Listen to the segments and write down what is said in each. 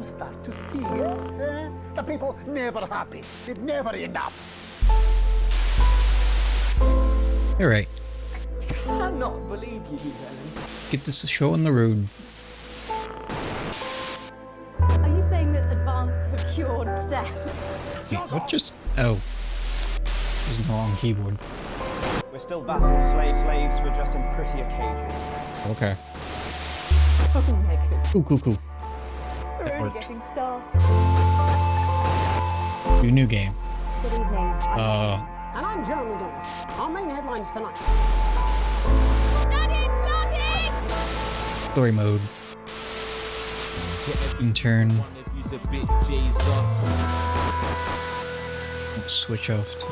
start to see is the people never happy. It's never enough. All right. Cannot believe you, Ellen. Get this show on the road. Are you saying that Advance have cured death? Wait, what just... Oh. There's no on keyboard. We're still vassals, slaves, we're just in prettier cages. Okay. Oh, Megan. Cool. We're only worked. getting started. New game. Good evening. And I'm Jeremy Dawes. Our main headlines tonight. Story mode. Intern. Switch off to...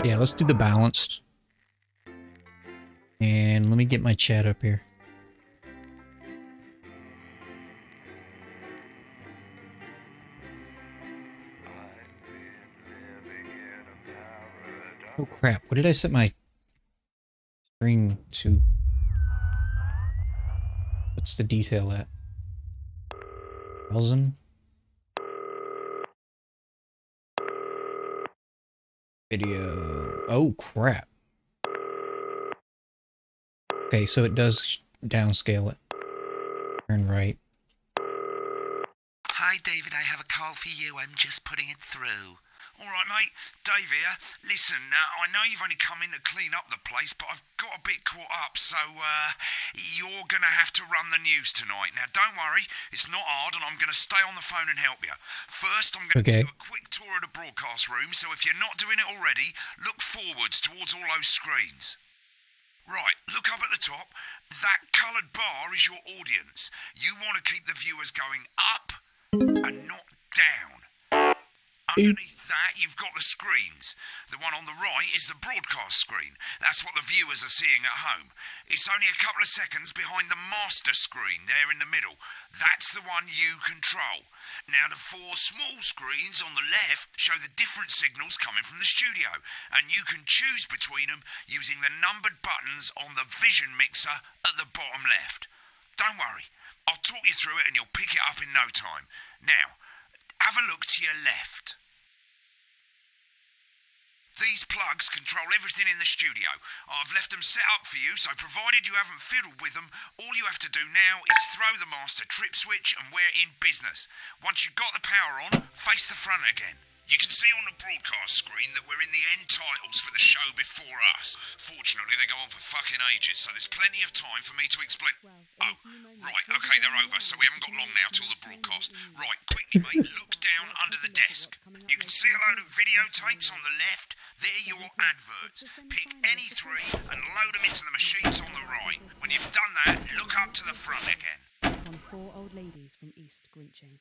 Yeah, let's do the balanced. And let me get my chat up here. Oh crap, what did I set my screen to? What's the detail at? 1000? Video. Oh crap. Okay, so it does downscale it. Turn right. Hi, David, I have a call for you. I'm just putting it through. All right, mate. Dave here. Listen, I know you've only come in to clean up the place, but I've got a bit caught up, so you're going to have to run the news tonight. Now, don't worry. It's not hard, and I'm going to stay on the phone and help you. First, I'm going to give you a quick tour of the broadcast room, so if you're not doing it already, look forwards towards all those screens. Right, look up at the top. That coloured bar is your audience. You want to keep the viewers going up and not down. Underneath that, you've got the screens. The one on the right is the broadcast screen. That's what the viewers are seeing at home. It's only a couple of seconds behind the master screen there in the middle. That's the one you control. Now, the four small screens on the left show the different signals coming from the studio, and you can choose between them using the numbered buttons on the vision mixer at the bottom left. Don't worry, I'll talk you through it and you'll pick it up in no time. Now, have a look to your left. These plugs control everything in the studio. I've left them set up for you, so provided you haven't fiddled with them, all you have to do now is throw the master trip switch and we're in business. Once you've got the power on, face the front again. You can see on the broadcast screen that we're in the end titles for the show before us. Fortunately, they go on for fucking ages, so there's plenty of time for me to explain... Oh, right, okay, they're over, so we haven't got long now till the broadcast. Right, quickly, mate, look down under the desk. You can see a load of videotapes on the left. They're your adverts. Pick any three and load them into the machines on the right. When you've done that, look up to the front again. On Four Old Ladies from East Grinching.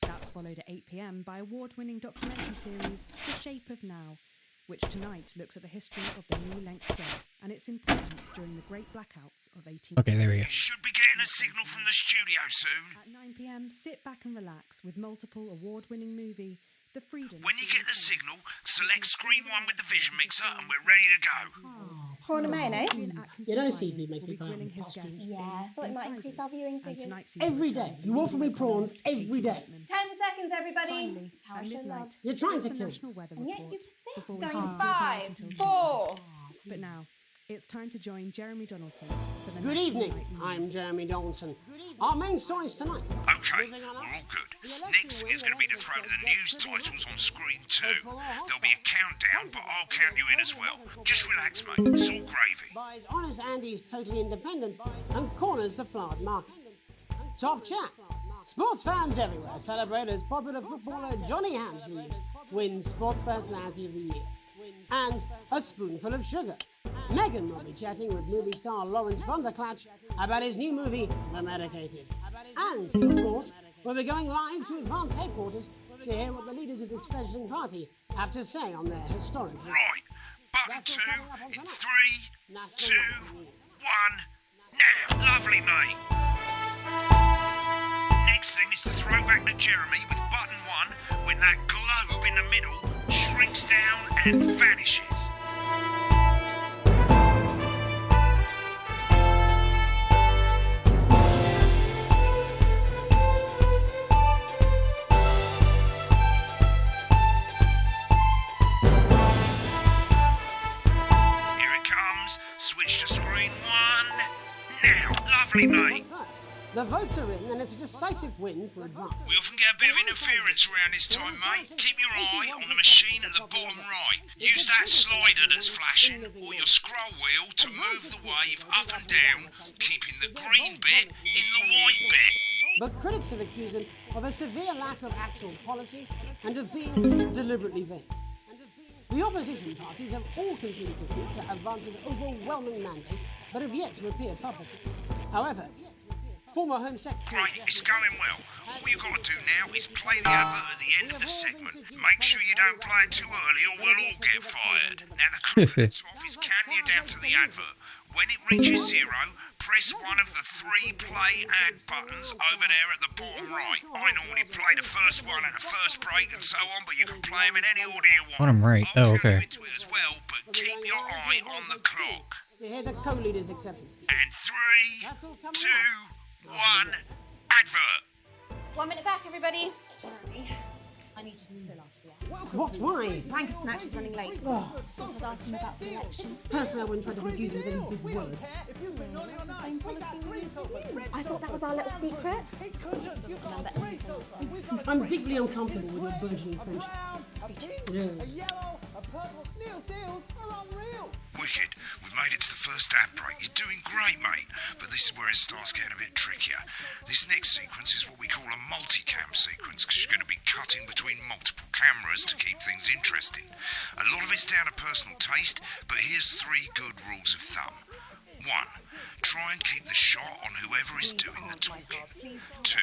That's followed at 8 p.m. by award-winning documentary series The Shape of Now, which tonight looks at the history of the New Leinster and its importance during the Great Blackouts of 18... Okay, there we go. You should be getting a signal from the studio soon. At 9 p.m, sit back and relax with multiple award-winning movie The Freedom... When you get the signal, select screen 1 with the vision mixer and we're ready to go. Prawn and mayonnaise? You know, CV makes me kind of impulsive. Yeah, thought it might increase our viewing figures. Every day. You offer me prawns every day. 10 seconds, everybody. That's how I show love. You're trying to kill me. And yet you persist. Going Going 5, 4. But now, it's time to join Jeremy Donaldson for the Good National evening. Night News. I'm Jeremy Donaldson. Our main stories tonight. Okay, we're all good. Next is going to be the throw to the news titles on screen 2. There'll be a countdown, but I'll count you in as well. Just relax, mate. It's all gravy. Buys Honest Andy's Totally Independent and corners the flowered market. Top chat. Sports fans everywhere celebrate as popular footballer Johnny Hamsleeves wins Sports Personality of the Year. And a spoonful of sugar. Megan will be chatting with movie star Lawrence Bunderclatch about his new movie, The Medicated. And, of course, we'll be going live to Advance headquarters to hear what the leaders of this fledgling party have to say on their historic... Right, button 2 in 3, 2, 1, now. Lovely, mate. Next thing is to throw back to Jeremy with button 1 when that globe in the middle shrinks down and vanishes. now. Lovely, mate. First, the votes are in, and it's a decisive win for Advance. We often get a bit of interference around this time, mate. Keep your eye on the machine at the bottom right. Use that slider that's flashing, or your scroll wheel to move the wave up and down, keeping the green bit in the white bit. But critics have accused him of a severe lack of actual policies and of being deliberately vague. The opposition parties have all conceded defeat to Advance's overwhelming mandate, but have yet to appear publicly. However, former Home Secretary... Right, it's going well. All you've got to do now is play the advert at the end of the segment. Make sure you don't play it too early or we'll all get fired. Now the clock at the top is counting you down to the advert. When it reaches 0, press one of the 3 play ad buttons over there at the bottom right. I normally play the first one at the first break and so on, but you can play them in any order you want. Bottom right. I'll Oh, okay. count you into it as well, but keep your eye on the clock. To hear the co-leader's acceptance speech. And 3, 2, 1, advert. 1 minute back, everybody. Jeremy, I need you to fill after the ads. What? Why? Wanker Snatch is running late. Oh, Thought I'd ask him about the election. personally, I wouldn't try to confuse him with any big words. It's the same policy we use with women. I thought that was our little secret. Doesn't remember anything. I'm deeply uncomfortable with your burgeoning friendship. Yeah. Wicked. We've made it to the first ad break. You're doing great, mate. But this is where it starts getting a bit trickier. This next sequence is what we call a multicam sequence, because you're going to be cutting between multiple cameras to keep things interesting. A lot of it's down to personal taste, but here's 3 good rules of thumb. 1. Try and keep the shot on whoever is doing the talking. 2.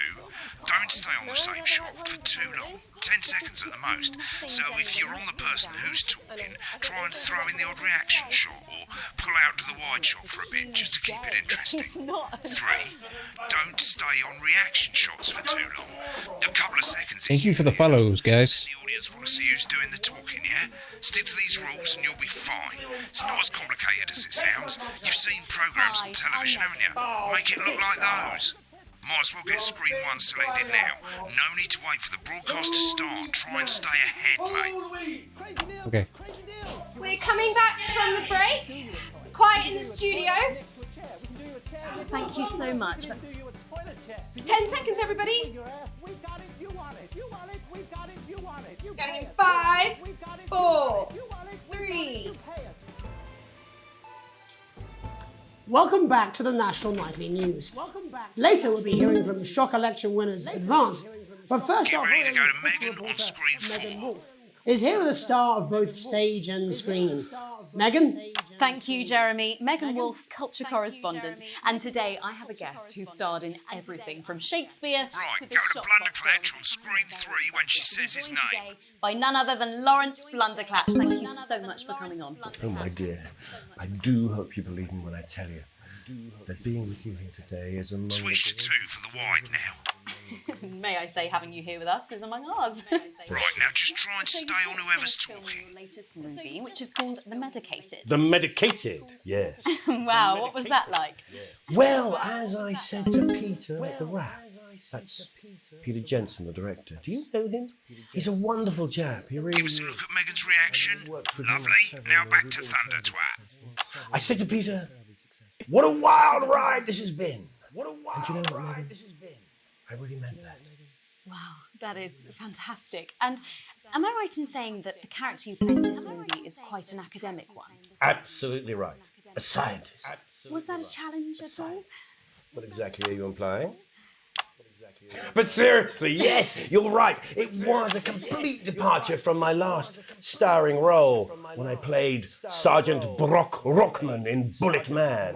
Don't stay on the same shot for too long, 10 seconds at the most. So if you're on the person who's talking, try and throw in the odd reaction shot or pull out to the wide shot for a bit just to keep it interesting. 3. Don't stay on reaction shots for too long. A couple of seconds. Thank you for the follows, guys. The audience want to see who's doing the talking, yeah? Stick to these rules and you'll be fine. It's not as complicated as it sounds. You've seen programs on television, haven't you? Make it look like those. Might as well get screen 1 selected now. No need to wait for the broadcast to start. Try and stay ahead, mate. Okay. We're coming back from the break. Quiet in the studio. Thank you so much. 10 seconds, everybody. Going in 5, 4, 3. Welcome back to the National Nightly News. Later, we'll be hearing from shock election winners Advance. But first Get off, ready to go to cultural Megan on reporter screen Megan 4. Wolf is here with a star of both stage and screen. Megan? Thank you, Jeremy. Megan Wolf, culture correspondent. And today I have a guest who starred in everything from Shakespeare Right, to go the to shop Blunderclatch on screen 3 when she says his name. by none other than Lawrence Blunderclatch. Thank you so much for coming on. Oh, my dear, I do hope you believe me when I tell you that being with you here today is among Switch to 2 for the wide now. May I say, having you here with us is among ours. Right, now just try and stay on whoever's talking. Latest movie, which is called The Medicated. The Medicated, yes. Wow, what was that like? Well, as I said to Peter at the Wrap, that's Peter Jensen, the director. Do you know him? He's a wonderful chap. He really Give us a look at Megan's reaction. Lovely. Now back to Thunder Twat. I said to Peter, what a wild ride this has been. What a wild ride this has been. I really meant that. Wow, that is fantastic. And am I right in saying that the character you play in this movie is quite an academic one? Absolutely right. A scientist. Was that a challenge at all? What exactly are you implying? But seriously, yes, you're right. It was a complete departure from my last starring role when I played Sergeant Brock Rockman in Bullet Man.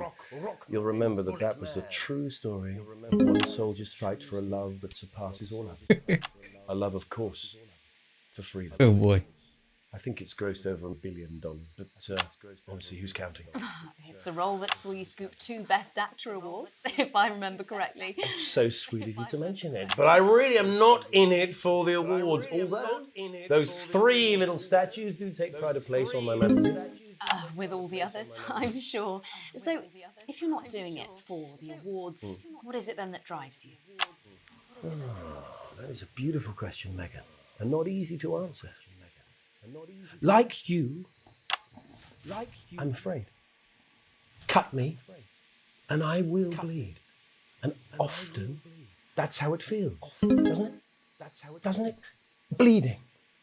You'll remember that was the true story of one soldier's fight for a love that surpasses all others. A love, of course, for freedom. Oh boy. I think it's grossed over $1 billion, but obviously who's counting? It's a role that saw you scoop 2 Best Actor awards, if I remember correctly. It's so sweet of you to mention it, but I really am not in it for the awards, although those 3 little statues do take pride of place on my mantle. With all the others, I'm sure. So, if you're not doing it for the awards, what is it then that drives you? That is a beautiful question, Megan, and not easy to answer. Like you, I'm afraid. Cut me, And I will bleed. And often, that's how it feels, doesn't it? Doesn't it? Bleeding.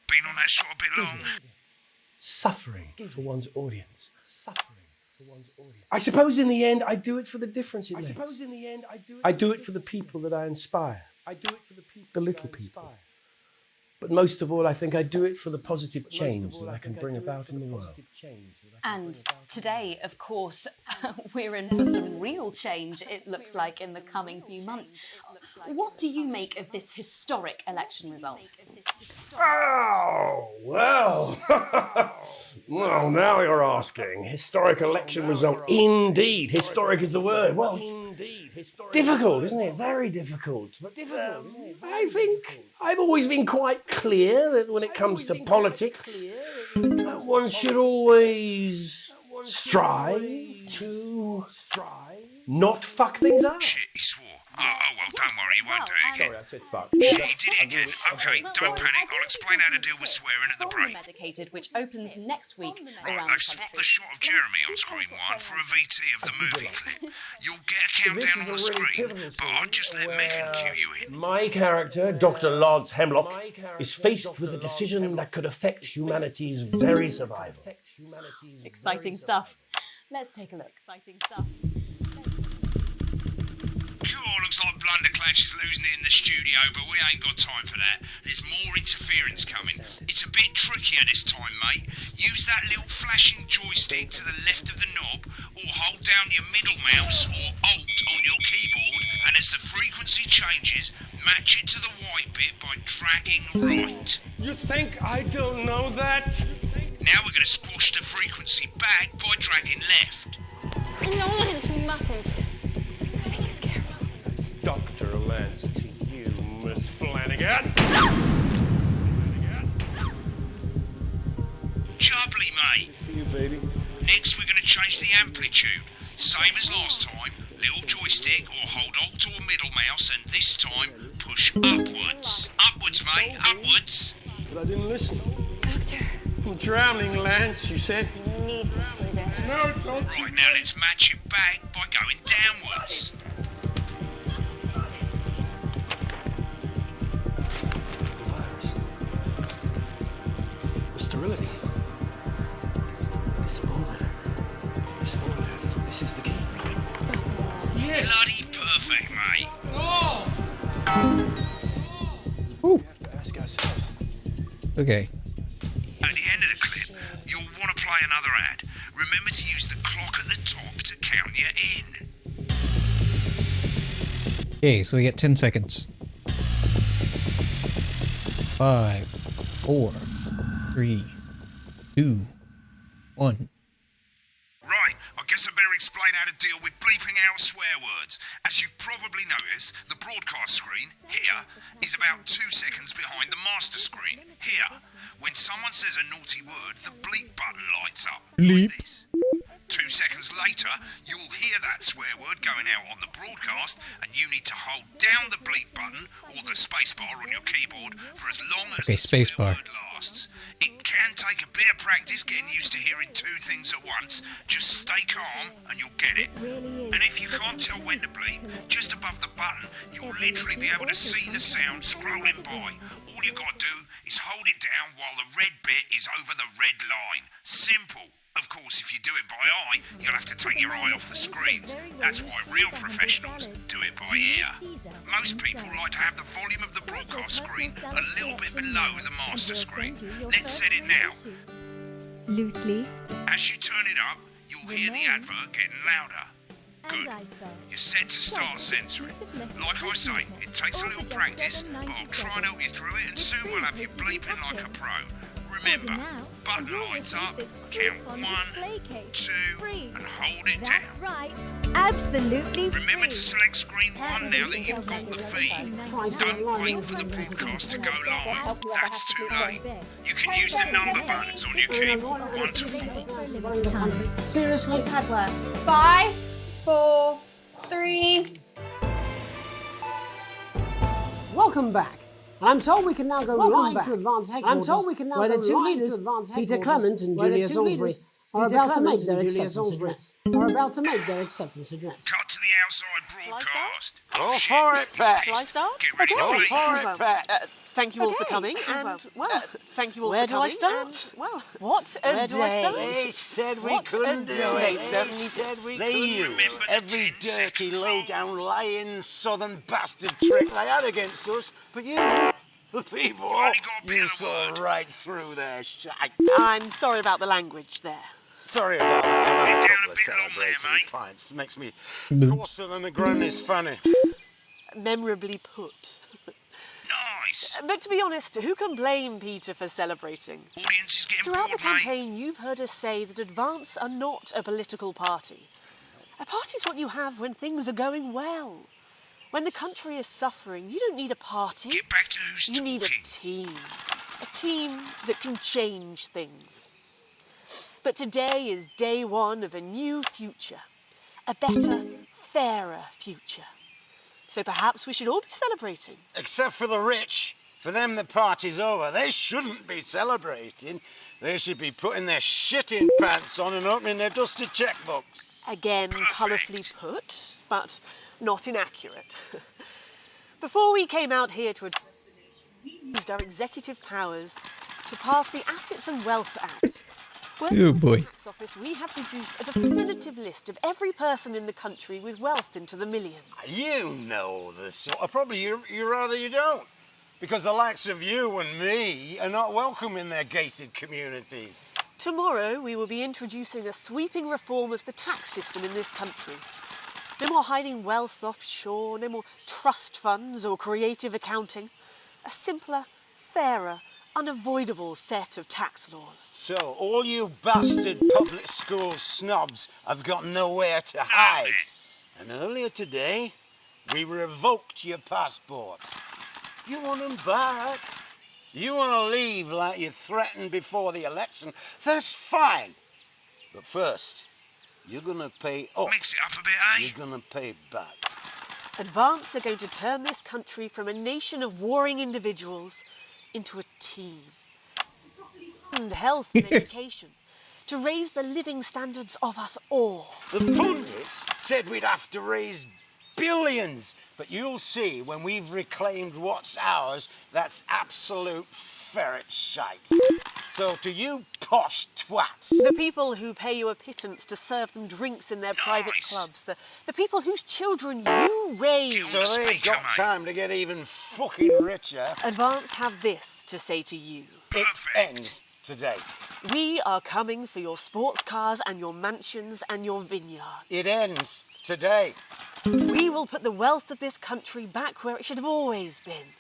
Been on that shot a bit long. Suffering for one's audience. I suppose in the end, I do it for the difference it makes. I do it for the people that I inspire. The little people. But most of all, I think I do it for the positive change that I can bring about in the world. And today, of course, we're in for some real change, it looks like, in the coming few months. What do you make of this historic election result? Oh, well. Well, now you're asking. Historic election result. Indeed. Historic is the word. Well, it's difficult, isn't it? Very difficult. But I think I've always been quite clear that when it comes to politics, one should always strive to not fuck things up. Shit, he swore. Oh, well, don't worry, he won't do it again. Sorry, I said fuck. Shit, he did it again. Okay, don't panic. I'll explain how to deal with swearing at the break. Medicated, which opens next week. Right, they've swapped the shot of Jeremy on screen 1 for a VT of the movie clip. You'll get a countdown on the screen, but I'll just let Megan cue you in. My character, Dr. Lance Hemlock, is faced with a decision that could affect humanity's very survival. Exciting stuff. Let's take a look. Exciting stuff. Cool, looks like Blunderclash is losing it in the studio, but we ain't got time for that. There's more interference coming. It's a bit trickier this time, mate. Use that little flashing joystick to the left of the knob, or hold down your middle mouse or Alt on your keyboard, and as the frequency changes, match it to the white bit by dragging right. You think I don't know that? Now we're going to squash the frequency back by dragging left. No, Lance, we mustn't. Dr. Lance to you, Miss Flanagan. Jubbly, mate. For you, baby. Next, we're going to change the amplitude. Same as last time. Little joystick or hold Alt or middle mouse, and this time push upwards. Upwards, mate. Upwards. But I didn't listen. Doctor, I'm drowning, Lance, you said. you need to see this. No, don't. Right, now let's match it back by going downwards. Sterility. This folder. This is the key. It's stopping. Bloody perfect, mate. We have to ask ourselves. Okay. At the end of the clip, you'll want to play another ad. Remember to use the clock at the top to count you in. Okay, so we get 10 seconds. 5, 4, 3, 2, 1. Right, I guess I better explain how to deal with bleeping out swear words. As you've probably noticed, the broadcast screen, here, is about 2 seconds behind the master screen, here. When someone says a naughty word, the bleep button lights up. Bleep. Like this. 2 seconds later, you'll hear that swear word going out on the broadcast, and you need to hold down the bleep button or the spacebar on your keyboard for as long as the swear word lasts. It can take a bit of practice getting used to hearing 2 things at once. Just stay calm and you'll get it. And if you can't tell when to bleep, just above the button, you'll literally be able to see the sound scrolling by. All you got to do is hold it down while the red bit is over the red line. Simple. Of course, if you do it by eye, you'll have to take your eye off the screens. That's why real professionals do it by ear. Most people like to have the volume of the broadcast screen a little bit below the master screen. Let's set it now. Loosely. As you turn it up, you'll hear the advert getting louder. Good. You're set to start censoring. Like I say, it takes a little practice, but I'll try and help you through it, and soon we'll have you bleeping like a pro. Remember, button lights up, count 1, 2, and hold it down. That's right. Absolutely. Remember to select screen 1 now that you've got the feed. Don't wait for the broadcast to go live. That's too late. You can use the number buttons on your keyboard, 1 to 4. Seriously? We've had worse. 5, 4, 3. Welcome back. And I'm told we can now go live to Advanced Headquarters, where the two leaders, Peter Clement and Julia Salisbury, are about to make their acceptance address. Cut to the outside broadcast. Go for it, Pat. Shall I start? Get ready Go to for play. it, Pat. Thank you all for coming, and, thank you all where for do I coming. start? And, well, what a Where day. do I start? They said we couldn't do it. They certainly said we did. used every dirty, low-down, lying, southern bastard trick they had against us, but you, the people, you saw right through their shite. I'm sorry about the language there. Sorry about that. A couple of celebrating pints makes me coarser than a granny's fanny. Memorably put. Nice. But to be honest, who can blame Peter for celebrating? Audience is getting Throughout bored, the campaign, you've heard us say that Advance are not a political party. A party's what you have when things are going well. When the country is suffering, you don't need a party. Get back to who's You need a team. A team that can change things. But today is day one of a new future. A better, fairer future. So perhaps we should all be celebrating. Except for the rich. For them, the party's over. They shouldn't be celebrating. They should be putting their shitting pants on and opening their dusty checkbooks. Again, colourfully put, but not inaccurate. Before we came out here to used our executive powers to pass the Assets and Wealth Act. Oh boy. Tax Office, we have produced a definitive list of every person in the country with wealth into the millions. You know the sort of, probably you rather you don't. Because the likes of you and me are not welcome in their gated communities. Tomorrow, we will be introducing a sweeping reform of the tax system in this country. No more hiding wealth offshore, no more trust funds or creative accounting. A simpler, fairer, unavoidable set of tax laws. So, all you bastard public school snobs have got nowhere to hide. And earlier today, we revoked your passports. You want them back? You want to leave like you threatened before the election? That's fine. But first, you're going to pay up. Mix it up a bit, eh? You're going to pay back. Advance are going to turn this country from a nation of warring individuals into a team. And health and education to raise the living standards of us all. The pundits said we'd have to raise billions, but you'll see when we've reclaimed what's ours, that's absolute ferret shite. So to you posh twats. The people who pay you a pittance to serve them drinks in their private clubs. The people whose children you raised. So they've got time to get even fucking richer. Advance have this to say to you. It ends today. We are coming for your sports cars and your mansions and your vineyards. It ends today. We will put the wealth of this country back where it should have always been.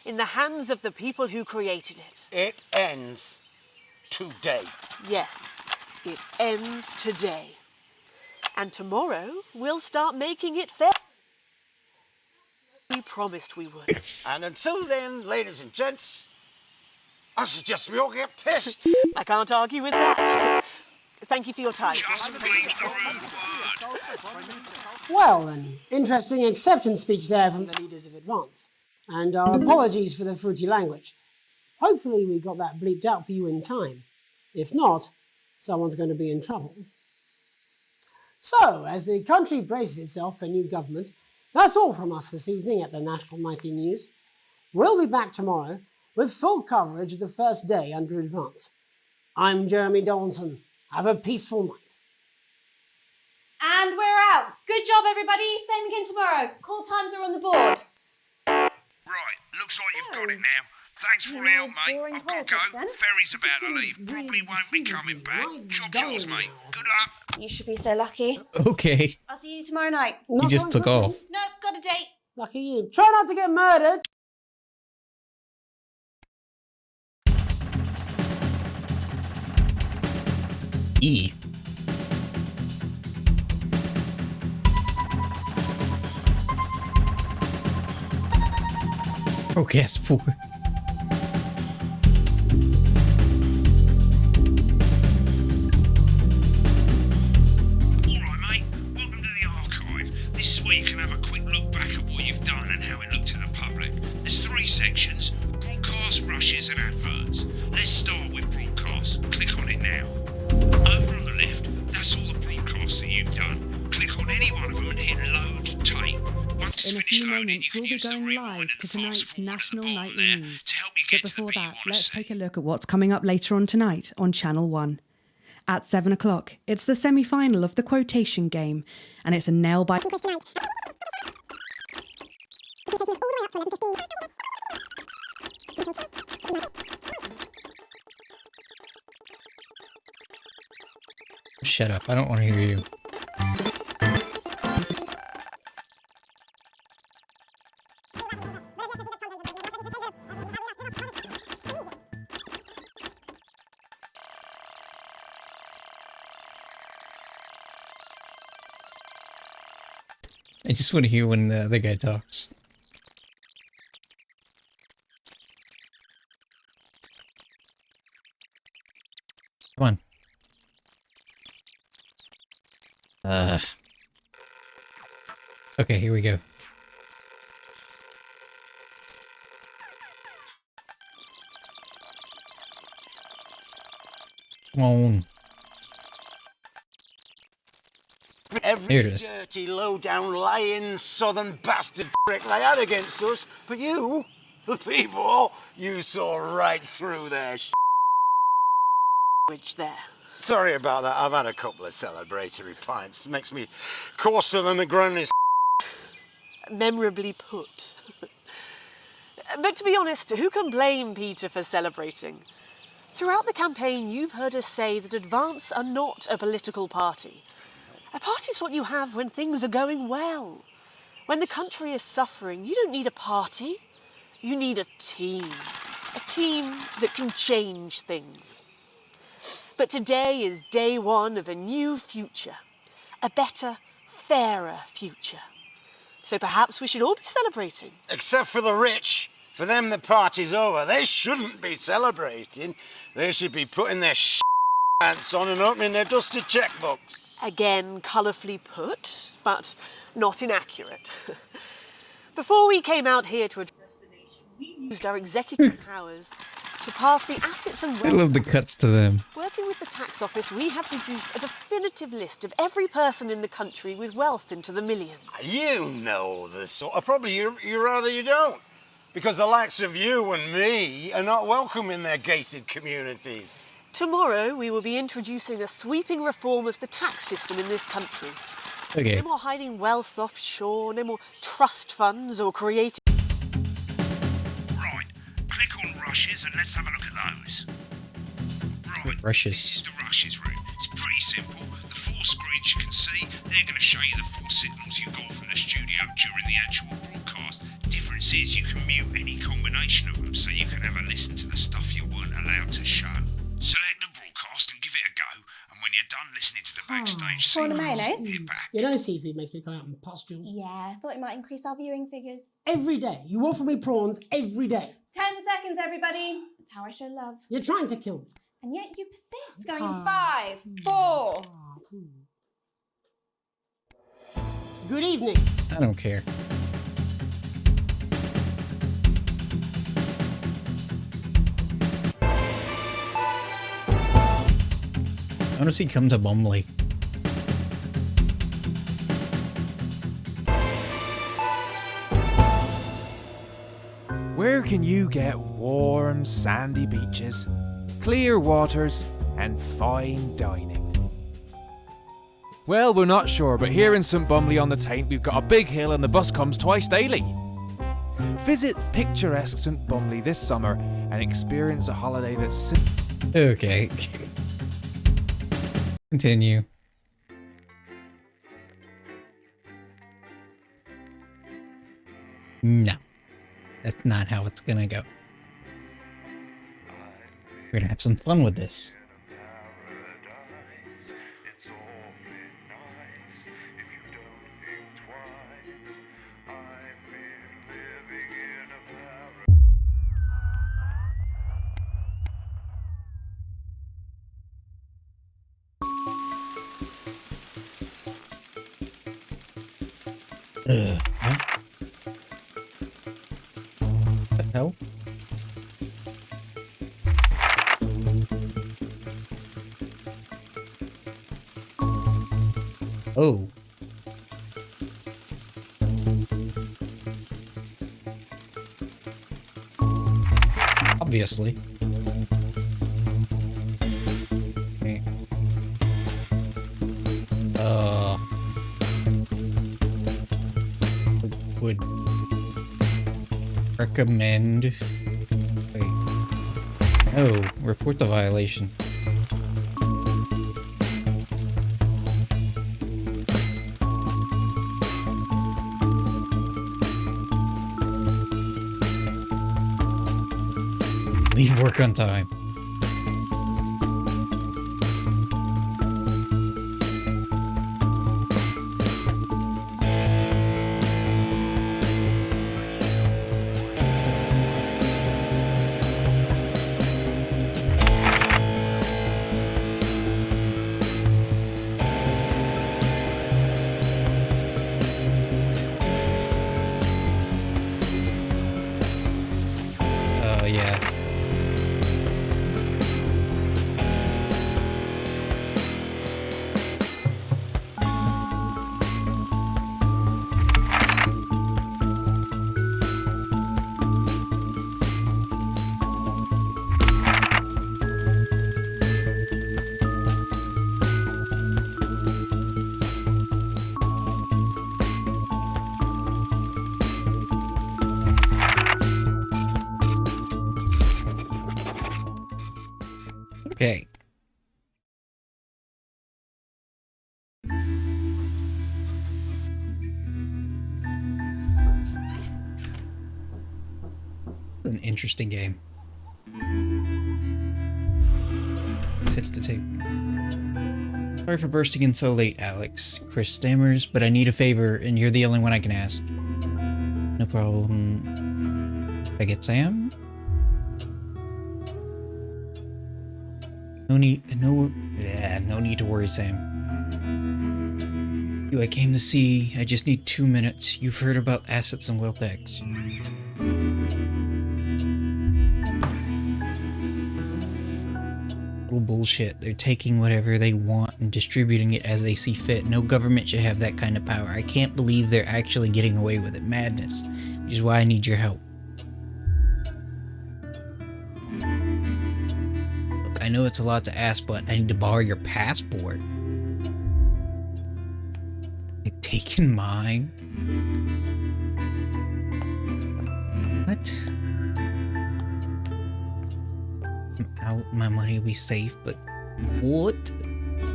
In the hands of the people who created it. It ends today. Yes, it ends today. And tomorrow, we'll start making it fair. We promised we would. And until then, ladies and gents, I suggest we all get pissed. I can't argue with that. Thank you for your time. Well, an interesting acceptance speech there from the leaders of Advance. And our apologies for the fruity language. Hopefully we got that bleeped out for you in time. If not, someone's going to be in trouble. So, as the country braces itself for new government, that's all from us this evening at the National Nightly News. We'll be back tomorrow with full coverage of the first day under Advance. I'm Jeremy Donaldson. Have a peaceful night. And we're out. Good job, everybody. Same again tomorrow. Call times are on the board. Right, looks like you've got it now. Thanks for all the help, mate. I've got to go. Ferry's about to leave. Probably won't be coming back. Job's yours, mate. Good luck. You should be so lucky. Okay. I'll see you tomorrow night. He just took off. No, got a date. Lucky you. Try not to get murdered. E. Oh, yes, poor. This is where you can have a quick look back at what you've done and how it looked to the public. There's 3 sections: broadcast, rushes and adverts. Let's start with broadcast. Click on it now. Over on the left. That's all the broadcasts that you've done. Click on any one of them and hit load tape. Once it's In a finished few loading, moments, you we'll can be use the going rewind live and to the fast tonight's forward at the National bottom Nightly there News. to help you But get to the before bit you that, want to let's see. take a look at what's coming up later on tonight on Channel 1. At 7 o'clock, it's the semi-final of the quotation game, and it's a nail-biter. Shut up. I don't want to hear you. I just want to hear when the other guy talks. Come on. Okay, here we go. Come on. Every Here it is. dirty, low-down, lying, southern bastard prick they had against us. But you, the people, you saw right through their Which there. Sorry about that. I've had a couple of celebratory pints. Makes me coarser than a granny's. Memorably put. But to be honest, who can blame Peter for celebrating? Throughout the campaign, you've heard us say that Advance are not a political party. A party's what you have when things are going well. When the country is suffering, you don't need a party. You need a team. A team that can change things. But today is day one of a new future. A better, fairer future. So perhaps we should all be celebrating. Except for the rich. For them, the party's over. They shouldn't be celebrating. They should be putting their pants on and opening their dusty checkbooks. Again, colourfully put, but not inaccurate. Before we came out here to address the nation, we used our executive powers to pass the assets and I wealth. love the cuts to them. Working with the tax office, we have produced a definitive list of every person in the country with wealth into the millions. You know this sort of probably you rather you don't. Because the likes of you and me are not welcome in their gated communities. Tomorrow, we will be introducing a sweeping reform of the tax system in this country. Okay. No more hiding wealth offshore, no more trust funds or creating... Right, click on rushes and let's have a look at those. Right, Rushes. this is the rushes route. It's pretty simple. The four screens you can see, they're going to show you the four signals you got from the studio during the actual broadcast. Difference is you can mute any combination of them so you can have a listen to the stuff you weren't allowed to show. Select the broadcast and give it a go, and when you're done listening to the backstage Corn and segments, mayonnaise? hit back. You know seafood makes me go out in pustules. Yeah, I thought it might increase our viewing figures. Every day. You offer me prawns every day. 10 seconds, everybody. That's how I show love. You're trying to kill me. And yet you persist, going in 5, 4. Good evening. I don't care. I want to see Come to Bumley. Where can you get warm, sandy beaches, clear waters, and fine dining? Well, we're not sure, but here in St Bumley on the Taint, we've got a big hill and the bus comes twice daily. Visit picturesque St Bumley this summer and experience a holiday that's... Okay. Continue. No. That's not how it's gonna go. We're gonna have some fun with this. Huh? What the hell? Oh. Obviously. Okay. Would recommend. Wait. Oh, report the violation. Leave work on time. Yeah. Okay. An interesting game. Sets the tape. Sorry for bursting in so late, Alex. Chris stammers, but I need a favor, and you're the only one I can ask. No problem. Can I get Sam? No need to worry, Sam. You I came to see. I just need 2 minutes. You've heard about Assets and Wealth X. Total bullshit. They're taking whatever they want and distributing it as they see fit. No government should have that kind of power. I can't believe they're actually getting away with it. Madness. Which is why I need your help. I know it's a lot to ask, but I need to borrow your passport. Like, taking mine? What? I'm out, my money will be safe, but what?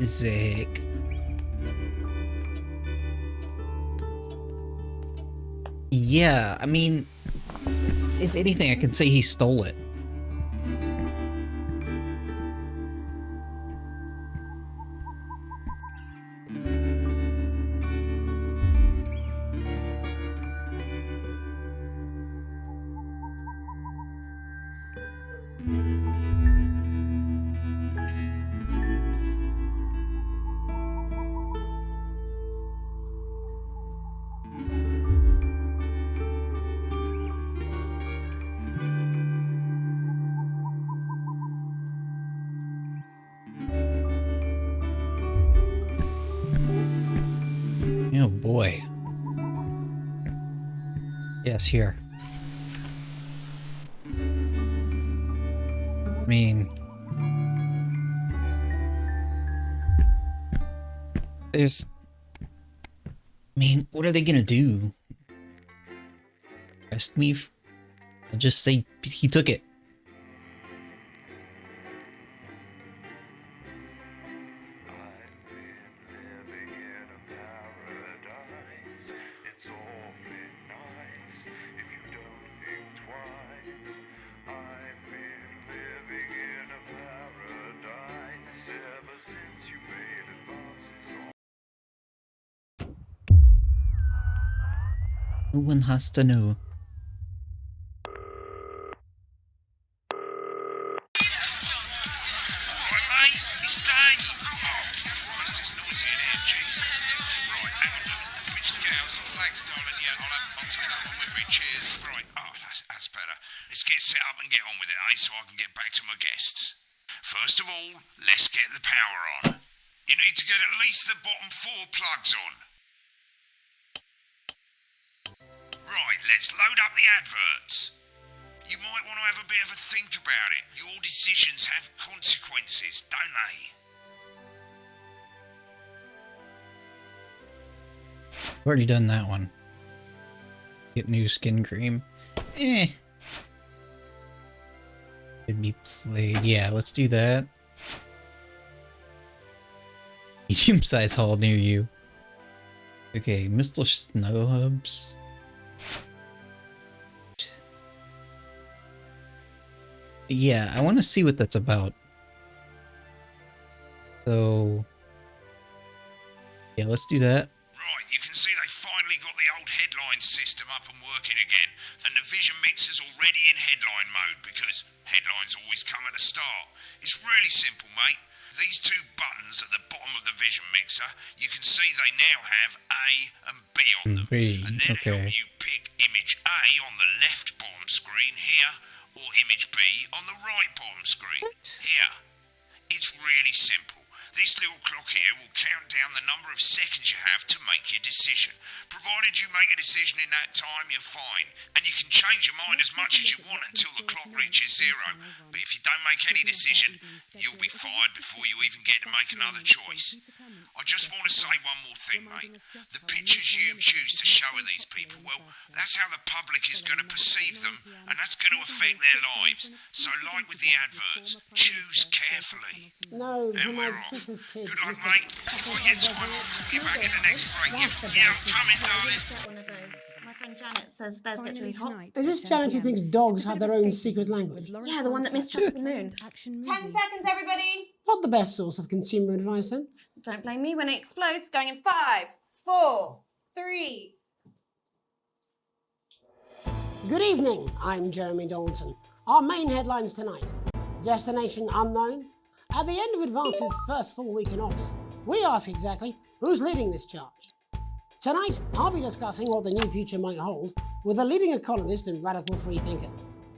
Zach? Yeah, I mean, if anything, I can say he stole it. Oh boy. Yes, here. I mean, what are they gonna do? Arrest me? I'll just say he took it. No one has to know. Set up and get on with it, so I can get back to my guests. First of all, let's get the power on. You need to get at least the bottom 4 plugs on. Right, let's load up the adverts. You might want to have a bit of a think about it. Your decisions have consequences, don't they? I've already done that one. Get new skin cream. Could be played. Yeah, let's do that. Medium-sized hall near you. Okay, Mr. Snowhubs. Yeah, I want to see what that's about. So... yeah, let's do that. Right, you can see they finally got the old headline system up and working again, and the Vision Mixer's already in headline mode, because headlines always come at the start. It's really simple, mate. These 2 buttons at the bottom of the Vision Mixer, you can see they now have A and B on them. And then help you pick image A on the left bottom screen here, or image B on the right bottom screen here. It's really simple. This little clock here will count down the number of seconds you have to make your decision. Provided you make a decision in that time, you're fine. And you can change your mind as much as you want until the clock reaches 0. But if you don't make any decision, you'll be fired before you even get to make another choice. I just want to say one more thing, mate. The pictures you choose to show of these people, well, that's how the public is going to perceive them, and that's going to affect their lives. So like with the adverts, choose carefully. No, and we're off. Good luck, mate. If I get time, I'll call you back in the next break. Yeah, I'm coming, darling. One of those. My friend Janet says theirs gets really hot. Is this Janet who thinks dogs have their own secret language? Yeah, the one that mistrusts the moon. 10 seconds, everybody. Not the best source of consumer advice, then. Don't blame me when it explodes. Going in 5, 4, 3. Good evening, I'm Jeremy Dawson. Our main headlines tonight. Destination unknown. At the end of Advance's first full week in office, we ask exactly who's leading this charge. Tonight, I'll be discussing what the new future might hold with a leading economist and radical freethinker.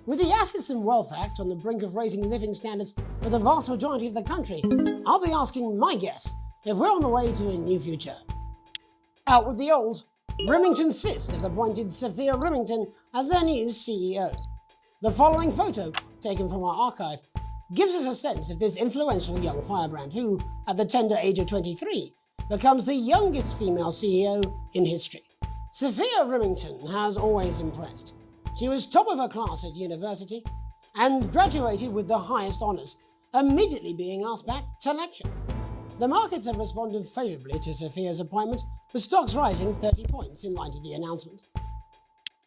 With the Assets and Wealth Act on the brink of raising living standards for the vast majority of the country, I'll be asking my guess if we're on the way to a new future. Out with the old, Rimington's Fist have appointed Sophia Rimington as their new CEO. The following photo, taken from our archive, gives us a sense of this influential young firebrand who, at the tender age of 23, becomes the youngest female CEO in history. Sophia Rimington has always impressed. She was top of her class at university and graduated with the highest honours, immediately being asked back to lecture. The markets have responded favourably to Sophia's appointment, with stocks rising 30 points in light of the announcement.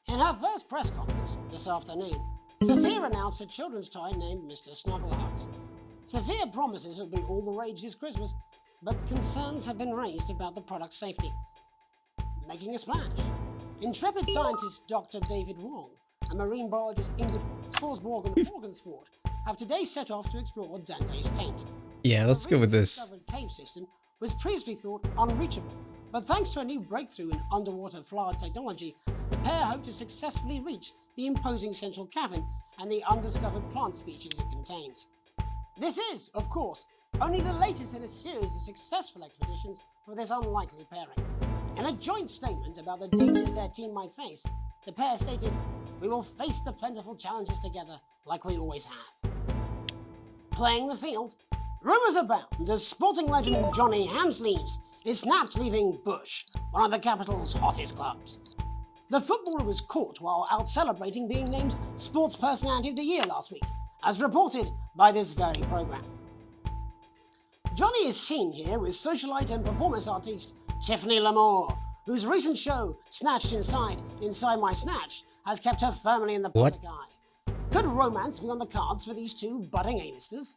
In her first press conference this afternoon, Sophia announced a children's toy named Mr. Snugglehugs. Sophia promises it will be all the rage this Christmas, but concerns have been raised about the product's safety. Making a splash, intrepid scientist Dr. David Wong and marine biologist Ingrid Swarsborg-Morgensford have today set off to explore Dante's taint. Yeah, let's go with this. The discovered cave system was previously thought unreachable, but thanks to a new breakthrough in underwater flood technology, the pair hope to successfully reach the imposing central cavern and the undiscovered plant species it contains. This is, of course, only the latest in a series of successful expeditions for this unlikely pairing. In a joint statement about the dangers their team might face, the pair stated, "We will face the plentiful challenges together like we always have." Playing the field, rumours abound as sporting legend Johnny Hamsleeves is snapped leaving Bush, one of the capital's hottest clubs. The footballer was caught while out celebrating being named Sports Personality of the Year last week, as reported by this very programme. Johnny is seen here with socialite and performance artiste Tiffany Lamore, whose recent show, Snatched Inside My Snatch, has kept her firmly in the public eye. Could romance be on the cards for these two budding A-listers?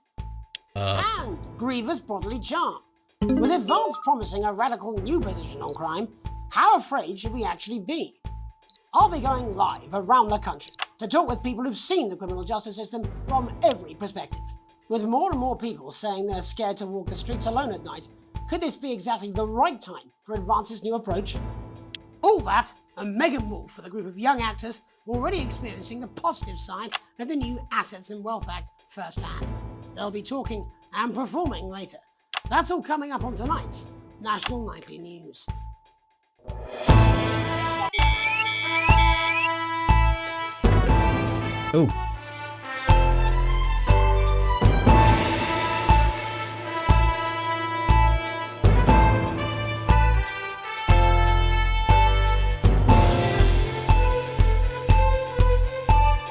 And grievous bodily charm. With Advance promising a radical new position on crime, how afraid should we actually be? I'll be going live around the country to talk with people who've seen the criminal justice system from every perspective. With more and more people saying they're scared to walk the streets alone at night, could this be exactly the right time for Advance's new approach? All that, and mega move for the group of young actors already experiencing the positive side of the new Assets and Wealth Act firsthand. They'll be talking and performing later. That's all coming up on tonight's National Nightly News. Oh.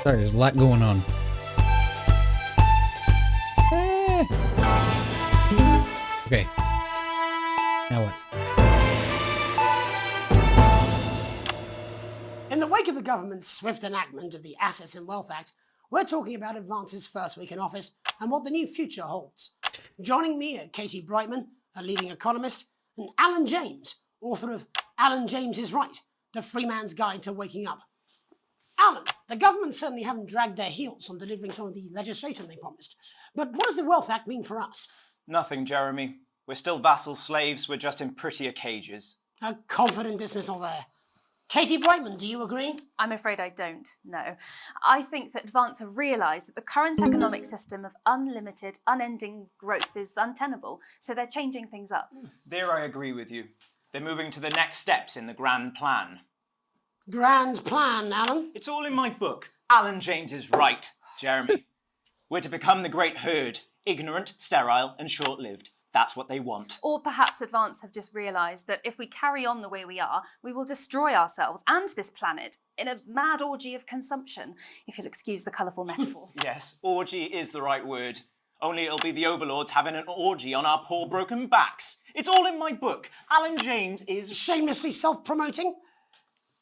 Sorry, there's a lot going on. Okay. Now what? In the wake of the government's swift enactment of the Assets and Wealth Act, we're talking about Advance's first week in office and what the new future holds. Joining me are Katie Brightman, a leading economist, and Alan James, author of Alan James is Right, The Free Man's Guide to Waking Up. Alan, the government certainly haven't dragged their heels on delivering some of the legislation they promised. But what does the Wealth Act mean for us? Nothing, Jeremy. We're still vassal slaves, we're just in prettier cages. A confident dismissal there. Katie Brightman, do you agree? I'm afraid I don't, no. I think that Advance have realised that the current economic system of unlimited, unending growth is untenable, so they're changing things up. There I agree with you. They're moving to the next steps in the grand plan. Grand plan, Alan? It's all in my book. Alan James is Right, Jeremy. We're to become the great herd, ignorant, sterile and short-lived. That's what they want. Or perhaps Advance have just realised that if we carry on the way we are, we will destroy ourselves and this planet in a mad orgy of consumption, if you'll excuse the colourful metaphor. Yes, orgy is the right word. Only it'll be the overlords having an orgy on our poor broken backs. It's all in my book. Alan James is... Shamelessly self-promoting?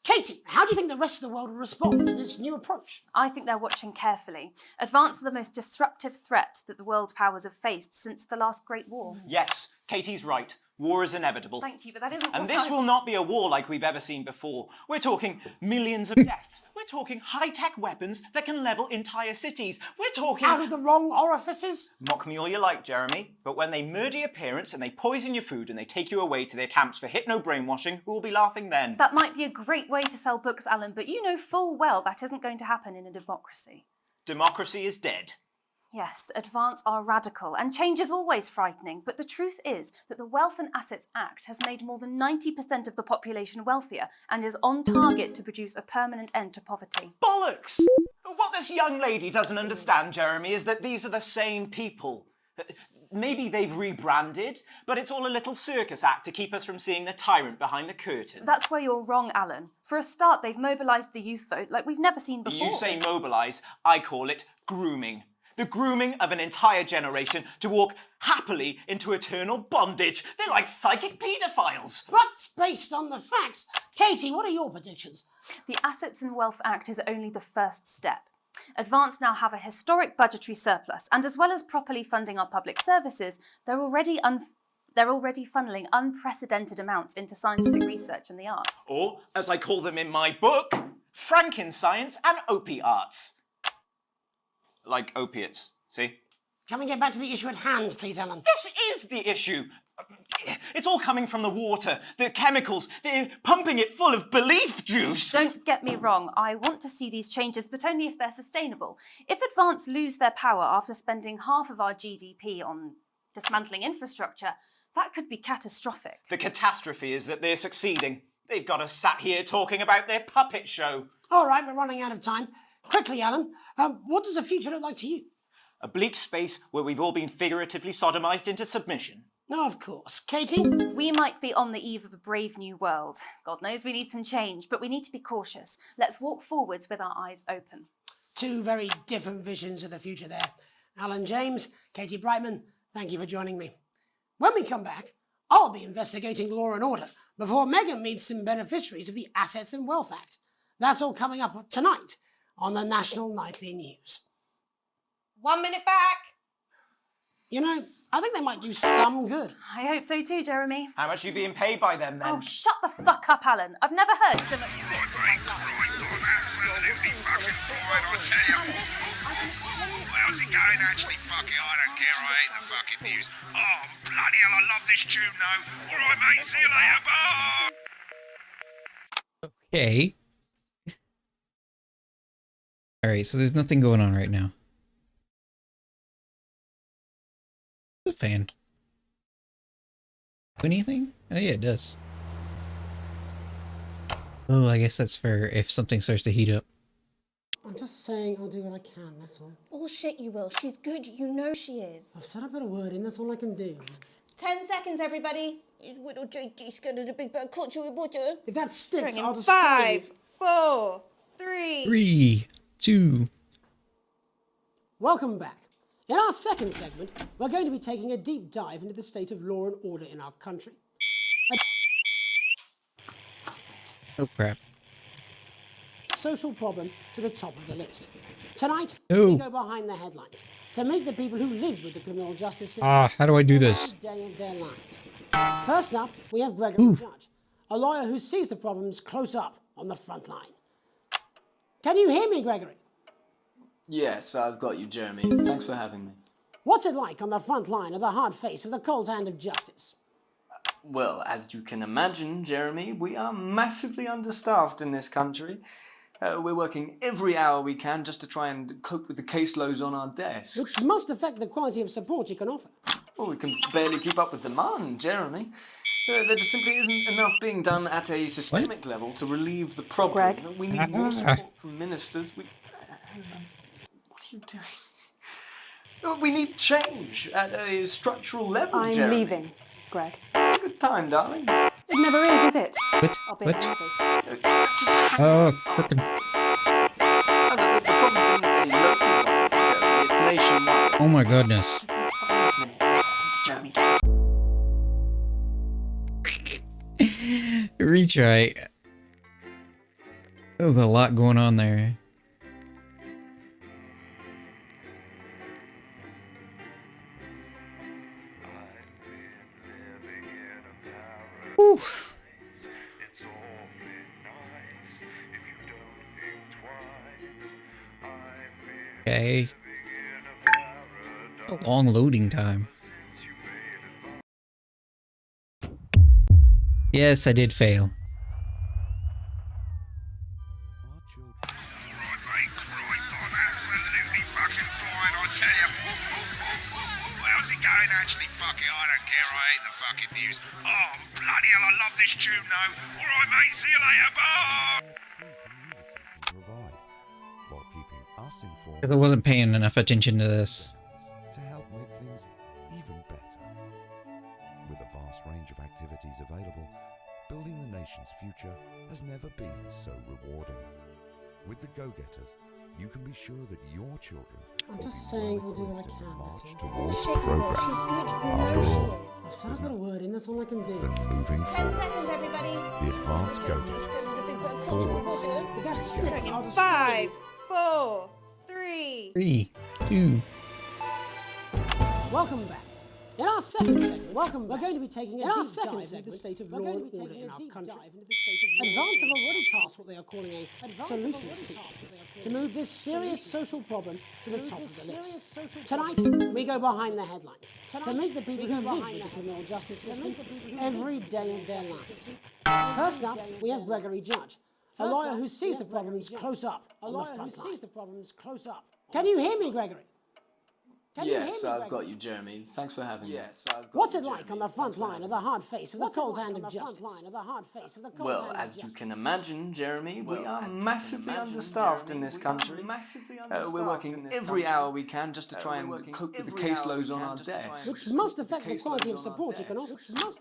Katie, how do you think the rest of the world will respond to this new approach? I think they're watching carefully. Advance are the most disruptive threat that the world powers have faced since the last Great War. Yes, Katie's right. War is inevitable. Thank you, but that isn't And what this will not be a war like we've ever seen before. We're talking millions of deaths. We're talking high-tech weapons that can level entire cities. We're talking... Out of the wrong orifices? Mock me all you like, Jeremy, but when they murder your parents and they poison your food and they take you away to their camps for hypno-brainwashing, who will be laughing then? That might be a great way to sell books, Alan, but you know full well that isn't going to happen in a democracy. Democracy is dead. Yes, Advance are radical, and change is always frightening, but the truth is that the Wealth and Assets Act has made more than 90% of the population wealthier and is on target to produce a permanent end to poverty. Bollocks! What this young lady doesn't understand, Jeremy, is that these are the same people. Maybe they've rebranded, but it's all a little circus act to keep us from seeing the tyrant behind the curtain. That's where you're wrong, Alan. For a start, they've mobilised the youth vote like we've never seen before. You say mobilise, I call it grooming. The grooming of an entire generation to walk happily into eternal bondage. They're like psychic paedophiles. But based on the facts, Katie, what are your predictions? The Assets and Wealth Act is only the first step. Advance now have a historic budgetary surplus, and as well as properly funding our public services, they're already funneling unprecedented amounts into scientific research and the arts. Or, as I call them in my book, Frankenscience and opiates. Like opiates, see? Can we get back to the issue at hand, please, Alan? This is the issue. It's all coming from the water, the chemicals. They're pumping it full of belief juice. Don't get me wrong, I want to see these changes, but only if they're sustainable. If Advance lose their power after spending half of our GDP on dismantling infrastructure, that could be catastrophic. The catastrophe is that they're succeeding. They've got us sat here talking about their puppet show. All right, we're running out of time. Quickly, Alan, what does the future look like to you? A bleak space where we've all been figuratively sodomized into submission. No, of course. Katie? We might be on the eve of a brave new world. God knows we need some change, but we need to be cautious. Let's walk forwards with our eyes open. Two very different visions of the future there. Alan James, Katie Brightman, thank you for joining me. When we come back, I'll be investigating law and order before Megan meets some beneficiaries of the Assets and Wealth Act. That's all coming up tonight on the National Nightly News. 1 minute back. You know, I think they might do some good. I hope so too, Jeremy. How much are you being paid by them, then? Oh, shut the fuck up, Alan. I've never heard so much shit in my How's it going? Actually, fuck it, I don't care. I hate the fucking news. Oh, bloody hell, I love this tune, though. All right, mate, see you later, bye! Okay. Alright, so there's nothing going on right now. The fan. anything? Oh yeah, it does. Oh, I guess that's for if something starts to heat up. I'm just saying I'll do what I can, that's all. Bullshit, you will. She's good. You know she is. I've said I put a word in, that's all I can do. 10 seconds, everybody. His little JD scared of the big bad culture with butter. If that sticks, Bring I'll in destroy 5, you. 4, 3. 3, 2. Welcome back. In our second segment, we're going to be taking a deep dive into the state of law and order in our country. Oh crap. Social problem to the top of the list. Tonight, Oh. we go behind the headlines to meet the people who live with the criminal justice system How do I do this? every day of their lives. First up, we have Gregory Judge, a lawyer who sees the problems close up on the front line. Can you hear me, Gregory? Yes, I've got you, Jeremy. Thanks for having me. What's it like on the front line of the hard face of the cold hand of justice? Well, as you can imagine, Jeremy, we are massively understaffed in this country. We're working every hour we can just to try and cope with the caseloads on our desks. Which must affect the quality of support you can offer. Well, we can barely keep up with demand, Jeremy. There just simply isn't enough being done at a systemic level to relieve the problem. Greg? We need more support from ministers. What are you doing? We need change at a structural level, I'm Jeremy. leaving, Greg. Good time, darling. It never is it? What? I'll be What? at others. Oh, frickin'. The problem isn't a local one, Jeremy. It's nationwide. Oh my goodness. Retry. There was a lot going on there. Whew. Okay. A long loading time. Yes, I did fail. How's it going, actually? Fuck it, I don't care. I hate the fucking news. Oh, bloody hell, I love this tune, though. All right, mate, see you later. Bye. Provide, while keeping us informed Because I wasn't paying enough attention to this. to help make things even better. With a vast range of activities available, building the nation's future has never been so rewarding. With the Go-Getters, you can be sure that your children I'm just saying I'll do what I can. march towards progress. After all, I've said I put a word in, that's all I can do. than moving 10 forwards. seconds, everybody. The advanced Go-Getters. Forwards. If that sticks, I'll destroy 5, 4, 3. 3, 2. Welcome back. In our second segment, we're going to be taking a deep dive into the state of law and order in our country. Advance have already tasked what they are calling a solutions team to move this serious social problem to the top of the list. Tonight, we go behind the headlines to meet the people who live with the criminal justice system every day of their lives. First up, we have Gregory Judge, a lawyer who sees the problems close up on the front line. Can you hear me, Gregory? Can you hear Yes, me, I've Gregory? got you, Jeremy. Thanks for having me. Yes, I've got What's you, it like on Jeremy. the front line of the hard face of the cold hand of justice? Well, as you can imagine, Jeremy, we are massively understaffed in this country. We're working every hour we can just to try and cope with the caseloads on our desks. Which must affect the quality of support you can offer.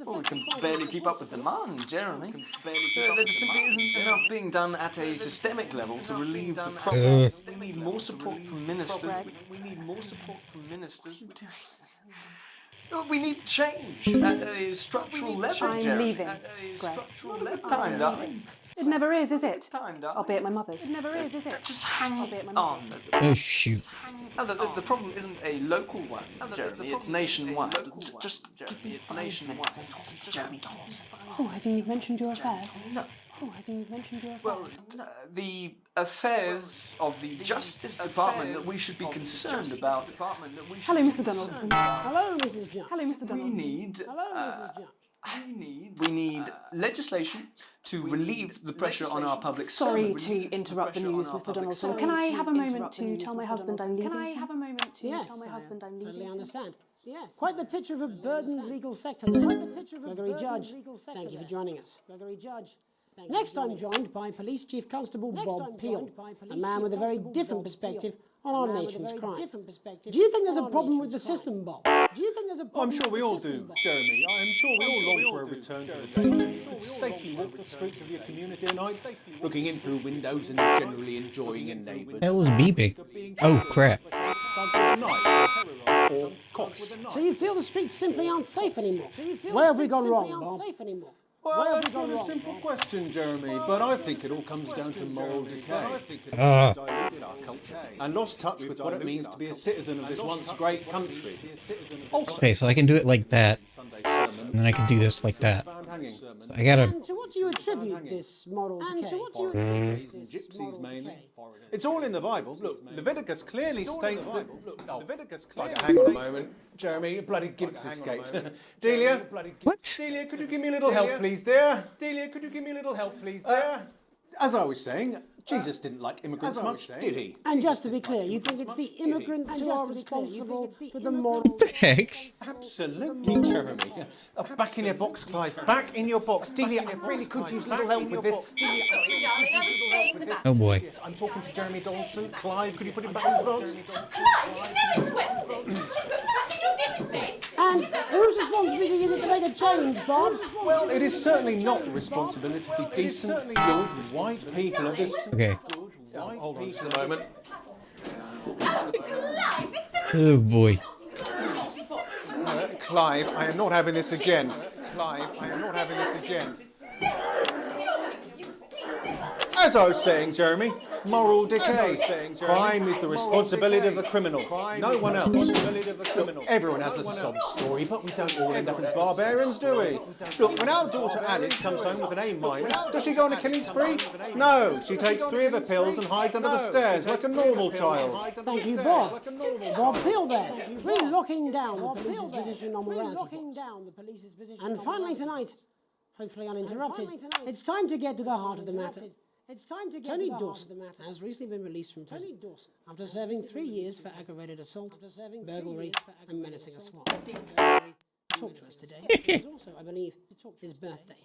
Well, we can barely keep up with demand, Jeremy. There just simply isn't enough being done at a systemic level to relieve the problem. We need more support from ministers. We need more support from ministers. We need change at a structural level, I'm Jeremy. leaving, At a Greg. structural level. Time, darling. It never is it? Time, darling. I'll be at my mother's. It never is it? Just hang I'll be at my on. mother's. Oh shoot. No, the problem isn't a local one, Jeremy. It's nationwide. Just give me It's nationwide. Jeremy Thompson. Oh, have you mentioned your affairs? No. Oh, have you mentioned your Well, affairs? the affairs of the Justice Department that we should be concerned about. Hello, Mr. Donaldson. Hello, Mrs. Judge. Hello, Mr. Donaldson. We need. Hello, Mrs. Judge. We need legislation to relieve the pressure on our public Sorry service. to interrupt the news, Mr. Donaldson. Can I have a moment to tell my husband I'm leaving? Can I have a moment to tell my husband I'm leaving? Totally understand. Yes. Quite the picture of a burdened legal sector there. Gregory Judge, thank you for joining us. Gregory Judge. Next, I'm joined by Police Chief Constable Bob Peel, a man with a very different perspective on our nation's crime. Do you think there's a problem with the system, Bob? Do you think there's a problem? I'm sure we all do, Jeremy. I am sure we all long for a return to the days when you could safely walk the streets of your community at night, looking in through windows and generally enjoying your neighbours. Hell is beeping? Oh crap. So you feel the streets simply aren't safe anymore? Where have we gone wrong, Bob? Well, that's not a simple question, Jeremy, but I think it all comes down to moral decay. And lost touch with what it means to be a citizen of this once great country. Okay, so I can do it like that, and then I can do this like that. So I gotta... And to what do you attribute this moral decay? Gypsies mainly. It's all in the Bible. Look, Leviticus clearly states that... Hang on a moment. Jeremy, bloody Gibbs escaped. Delia? What? Delia, could you give me a little help, please, dear? Delia, could you give me a little help, please, dear? As I was saying, Jesus didn't like immigrants much, did he? And just to be clear, you think it's the immigrants who are responsible for the moral... What the heck? Absolutely, Jeremy. Back in your box, Clive. Back in your box. Delia, I really could use a little help with this. Oh boy. Yes, I'm talking to Jeremy Donaldson. Clive, could you put him back in his box? And whose responsibility is it to make a change, Bob? Well, it is certainly not the responsibility of the decent, good, white people of this... Okay. Hold on just a moment. Oh boy. Clive, I am not having this again. Clive, I am not having this again. As I was saying, Jeremy, moral decay. Crime is the responsibility of the criminal. No one else. Look, everyone has a sob story, but we don't all end up as barbarians, do we? Look, when our daughter Alice comes home with an A-, does she go on a killing spree? No, she takes 3 of her pills and hides under the stairs like a normal child. Thank you, Bob. Bob Peel there, really locking down the police's position on morality. And finally tonight, hopefully uninterrupted, it's time to get to the heart of the matter. Tony Dawson has recently been released from prison after serving 3 years for aggravated assault, burglary, and menacing a SWAT. Talk to us today, which is also, I believe, his birthday.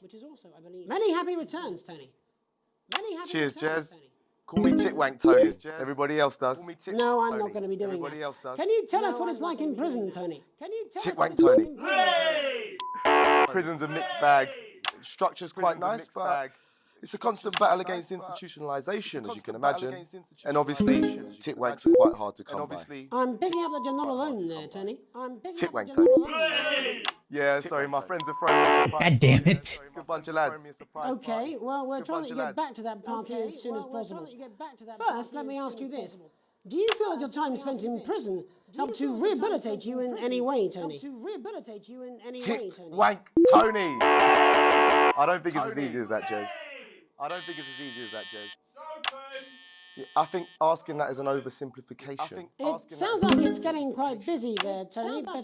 Many happy returns, Tony. Cheers, Jez. Call me Titwank, Tony. Everybody else does. No, I'm not going to be doing that. Can you tell us what it's like in prison, Tony? Titwank, Tony. Prison's a mixed bag. Structure's quite nice, but it's a constant battle against institutionalisation, as you can imagine. And obviously, titwanks are quite hard to come by. I'm picking up that you're not alone there, Tony. Titwank, Tony. Yeah, sorry, my friends are throwing me. God damn it. Good bunch of lads. Okay, well, we're trying to get back to that party as soon as possible. First, let me ask you this. Do you feel that your time spent in prison helped to rehabilitate you in any way, Tony? Titwank, Tony. I don't think it's as easy as that, Jez. Yeah, I think asking that is an oversimplification. It sounds like it's getting quite busy there, Tony, but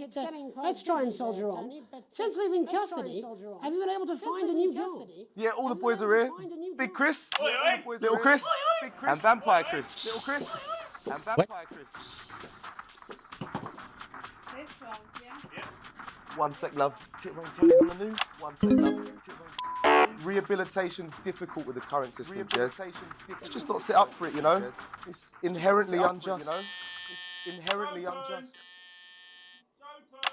let's try and soldier on. Since leaving custody, have you been able to find a new job? Yeah, all the boys are here. Big Chris, Little Chris, and Vampire Chris. Little Chris, and Vampire Chris. This one's, yeah? One sec, love. Titwank Tony's on the news. One sec, love. Rehabilitation's difficult with the current system, Jez. It's just not set up for it, you know? It's inherently unjust.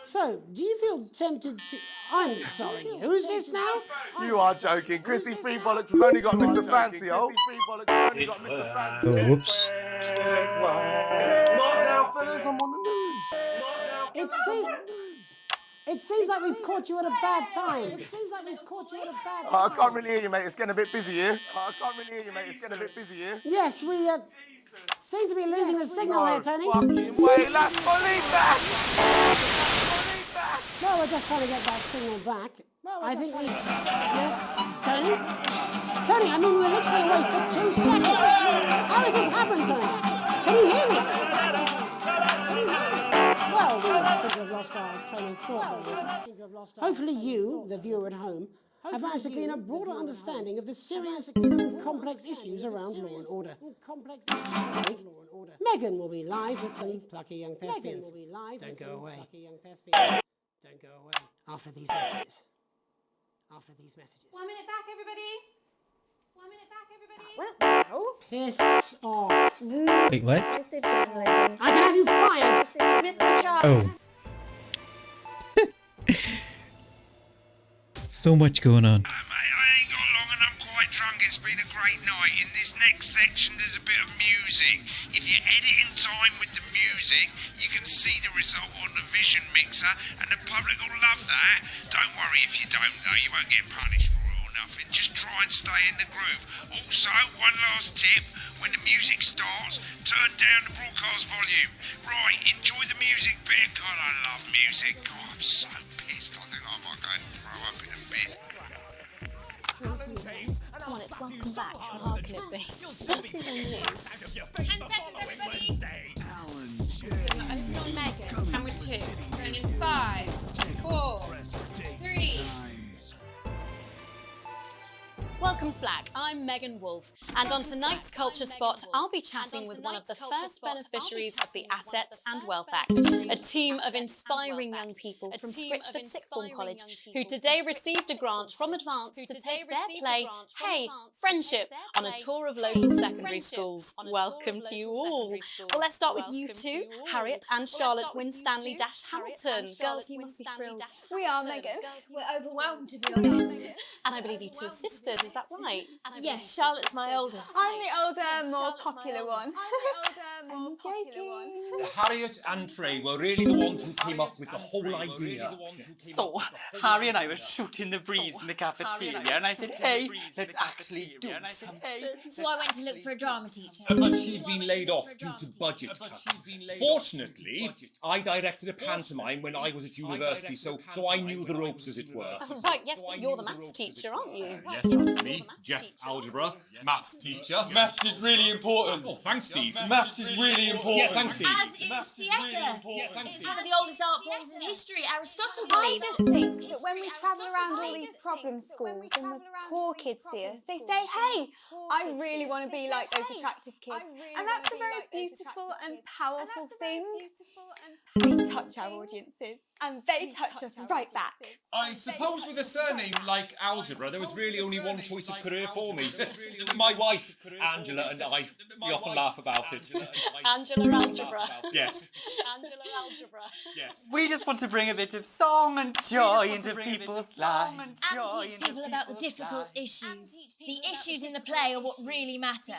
So, do you feel tempted to... I'm sorry, who's this now? You are joking. Chrissy Free Bollocks has only got Mr. Fancy, oh. Whoops. What now, fellas? I'm on the news. It seems like we've caught you at a bad time. I can't really hear you, mate. It's getting a bit busy here. Yes, we seem to be losing the signal here, Tony. Way, Las Bolitas! Well, we're just trying to get that signal back. I think we... Yes, Tony? Tony, I mean, we're literally away for 2 seconds. How has this happened, Tony? Can you hear me? Well, we seem to have lost our train of thought. Hopefully you, the viewer at home, have managed to glean a broader understanding of the serious and complex issues around law and order. Megan will be live with some plucky young thespians. Don't go away. Don't go away. After these messages. 1 minute back, everybody. 1 minute back, everybody. Well, piss off. Wait, what? I can have you fired. Mr. Charles. Oh. So much going on. Quite drunk. It's been a great night. In this next section, there's a bit of music. If you edit in time with the music, you can see the result on the Vision Mixer, and the public will love that. Don't worry if you don't, though. You won't get punished for it or nothing. Just try and stay in the groove. Also, one last tip: when the music starts, turn down the broadcast volume. Right, enjoy the music bit. God, I love music. God, I'm so pissed. I think I might go and throw up in a bit. Come on, it's welcome back. How hard can it be? This is new. 10 seconds, everybody. Open on Megan. Camera 2. Going in 5, 4, 3. Welcome's Black. I'm Megan Wolf, and on tonight's Culture Spot, I'll be chatting with one of the first beneficiaries of the Assets and Wealth Act, a team of inspiring young people from Scritchford Sixth Form College, who today received a grant from Advance to take their play, Hey, Friendship, on a tour of local secondary schools. Welcome to you all. Well, let's start with you two, Harriet and Charlotte Winstanley-Hamilton. Girls, you must be thrilled. We are, Megan. We're overwhelmed, to be honest. And I believe you two are sisters, is that right? Yes, Charlotte's my oldest. I'm the older, more popular one. Harriet and Trey were really the ones who came up with the whole idea. So, Harry and I were shooting the breeze in the cafeteria, and I said, hey, let's actually do something. So I went to look for a drama teacher. But she'd been laid off due to budget cuts. Fortunately, I directed a pantomime when I was at university, so I knew the ropes, as it were. Right, yes, but you're the maths teacher, aren't you? Yes, that's me, Jeff Algebra, maths teacher. Maths is really important. Oh, thanks, Steve. Maths is really important. Yeah, thanks, Steve. As is theatre. It's one of the oldest art forms in history. Aristotle I believed. just think that when we travel around all these problem schools and the poor kids see us, they say, hey, I really want to be like those attractive kids. And that's a very beautiful and powerful thing. We touch our audiences and they touch us right back. I suppose with a surname like Algebra, there was really only one choice of career for me. My wife, Angela, and I, we often laugh about it. Angela Algebra. Yes. Angela Algebra. Yes. We just want to bring a bit of song and joy into people's lives. And teach people about the difficult issues. The issues in the play are what really matter.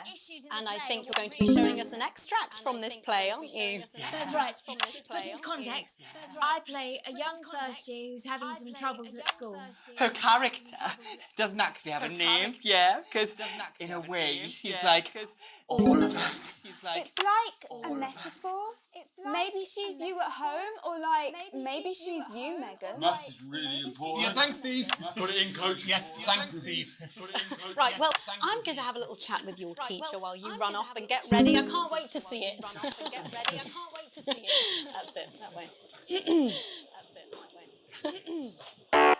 And I think you're going to be showing us an extract from this play, aren't you? That's right. Put into context, I play a young first year who's having some troubles at school. Her character doesn't actually have a name, yeah, because in a way she's like all of us. It's like a metaphor. Maybe she's you at home, or like maybe she's you, Megan. Maths is really important. Yeah, thanks, Steve. Put it in, Coach. Yes, thanks, Steve. Right, well, I'm going to have a little chat with your teacher while you run off and get ready. I can't wait to see it. Get ready. I can't wait to see it. That's it, that way. That's it, that way.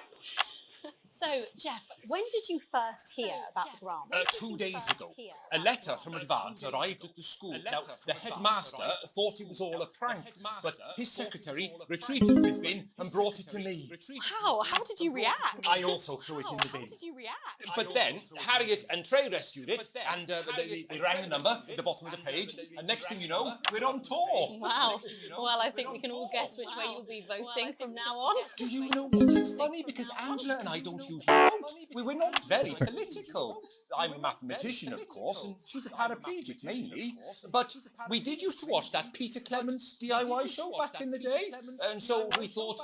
So, Jeff, when did you first hear about the grant? 2 days ago, a letter from Advance arrived at the school. Now, the headmaster thought it was all a prank, but his secretary retreated from his bin and brought it to me. How? How did you react? I also threw it in the bin. How did you react? But then, Harriet and Trey rescued it, and they rang the number at the bottom of the page, and next thing you know, we're on tour. Wow. Well, I think we can all guess which way you'll be voting from now on. Do you know what is funny? Because Angela and I don't usually vote. We're not very political. I'm a mathematician, of course, and she's a paraplegic mainly. But we did used to watch that Peter Clements DIY show back in the day, and so we thought,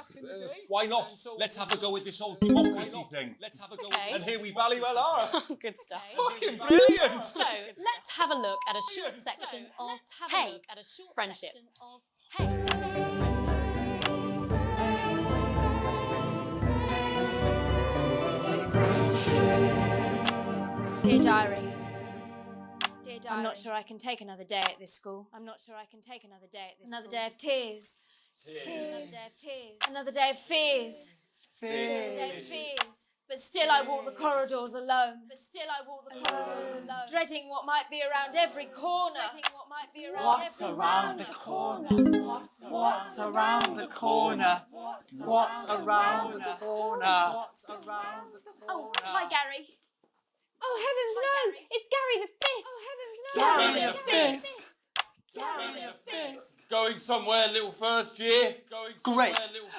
why not? Let's have a go with this whole democracy thing. Okay. And here we bally well are. Good stuff. Fucking brilliant! So, let's have a look at a short section of Hey, Friendship. Hey. Dear Diary, I'm not sure I can take another day at this school. Another day of tears. Another day of fears. Another day of fears. But still I walk the corridors alone. Dreading what might be around every corner. What's around the corner? What's around the corner? What's around the corner? Oh, hi, Gary. Oh, heavens no! It's Gary the Fist! Oh, heavens no! Gary the Fist! Gary the Fist! Going somewhere, little first year? Great!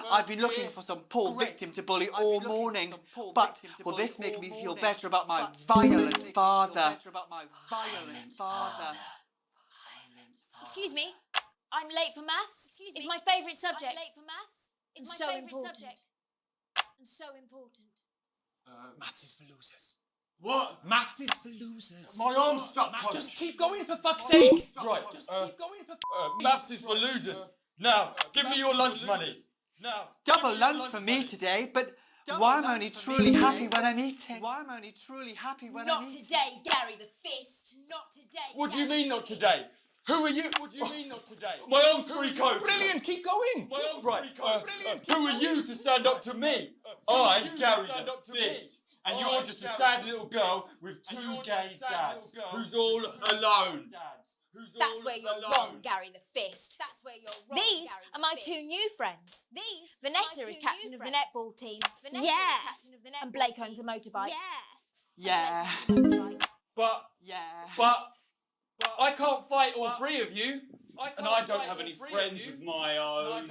I've been looking for some poor victim to bully all morning, but will this make me feel better about my violent father? Excuse me, I'm late for maths. It's my favourite subject. It's so important. Maths is for losers. What? Maths is for losers. My arm's stuck. Just keep going for fuck's sake. Right. Just keep going for Maths is for losers. Now, give me your lunch money. Now. Double lunch for me today, but why am I only truly happy when I'm eating? Not today, Gary the Fist. Not today. What do you mean not today? Who are you? What do you mean not today? My arm's free coat. Brilliant, keep going. My arm's free coat. Who are you to stand up to me? I'm Gary the Fist. And you're just a sad little girl with two gay dads who's all alone. That's where you're wrong, Gary the Fist. These are my two new friends. Vanessa is captain of the netball team. And Blake owns a motorbike. Yeah. But I can't fight all three of you. And I don't have any friends of my own.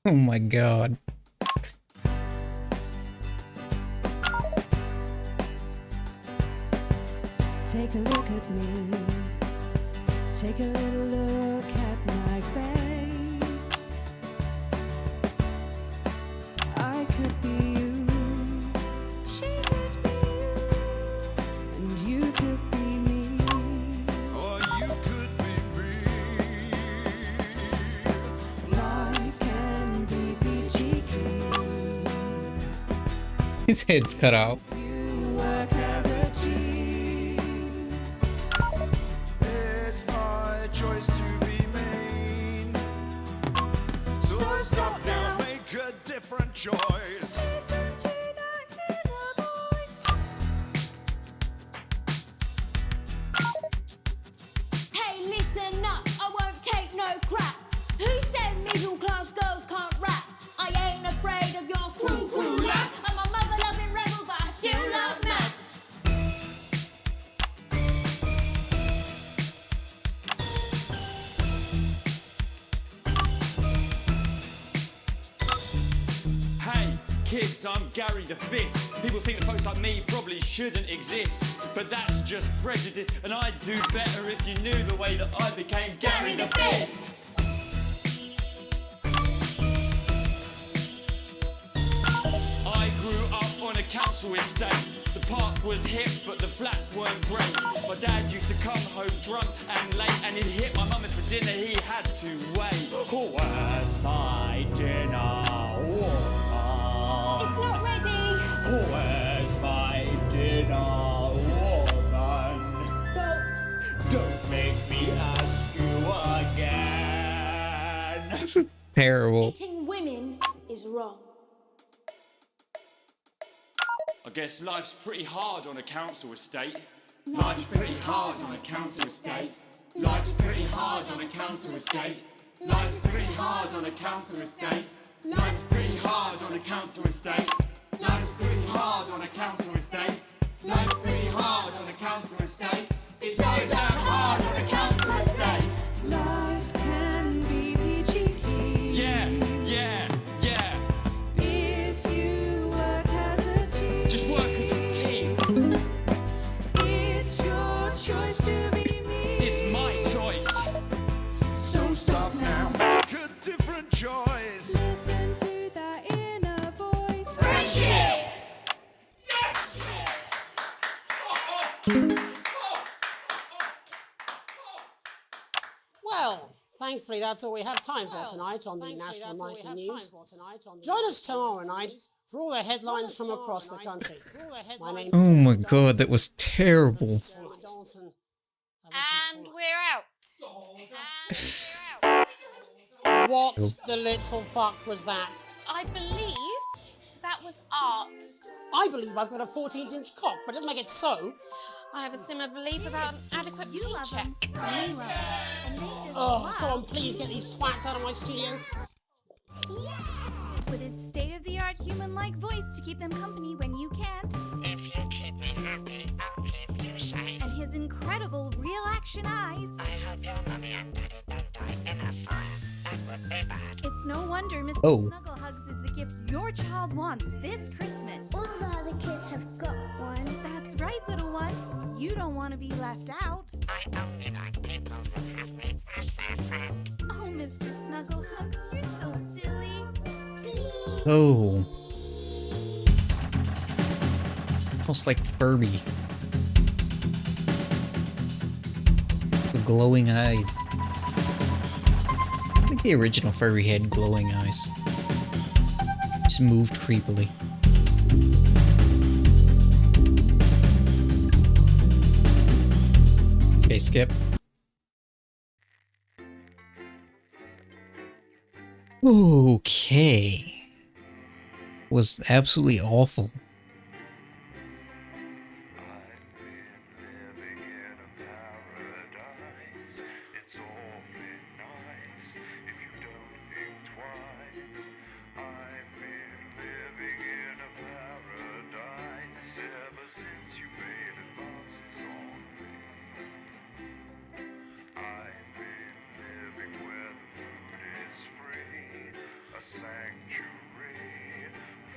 Oh my god. Take a look at me. Take a little look at my face. I could be you. She could be you. And you could be me. Or you could be me. Life can be peachy keen. His head's cut off. You work as a team. It's my choice to be mean. So stop now, make a different choice. Listen to that inner voice. Hey, listen up, I won't take no crap. Who said middle class girls can't rap? I ain't afraid of your cruel lads. I'm a mother-loving rebel, but I still love maths. Hey, kids, I'm Gary the Fist. People think that folks like me probably shouldn't exist. But that's just prejudice, and I'd do better if you knew the way that I became Gary the Fist. I grew up on a council estate. The park was hip, but the flats weren't great. My dad used to come home drunk and late, and he'd hit my mum, and for dinner he had to wait. Where's my dinner? It's not ready. Where's my dinner, woman? Go. Don't make me ask you again. This is terrible. Hitting women is wrong. I guess life's pretty hard on a council estate. Life's pretty hard on a council estate. Life's pretty hard on a council estate. Life's pretty hard on a council estate. Life's pretty hard on a council estate. Life's pretty hard on a council estate. Life's pretty hard on a council estate. It's so damn hard on a council estate. Life can be peachy keen. Yeah. If you work as a team. Just work as a team. It's your choice to be me. It's my choice. So stop now, make a different choice. Listen to that inner voice. Friendship! Yes! Well, thankfully that's all we have time for tonight on the National Nightly News. Join us tomorrow night for all the headlines from across the country. My name's Oh my god, that was terrible. And we're out. What the literal fuck was that? I I believe that was art. I believe I've got a 14-inch cock, but doesn't make it so. I have a similar belief about an adequate paycheck. Oh, someone please get these twats out of my studio. With his state-of-the-art human-like voice to keep them company when you can't. If you keep me happy, I'll keep you safe. And his incredible real-action eyes. I hope your mummy and daddy don't die in a fire. That would be bad. It's no wonder Mr. Oh. Snugglehugs is the gift your child wants this Christmas. All the other kids have got one. That's right, little one. You don't want to be left out. I only like people who have me as their friend. Oh, Mr. Snugglehugs, you're so silly. Oh. Almost like Furby. The glowing eyes. I think the original Furby had glowing eyes. Just moved creepily. Okay, skip. Okay. Was absolutely awful.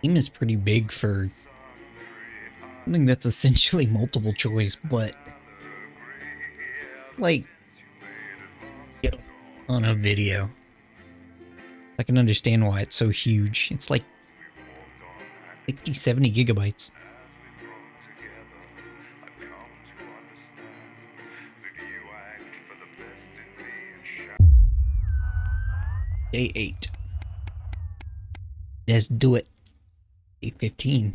Game is pretty big for something that's essentially multiple choice, but like on a video. I can understand why it's so huge. It's like 60-70 gigabytes. Day 8. Let's do it. Day 15.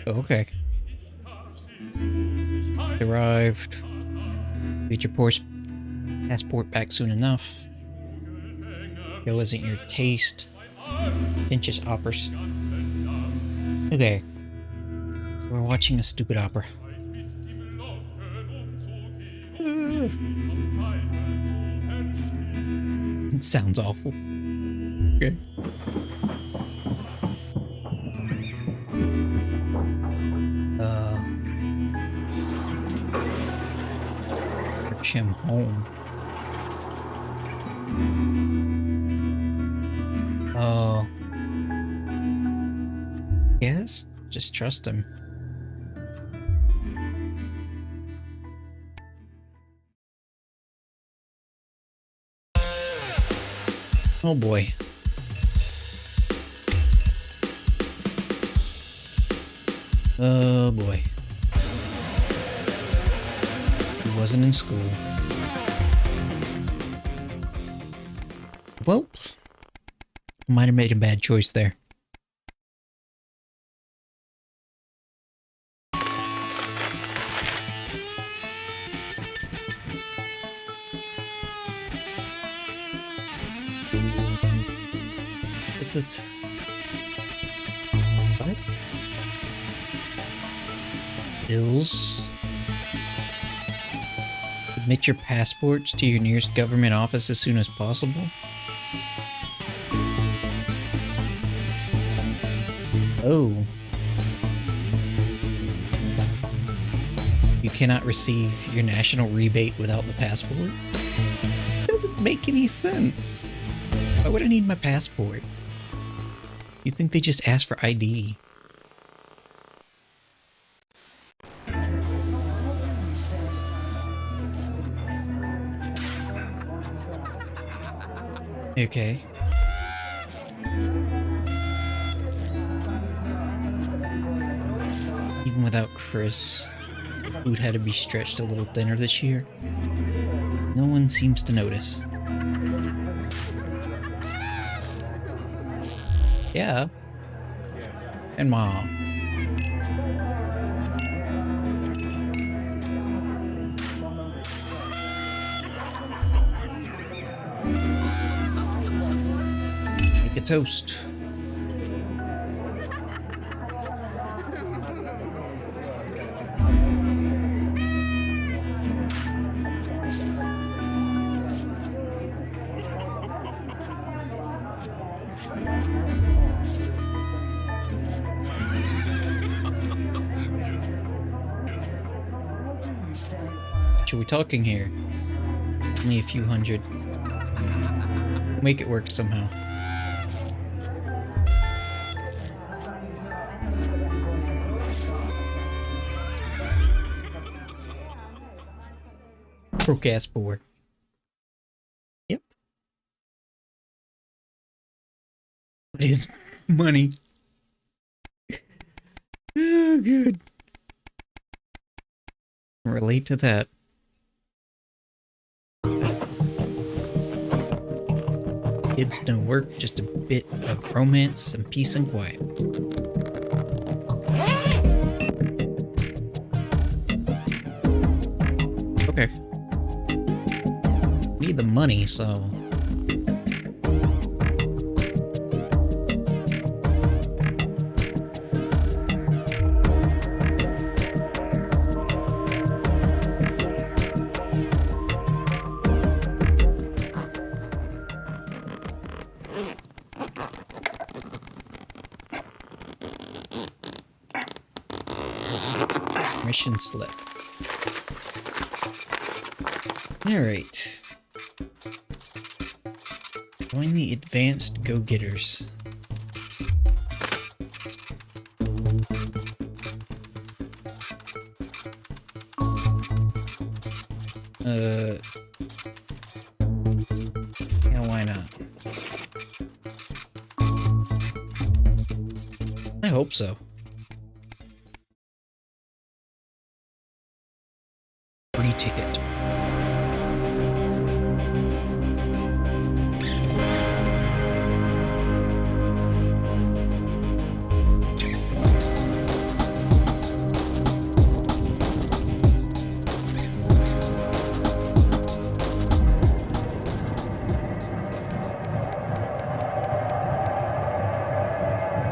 Okay. Arrived. Get your passport back soon enough. It wasn't your taste. Pinch's opera. Okay. So we're watching a stupid opera. It sounds awful. Okay. March him home. Yes, just trust him. Oh boy. Oh boy. He wasn't in school. Well, might have made a bad choice there. What? Bills? Submit your passports to your nearest government office as soon as possible? Oh. You cannot receive your national rebate without the passport? Doesn't make any sense. Why would I need my passport? You think they just asked for ID? Okay. Even without Chris, the food had to be stretched a little thinner this year. No one seems to notice. Yeah. And Mom. a toast. What are we talking here? Only a few hundred. We'll make it work somehow. Broke-ass board. Yep. What is money? Oh, good. Relate to that. Kids no work, just a bit of romance and peace and quiet. Okay. Need the money, so... Mission slip. Alright. Join the advanced go-getters. Yeah, why not? I hope so. Free ticket.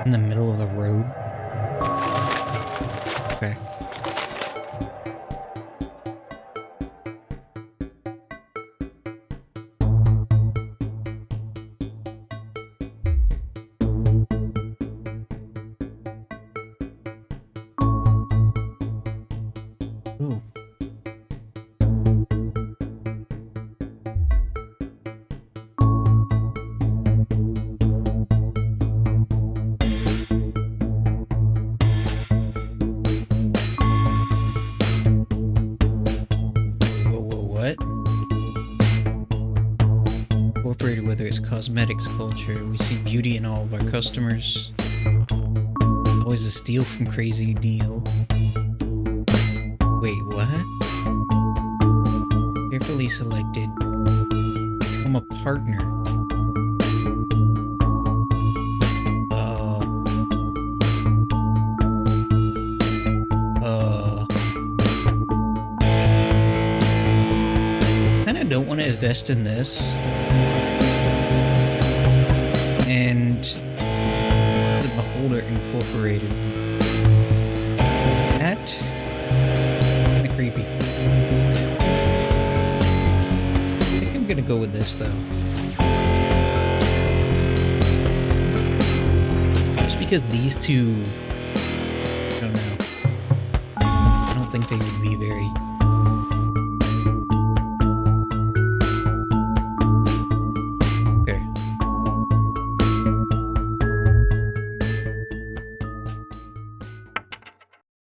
In the middle of the road. Okay. Ooh. Incorporated, whether it's cosmetics culture, we see beauty in all of our customers. Always a steal from Crazy Neil. Wait, what? Carefully selected. Become a partner. Kinda don't want to invest in this. And the Beholder Incorporated. That kinda creepy. I think I'm gonna go with this though. Just because these two, I don't know. I don't think they would be very.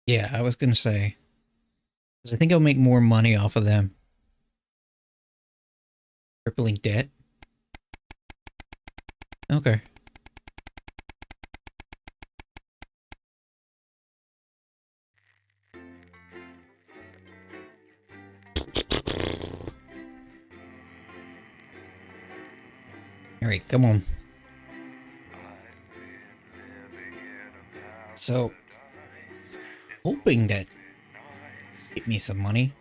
Yeah, I was gonna say, because I think I'll make more money off of them. Crippling debt? Okay. Alright, come on. So, hoping that get me some money.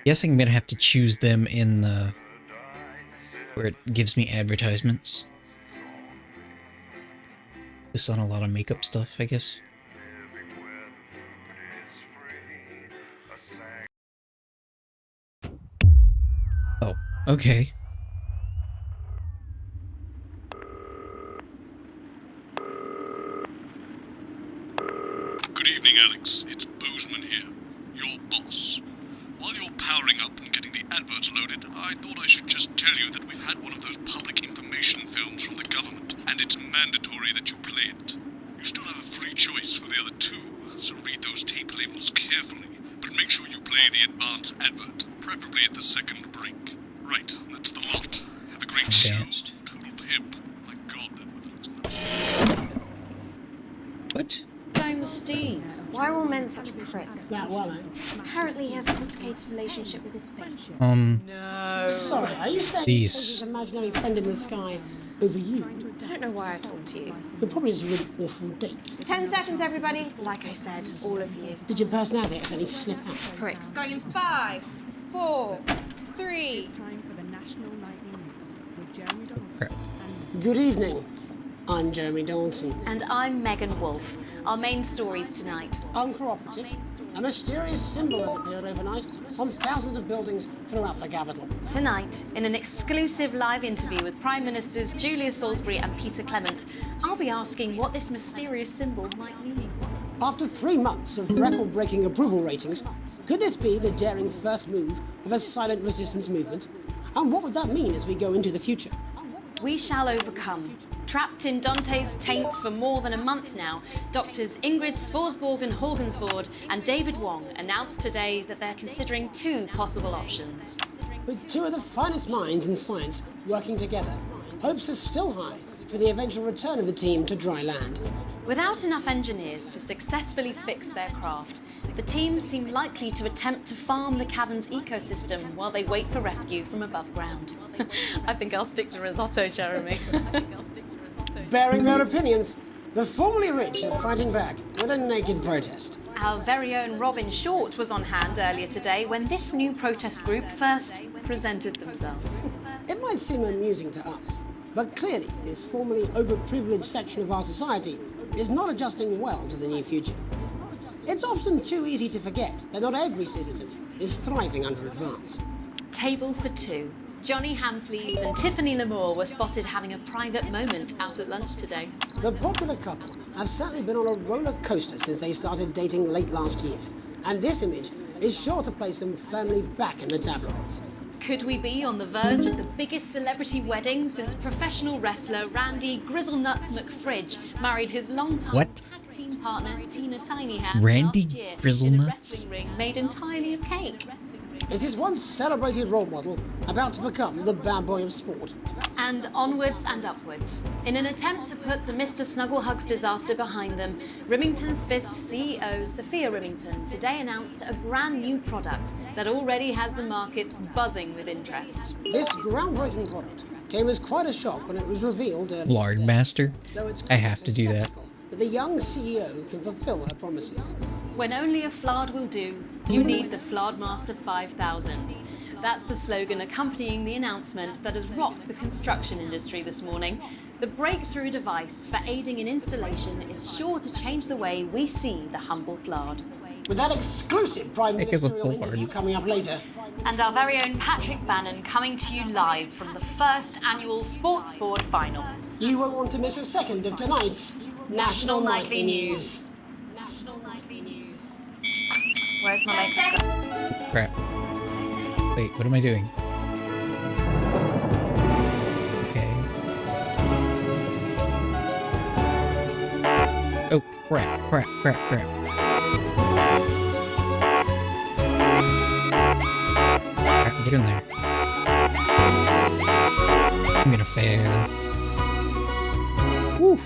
Guessing I'm gonna have to choose them in the where it gives me advertisements. It's on a lot of makeup stuff, I guess. Oh, okay. Good evening, Alex. It's Bozeman here, your boss. While you're powering up and getting the adverts loaded, I thought I should just tell you that we've had one of those public information films from the government, and it's mandatory that you play it. You still have a free choice for the other two, so read those tape labels carefully, but make sure you play the advance advert, preferably at the second break. Right, that's the lot. Have a great show. Total pimp. My God, that weather looks nuts. What? Going with Steve. Why are all men such pricks? That well, eh? Apparently he has a complicated relationship with his faith. No. Sorry, are you saying These. his imaginary friend in the sky over you? I don't know why I talked to you. You're probably just a really awful date. 10 seconds, everybody. Like I said, all of you. Did your personality accidentally slip out? Pricks. Going in 5, 4, 3. Time for the National Nightly News with Jeremy Donaldson. Good evening. I'm Jeremy Donaldson. And I'm Megan Wolf. Our main stories tonight. Uncooperative. A mysterious symbol has appeared overnight on thousands of buildings throughout the capital. Tonight, in an exclusive live interview with Prime Ministers Julia Salisbury and Peter Clement, I'll be asking what this mysterious symbol might mean. After 3 months of record-breaking approval ratings, could this be the daring first move of a silent resistance movement? And what would that mean as we go into the future? We shall overcome. Trapped in Dante's taint for more than a month now, doctors Ingrid Svorsborg and Horgensvoord and David Wong announced today that they're considering 2 possible options. With 2 of the finest minds in science working together, hopes are still high for the eventual return of the team to dry land. Without enough engineers to successfully fix their craft, the team seem likely to attempt to farm the cavern's ecosystem while they wait for rescue from above ground. I think I'll stick to risotto, Jeremy. Bearing their opinions, the formerly rich are fighting back with a naked protest. Our very own Robin Short was on hand earlier today when this new protest group first presented themselves. It might seem amusing to us, but clearly this formerly overprivileged section of our society is not adjusting well to the new future. It's often too easy to forget that not every citizen is thriving under advance. Table for 2. Johnny Hamsleeves and Tiffany Lamour were spotted having a private moment out at lunch today. The popular couple have certainly been on a roller coaster since they started dating late last year, and this image is sure to place them firmly back in the tabloids. Could we be on the verge of the biggest celebrity wedding since professional wrestler Randy Grizzlenuts McFridge married his longtime tag team partner Tina Tiny Hands Randy last year in a Grizzlenuts? wrestling ring made entirely of cake? Is this once celebrated role model about to become the bad boy of sport? And onwards and upwards. In an attempt to put the Mr. Snugglehugs disaster behind them, Rimington's Fist CEO Sophia Rimington today announced a brand new product that already has the markets buzzing with interest. This groundbreaking product came as quite a shock when it was revealed Lard Master? I have to do that. that the young CEO can fulfill her promises. When only a Flard will do, you need the Flardmaster 5000. That's the slogan accompanying the announcement that has rocked the construction industry this morning. The breakthrough device for aiding in installation is sure to change the way we see the humble Flard. With that exclusive Prime Heck of a Ministerial Flard. interview coming up later. And our very own Patrick Bannon coming to you live from the first annual Sports Board final. You won't want to miss a second of tonight's National Nightly News. Where's my makeup? Crap. Wait, what am I doing? Okay. Oh, crap. Get in there. I'm gonna fail. Woo.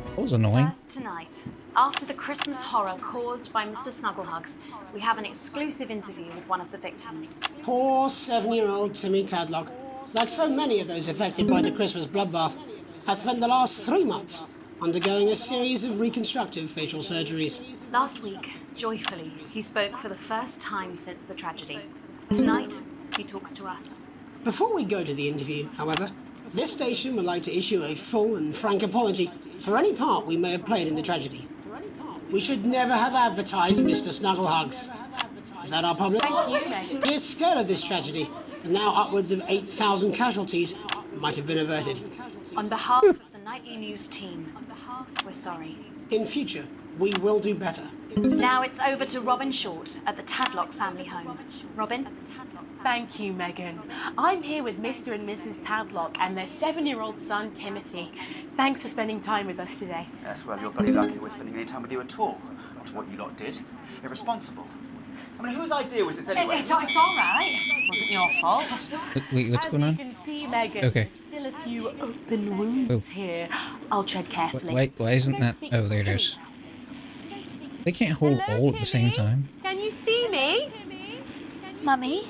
That was annoying. First tonight, after the Christmas horror caused by Mr. Snugglehugs, we have an exclusive interview with one of the victims. Poor 7-year-old Timmy Tadlock, like so many of those affected by the Christmas bloodbath, has spent the last 3 months undergoing a series of reconstructive facial surgeries. Last week, Joyfully, he spoke for the first time since the tragedy. Tonight, he talks to us. Before we go to the interview, however, this station would like to issue a full and frank apology for any part we may have played in the tragedy. We should never have advertised Mr. Snugglehugs. That our public is scared of this tragedy, and now upwards of 8,000 casualties might have been averted. On behalf of the Nightly News team, we're sorry. In future, we will do better. Now it's over to Robin Short at the Tadlock family home. Robin? Thank you, Megan. I'm here with Mr. and Mrs. Tadlock and their 7-year-old son, Timothy. Thanks for spending time with us today. Yes, well, you're bloody lucky we're spending any time with you at all. After what you lot did. Irresponsible. I mean, whose idea was this anyway? It's all right. It wasn't your fault. Wait, what's going on? As you can see, Megan, Okay. there's still a few open wounds here. I'll tread carefully. Why isn't that? Oh, there it is. They can't hold all at the same time. Can you see me? Mummy,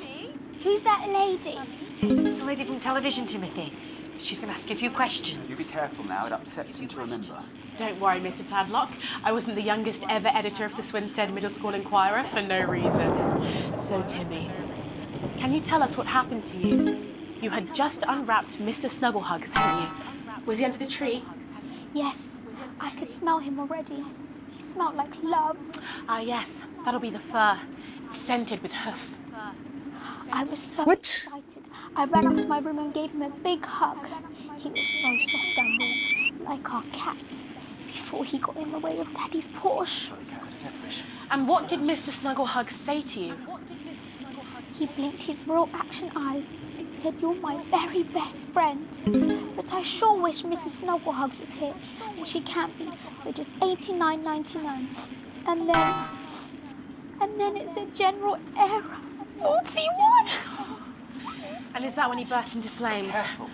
who's that lady? It's the lady from television, Timothy. She's going to ask you a few questions. You be careful now, it upsets them to remember. Don't worry, Mr. Tadlock. I wasn't the youngest ever editor of the Swinstead Middle School Inquirer for no reason. So, Timmy, can you tell us what happened to you? You had just unwrapped Mr. Snugglehugs, hadn't you? Was he under the tree? Yes, I could smell him already. He smelled like love. Ah, yes, that'll be the fur. It's scented with hoof. I was so excited. I ran up to my room and gave him a big hug. He was so soft and warm, like our cat, before he got in the way of Daddy's Porsche. And what did Mr. Snugglehugs say to you? He blinked his real action eyes and said, "You're my very best friend." But I sure wish Mrs. Snugglehugs was here, and she can't be. They're just $89.99. And then it's a general error. 41! And is that when he burst into flames? Careful.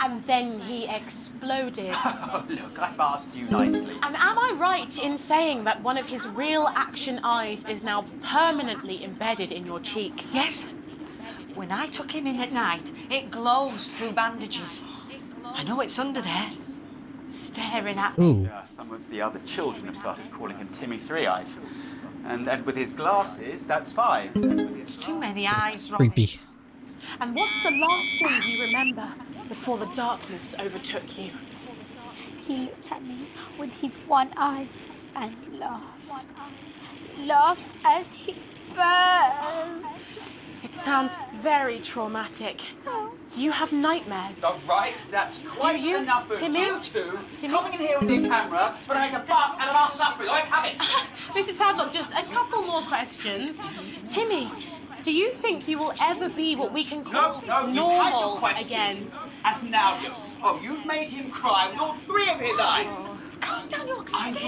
And then he exploded. Oh, look, I've asked you nicely. And am I right in saying that one of his real action eyes is now permanently embedded in your cheek? Yes. When I took him in at night, it glows through bandages. I know it's under there, staring at me. Some of the other children have started calling him Timmy Three Eyes. And with his glasses, that's 5. It's too many eyes, Robbie. Creepy. And what's the last thing you remember before the darkness overtook you? He looked at me with his one eye and laughed. Laughed as he burned. It sounds very traumatic. Do you have nightmares? All right, that's quite enough of Timmy? you two coming in here with your camera, but I make a buck out of our supper. Like, have it. Mr. Tadlock, just a couple more questions. Timmy, do you think you will ever be what we can call No, you've had your normal question. again? And now you. Oh, you've made him cry with all 3 of his eyes. Calm down, you're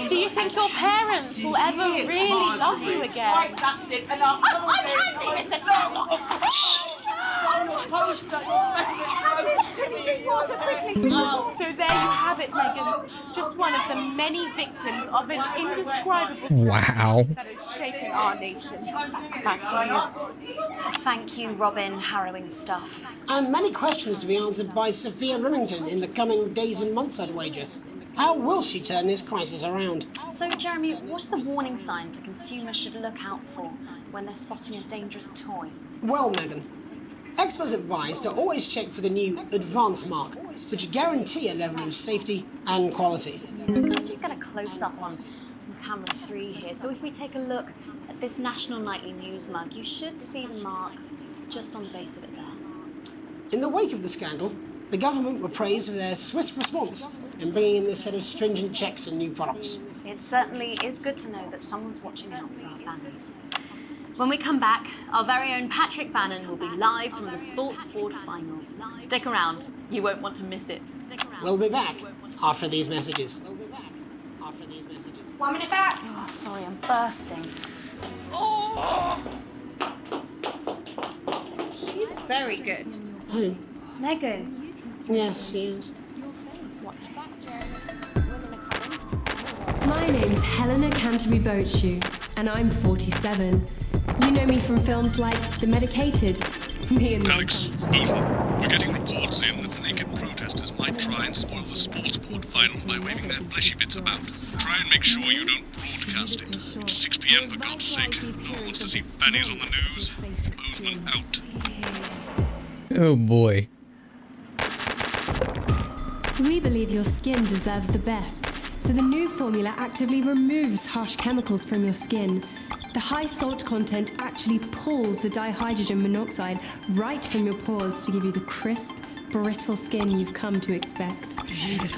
Do you think your parents will ever really love you again? Right, that's it. Enough. I'm hungry, Mr. Tadlock. So there you have it, Megan. Just one of the many victims of an indescribable Wow. that has shaken our nation. Back to you. Thank you, Robin. Harrowing stuff. And many questions to be answered by Sophia Rimington in the coming days and months, I'd wager. How will she turn this crisis around? So, Jeremy, what are the warning signs a consumer should look out for when they're spotting a dangerous toy? Well, Megan, experts advise to always check for the new Advance mark, which guarantee a level of safety and quality. Let's just get a close-up on camera 3 here. So if we take a look at this National Nightly News mug, you should see the mark just on the base of it there. In the wake of the scandal, the government were praised for their swift response in bringing in this set of stringent checks and new products. It certainly is good to know that someone's watching out for our families. When we come back, our very own Patrick Bannon will be live from the Sports Board Finals. Stick around, you won't want to miss it. We'll be back after these messages. 1 minute back. Oh, sorry, I'm bursting. She's very good. Who? Megan. Yes, she is. My name's Helena Canterbury Boatshoe, and I'm 47. You know me from films like The Medicated, Me and my Alex, Bozeman, we're getting reports in that naked protesters might try and spoil the sports board final by waving their fleshy bits about. Try and make sure you don't broadcast it. It's 6 p.m. for God's sake. No one wants to see fannies on the news. Bozeman out. Oh boy. We believe your skin deserves the best, so the new formula actively removes harsh chemicals from your skin. The high salt content actually pulls the dihydrogen monoxide right from your pores to give you the crisp, brittle skin you've come to expect. I think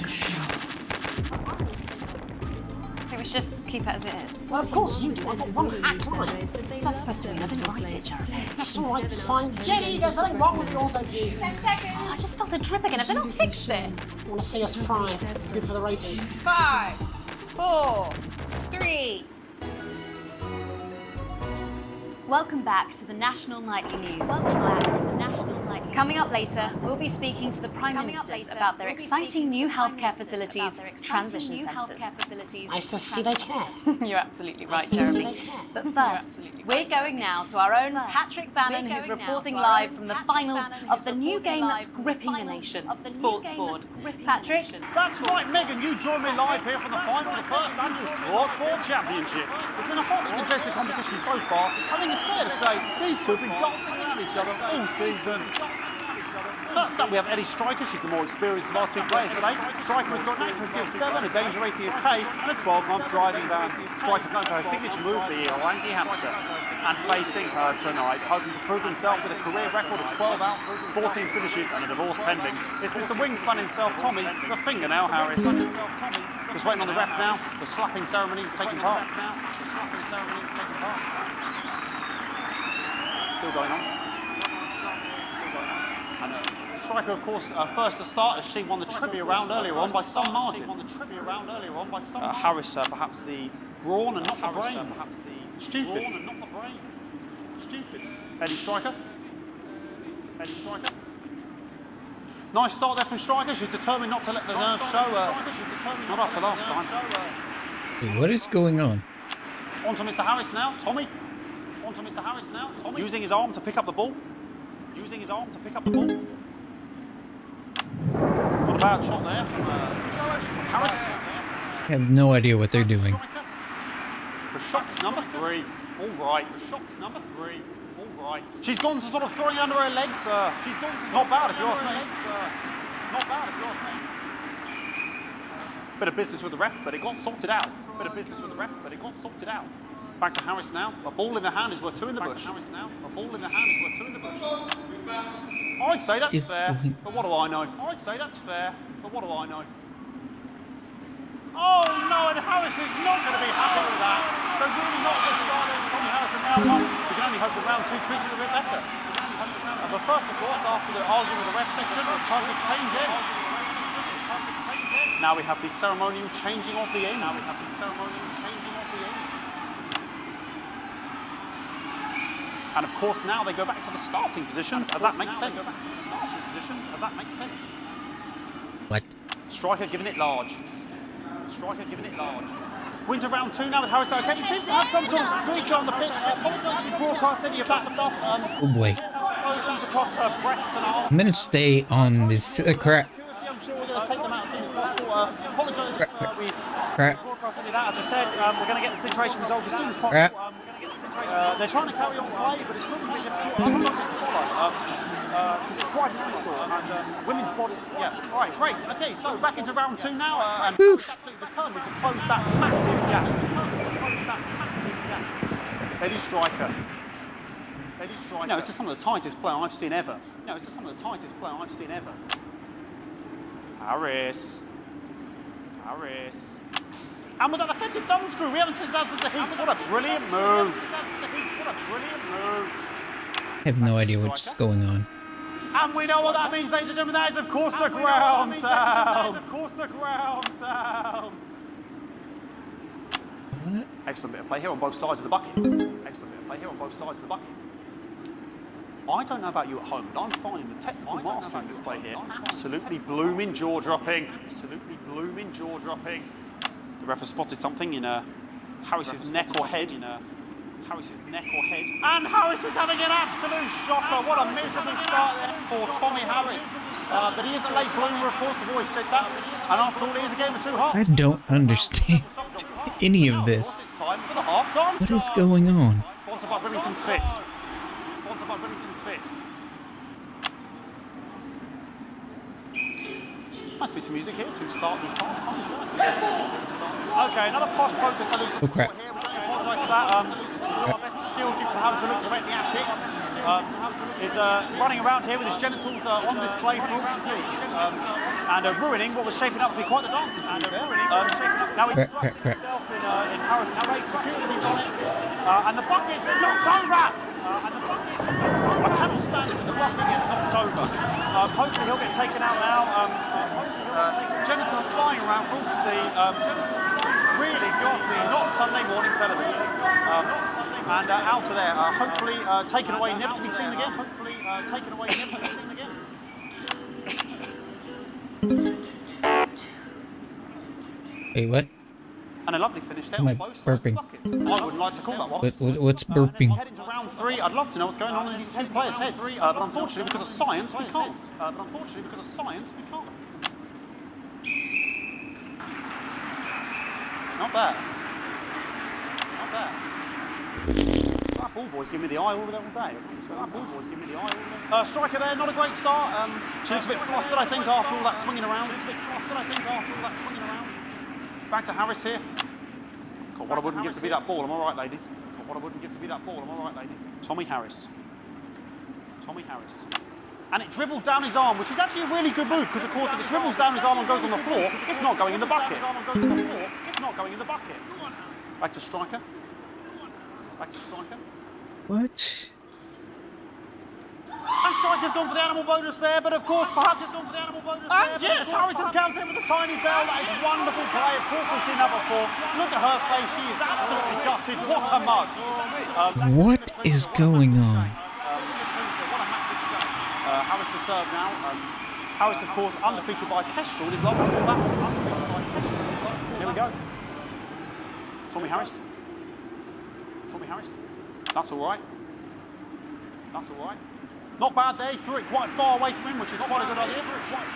we should just keep it as it is. Well, of course you do. I've got one hack line. What's that supposed to mean? I didn't write it, Jeremy. That's all right, fine. Jenny, there's something wrong with the auto cue. 10 seconds. Oh, I just felt a drip again. Have they not fixed this? You want to see us fry? Good for the ratings. 5, 4, 3. Welcome back to the National Nightly News. Coming up later, we'll be speaking to the Prime Ministers about their exciting new healthcare facilities, transition centres. Nice to see they care. You're absolutely right, Jeremy. But first, we're going now to our own Patrick Bannon, who's reporting live from the finals of the new game that's gripping the nation, Sports Board. Patrick? That's right, Megan. You join me live here from the final of the first annual Sports Board Championship. It's been a hotly contested competition so far. I think it's fair to say these two have been dancing around each other all season. First up, we have Eddie Striker. She's the more experienced of our two players today. Striker has got an accuracy of 7, a danger rating of K, and a 12-month driving ban. Striker's known for her signature move, the Lanky Hamster. And facing her tonight, hoping to prove himself with a career record of 12 outs, 14 finishes, and a divorce pending, it's Mr. Wingspan himself, Tommy, the Fingernail Harris. Just waiting on the ref now. The slapping ceremony is taking part. Still going on. And Striker, of course, first to start as she won the trivia round earlier on by some margin. Harris, perhaps the brawn and not the brains. Stupid. Eddie Striker. Nice start there from Striker. She's determined not to let the nerves show. Not after last time. Wait, what is going on? On to Mr. Harris now. Tommy. Using his arm to pick up the ball. Not a bad shot there from Harris. I have no idea what they're doing. For shot number 3. All right. She's gone to sort of throwing under her legs. Not bad if you ask me. Bit of business with the ref, but it got sorted out. Back to Harris now. A ball in the hand is worth 2 in the bush. I'd say that's fair, but what do I know? Oh no, and Harris is not going to be happy with that. So it's really not good start there for Tommy Harris in round 1. We can only hope that round 2 treats us a bit better. But first, of course, after the argument with the ref section, it's time to change ends. Now we have the ceremonial changing of the ends. And of course, now they go back to the starting positions, as that makes sense. What? Striker giving it large. We're into round 2 now with Harris. Okay, he seems to have some sort of streak on the pitch. I apologise if you broadcast any of that stuff. Oh boy. Across her breasts and arms. I'm gonna stay on this crap. I'm sure we're going to take them out as soon as possible. Apologise if we broadcast any of that. As I said, we're going to get the situation resolved as soon as possible. They're trying to carry on play, but it's probably difficult to follow. Because it's quite an eyesore, and women's bodies. Yeah. All right, great. Okay, so back into round 2 now, and absolutely determined to close that massive gap. Eddie Striker. No, it's just some of the tightest play I've seen ever. Harris. And was that the fetid thumb screw? We haven't seen that since the heats. What a brilliant move. I have no idea what's going on. And we know what that means, ladies and gentlemen. That is, of course, the ground sound. Excellent bit of play here on both sides of the bucket. I don't know about you at home, but I'm finding the technical mastering display here absolutely blooming jaw-dropping. The ref has spotted something in Harris's neck or head. Harris's neck or head. And Harris is having an absolute shocker. What a miserable start there for Tommy Harris. But he is a late bloomer, of course, I've always said that. And after all, it is a game of two halves. I don't understand any of this. What is going on? Sponsored by Remington's Fist. Sponsored by Remington's Fist. Must be some music here to start the half time. Okay, another posh protest to lose. Oh crap. Apologise for that. Do our best to shield you from having to look directly at it. Is running around here with his genitals on display for all to see. And ruining what was shaping up to be quite the dancing team there. Now he's thrusting himself in Harris's face, security on it. And the bucket is knocked over! I cannot stand it when the bucket gets knocked over. Hopefully he'll get taken out now. Genitals flying around for all to see. Really, if you ask me, not Sunday morning television. And out of there, hopefully taken away, never to be seen again. Hopefully taken away, never to be seen again. Wait, what? And a lovely finish there Am I on both sides of the burping? bucket. I wouldn't like to call that one. What's burping? Head into round 3. I'd love to know what's going on in these 10 players' heads. But unfortunately, because of science, we can't. Not bad. Not bad. That ball boy's giving me the eye all day. That ball boy's giving me the eye all day. Striker there, not a great start. She looks a bit flustered, I think, after all that swinging around. Back to Harris here. God, what I wouldn't give to be that ball, am I right, ladies? Tommy Harris. And it dribbled down his arm, which is actually a really good move, because of course if it dribbles down his arm and goes on the floor, it's not going in the bucket. Back to striker. What? And striker's gone for the animal bonus there, but of course perhaps... And yes, Harris has counted with a tiny bell. That is wonderful play. Of course we've seen that before. Look at her face, she is absolutely gutted. What a mug. What is going on? Harris to serve now. Harris, of course, undefeated by Kestrel in his last 6 battles. Here we go. Tommy Harris. That's all right. Not bad there. He threw it quite far away from him, which is quite a good idea.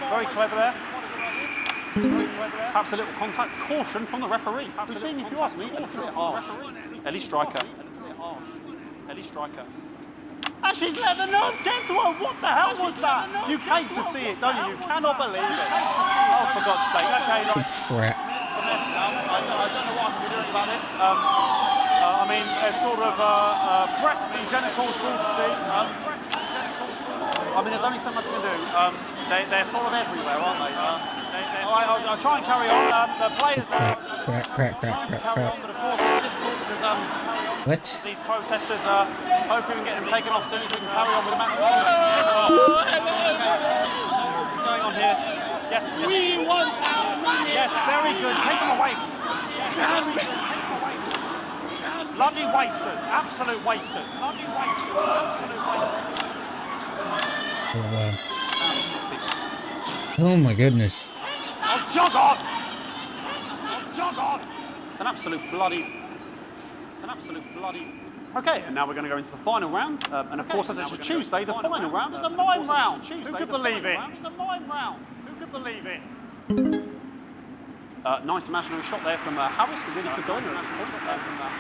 Very clever there. Perhaps a little contact. Caution from the referee. Who's being, if you ask me, a little bit harsh. Ellie Striker. And she's let the nerves get to her. What the hell was that? You hate to see it, don't you? You cannot believe it. Oh, for God's sake. Okay, right. Crap. I don't know what I'm going to be doing about this. I mean, there's sort of breasts and genitals for all to see. I mean, there's only so much we can do. They're sort of everywhere, aren't they? I'll try and carry on. The players are Crap. but of course it's difficult because What? these protesters are hoping we can get them taken off soon so we can carry on with the match. What's going on here? Yes. We want our money. Yes, very good. Take them away. Yes, very good. Take them away. Bloody wasters. Absolute wasters. Oh, wow. Oh my goodness. Oh, jog on! It's an absolute bloody... Okay, and now we're going to go into the final round. And of course, as it's a Tuesday, the final round is a mime round. Who could believe it? Nice imaginary shot there from Harris. It really could go in there.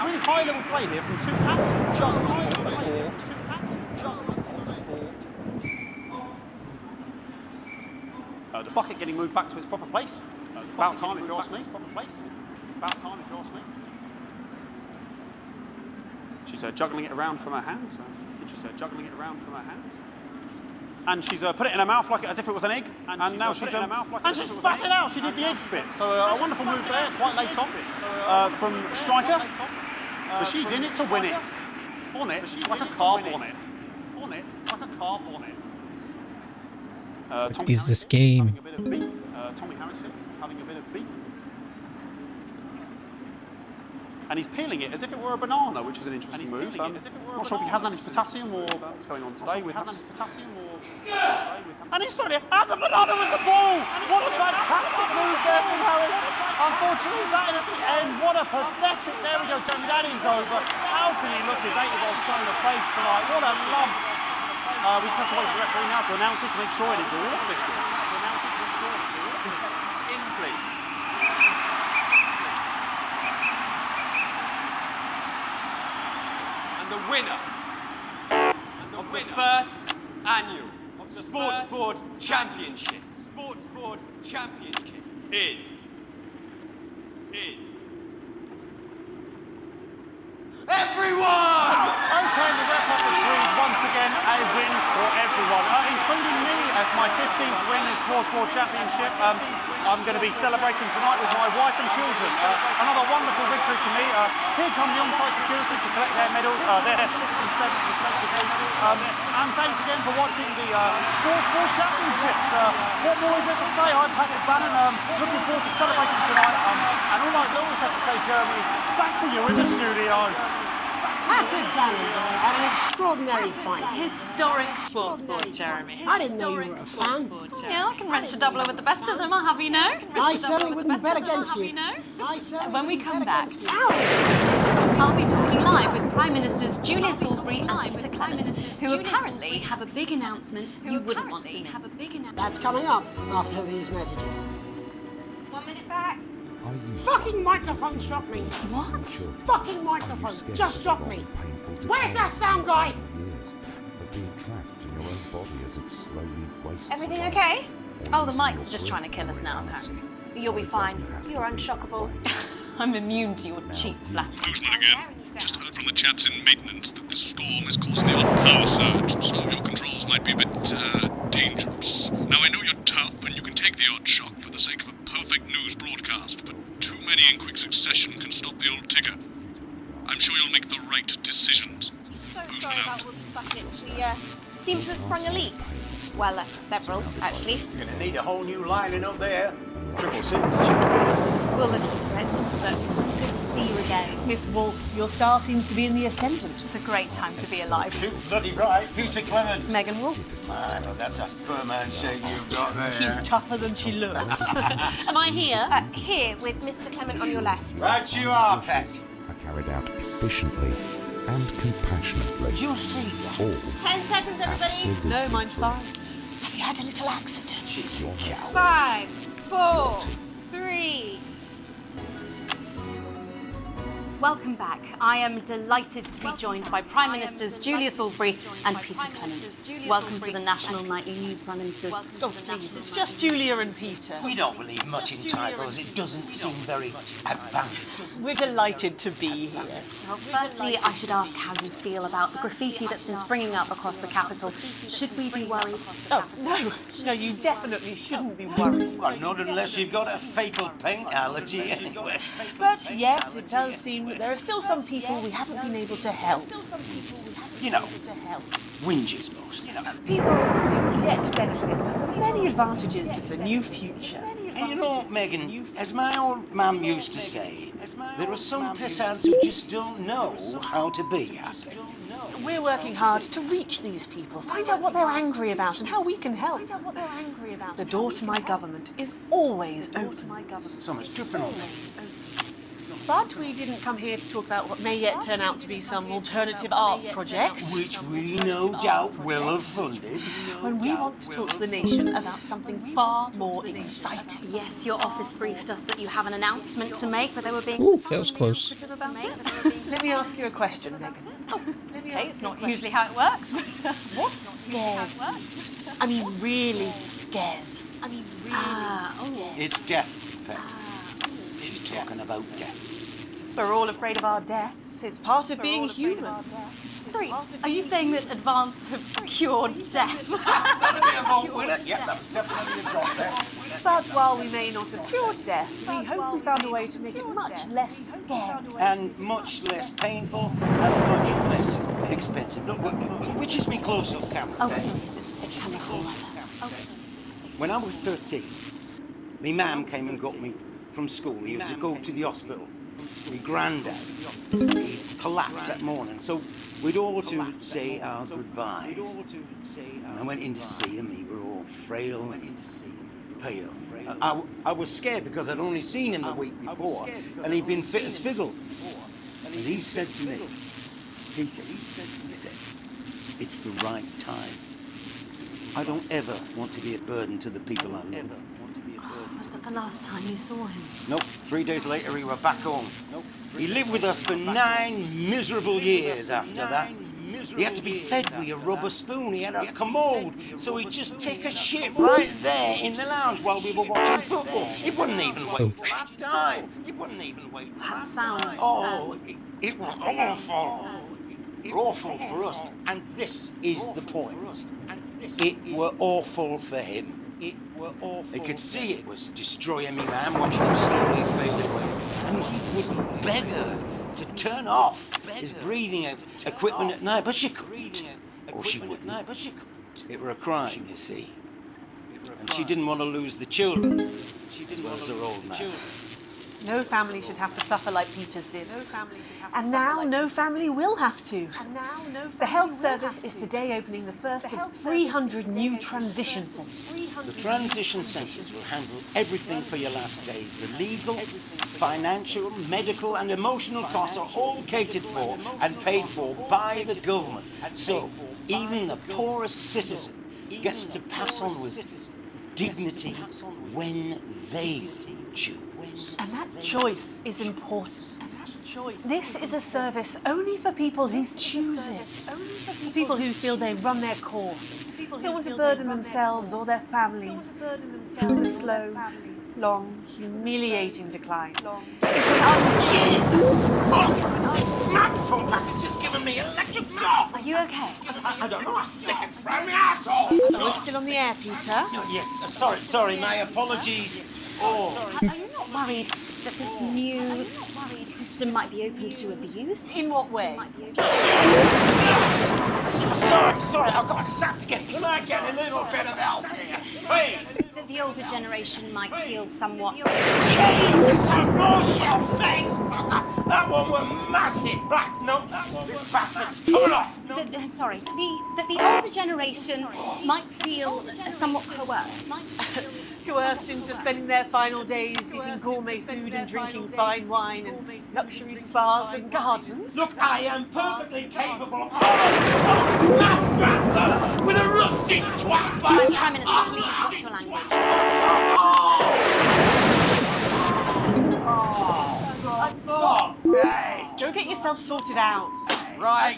Really high-level play here from two absolute juggernauts of the sport. The bucket getting moved back to its proper place. About time, if you ask me. She's juggling it around from her hands. And she's put it in her mouth like as if it was an egg. And now she's spat it out. She did the egg spit. So a wonderful move there. It's quite late on from striker. But she's in it to win it. On it like a carb on it. What is this game? Tommy Harrison having a bit of beef. and he's peeling it as if it were a banana, which is an interesting move. I'm not sure if he hasn't had his potassium or what's going on today. And he's throwing it, and the banana was the ball! What a fantastic move there from Harris. Unfortunately, that is at the end. What a pathetic, there we go, Jeremy, that is over. How can he look his 8-year-old son in the face tonight? What a lump. We just have to wait for the referee now to announce it to make sure it is all official. In, please. And the winner of the first annual Sports Board Championship is everyone! Okay, the ref up agreed once again a win for everyone, including me as my 15th win in Sports Board Championship. I'm going to be celebrating tonight with my wife and children. Another wonderful victory for me. Here come the on-site security to collect their medals. They're 6th and 7th respectively. And thanks again for watching the Sports Board Championships. What more is there to say? I'm Patrick Bannon. Looking forward to celebrating tonight. And all I always have to say, Jeremy, is back to you in the studio. Patrick Bannon had an extraordinary fight. Historic sports board, Jeremy. I didn't know you were a fan. Yeah, I can wrench a doubler with the best of them, I'll have you know. I certainly wouldn't bet against you. When we come back, I'll be talking live with Prime Ministers Julia Salisbury and Peter Clement, who apparently have a big announcement you wouldn't want to miss. That's coming up after these messages. 1 minute back. Fucking microphone struck me. What? Fucking microphone just struck me. Where's that sound guy? Years of being trapped in your own body as it slowly wastes. Everything okay? Oh, the mics are just trying to kill us now, apparently. You'll be fine. You're unshockable. I'm immune to your cheap flattery. Boozman again. Just heard from the chaps in maintenance that the storm is causing the odd power surge, so your controls might be a bit dangerous. Now, I know you're tough and you can take the odd shock for the sake of a perfect news broadcast, but too many in quick succession can stop the old ticker. I'm sure you'll make the right decisions. So sorry about all these buckets. We seem to have sprung a leak. Well, several, actually. You're going to need a whole new lining up there. Triple single. We'll look into it. That's good to see you again. Miss Wolfe, your star seems to be in the ascendant. It's a great time to be alive. Too bloody right, Peter Clement. Megan Wolfe. Man, that's a firm handshake you've got there. She's tougher than she looks. Am I here? Here, with Mr. Clement on your left. Right you are, pet. Are carried out efficiently and compassionately. You'll see. All 10 seconds, everybody. absolutely No, mine's fine. Have you had a little accident? 5, 4, 3. Welcome back. I am delighted to be joined by Prime Ministers Julia Salisbury and Peter Clement. Welcome to the National Nightly News, Prime Ministers. Oh, please, it's just Julia and Peter. We don't believe much in titles. It doesn't seem very advanced. We're delighted to be here. Well, firstly, I should ask how you feel about the graffiti that's been springing up across the capital. Should we be worried? Oh, no, you definitely shouldn't be worried. Well, not unless you've got a fatal paint allergy anyway. But yes, it does seem that there are still some people we haven't been able to help. You know, whingers most, you know. People who've yet to benefit from the many advantages of the new future. And you know, Megan, as my old mum used to say, there are some pissants who just don't know how to be happy. We're working hard to reach these people, find out what they're angry about and how we can help. The door to my government is always open. So much dripping on me. But we didn't come here to talk about what may yet turn out to be some alternative arts project. Which we no doubt will have funded. When we want to talk to the nation about something far more exciting. Yes, your office briefed us that you have an announcement to make, but they were being... Ooh, that was close. Let me ask you a question, Megan. Okay, it's not usually how it works, but... What scares? I mean, really scares. It's death, pet. She's talking about death. We're all afraid of our deaths. It's part of being human. Sorry, are you saying that Advance have cured death? That'll be a vote winner. Yep, that's definitely a drop there. But while we may not have cured death, we hope we found a way to make it much less scary. And much less painful and much less expensive. Look, which is me close-up camera. Oh, Pet. sorry, it's camera call. When I was 13, my mum came and got me from school. He had to go to the hospital My granddad, he collapsed that morning, so we'd all to say our goodbyes. And I went in to see him. He were all frail and pale. I was scared because I'd only seen him the week before, and he'd been fit as fiddle. And he said to me, Peter, he said, it's the right time. I don't ever want to be a burden to the people I love. Was that the last time you saw him? Nope, 3 days later he were back home. He lived with us for 9 miserable years after that. He had to be fed with a rubber spoon. He had a commode, so he'd just take a shit right there in the lounge while we were watching football. He wouldn't even wait till half time. He wouldn't even wait till half time. Oh, it was awful. Awful for us. And this is the point. It were awful for him. He could see it was destroying me, man, watching him slowly fade away. And he would beg her to turn off his breathing equipment at night, but she couldn't. Or she wouldn't. It were a crime, you see. And she didn't want to lose the children, as well as her old man. No family should have to suffer like Peter's did. And now no family will have to. The health service is today opening the first of 300 new transition centres. The transition centres will handle everything for your last days. The legal, financial, medical and emotional costs are all catered for and paid for by the government. So even the poorest citizen gets to pass on with dignity when they choose. And that choice is important. This is a service only for people who choose it. For people who feel they run their course. Don't want to burden themselves or their families in the slow, long, humiliating decline. Microphone package has given me electric shock. Are you okay? I don't know. I think it from my asshole. Are we still on the air, Peter? No, yes. Sorry. My apologies. Are you not worried that this new system might be open to abuse? In what way? Sorry, I've got sapped again. Can I get a little bit of help here, please? That the older generation might feel somewhat... Jesus, wash your face, fucker! That one was massive! Right, no, this bastard's coming off! That the older generation might feel somewhat coerced. Coerced into spending their final days eating gourmet food and drinking fine wine and luxury spas and gardens. Look, I am perfectly capable of with a rutting twat by Prime Minister, please watch your language. Go get yourself sorted out. Right.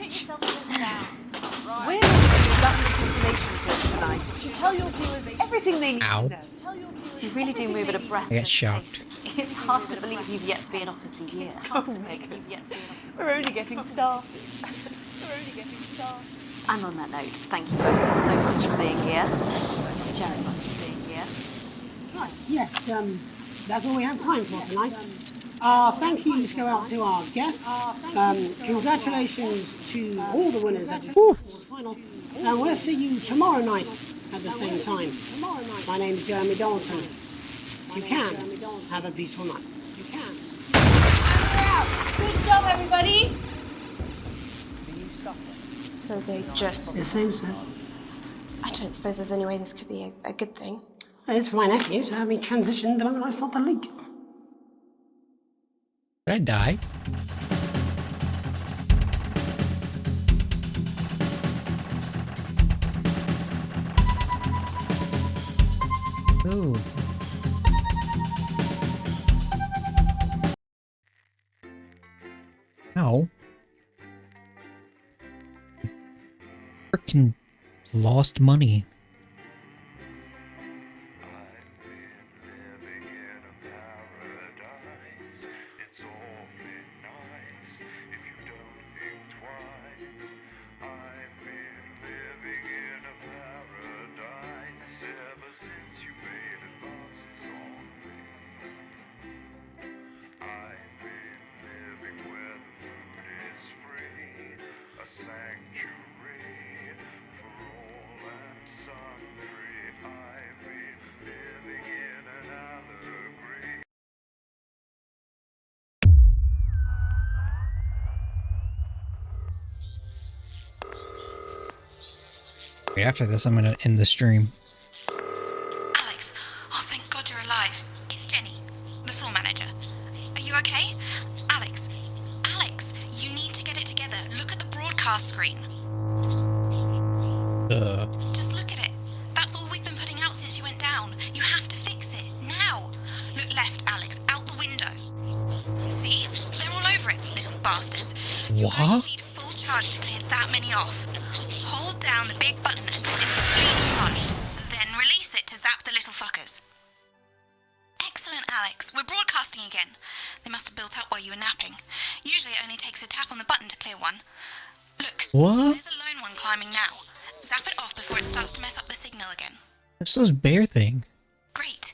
We're going to do government information for tonight. It should tell your viewers everything they need to know. You really do move at a breath. I get shocked. It's hard to believe you've yet to be in office a year. Oh, Megan. We're only getting started. And on that note, thank you both so much for being here. Jeremy, for being here. Right, yes, that's all we have time for tonight. Thank yous go out to our guests. Congratulations to all the winners at this final. And we'll see you tomorrow night at the same time. My name's Jeremy Dalton. If you can, have a peaceful night. You can. Good job, everybody. So they just... It seems so. I don't suppose there's any way this could be a good thing. It's for my nephew, so we transitioned the moment I saw the leak. Did I die? Ooh. Ow. Frickin' lost money. Sanctuary for all and some. Right after this, I'm gonna end the stream. Alex, oh thank God you're alive. It's Jenny, the floor manager. Are you okay? Alex, you need to get it together. Look at the broadcast screen. Just look at it. That's all we've been putting out since you went down. You have to fix it, now. Look left, Alex, out the window. See? They're all over it, little bastards. You only need a full charge to clear that many off. Hold down the big button until it's fully charged. Then release it to zap the little fuckers. Excellent, Alex. We're broadcasting again. They must have built up while you were napping. Usually it only takes a tap on the button to clear one. Look, there's a lone one climbing now. Zap it off before it starts to mess up the signal again. What's those bear things? Great.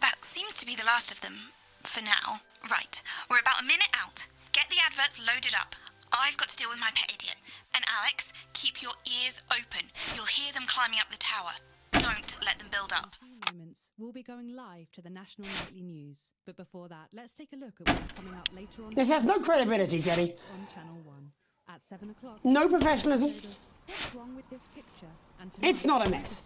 That seems to be the last of them. For now. Right. We're about a minute out. Get the adverts loaded up. I've got to deal with my pet idiot. And Alex, keep your ears open. You'll hear them climbing up the tower. Don't let them build up. In a few moments, we'll be going live to the National Nightly News. But before that, let's take a look at what's coming up later on. This has no credibility, Jenny. On Channel 1 at 7 o'clock. No professionalism. What's wrong with this picture? And It's not a mess.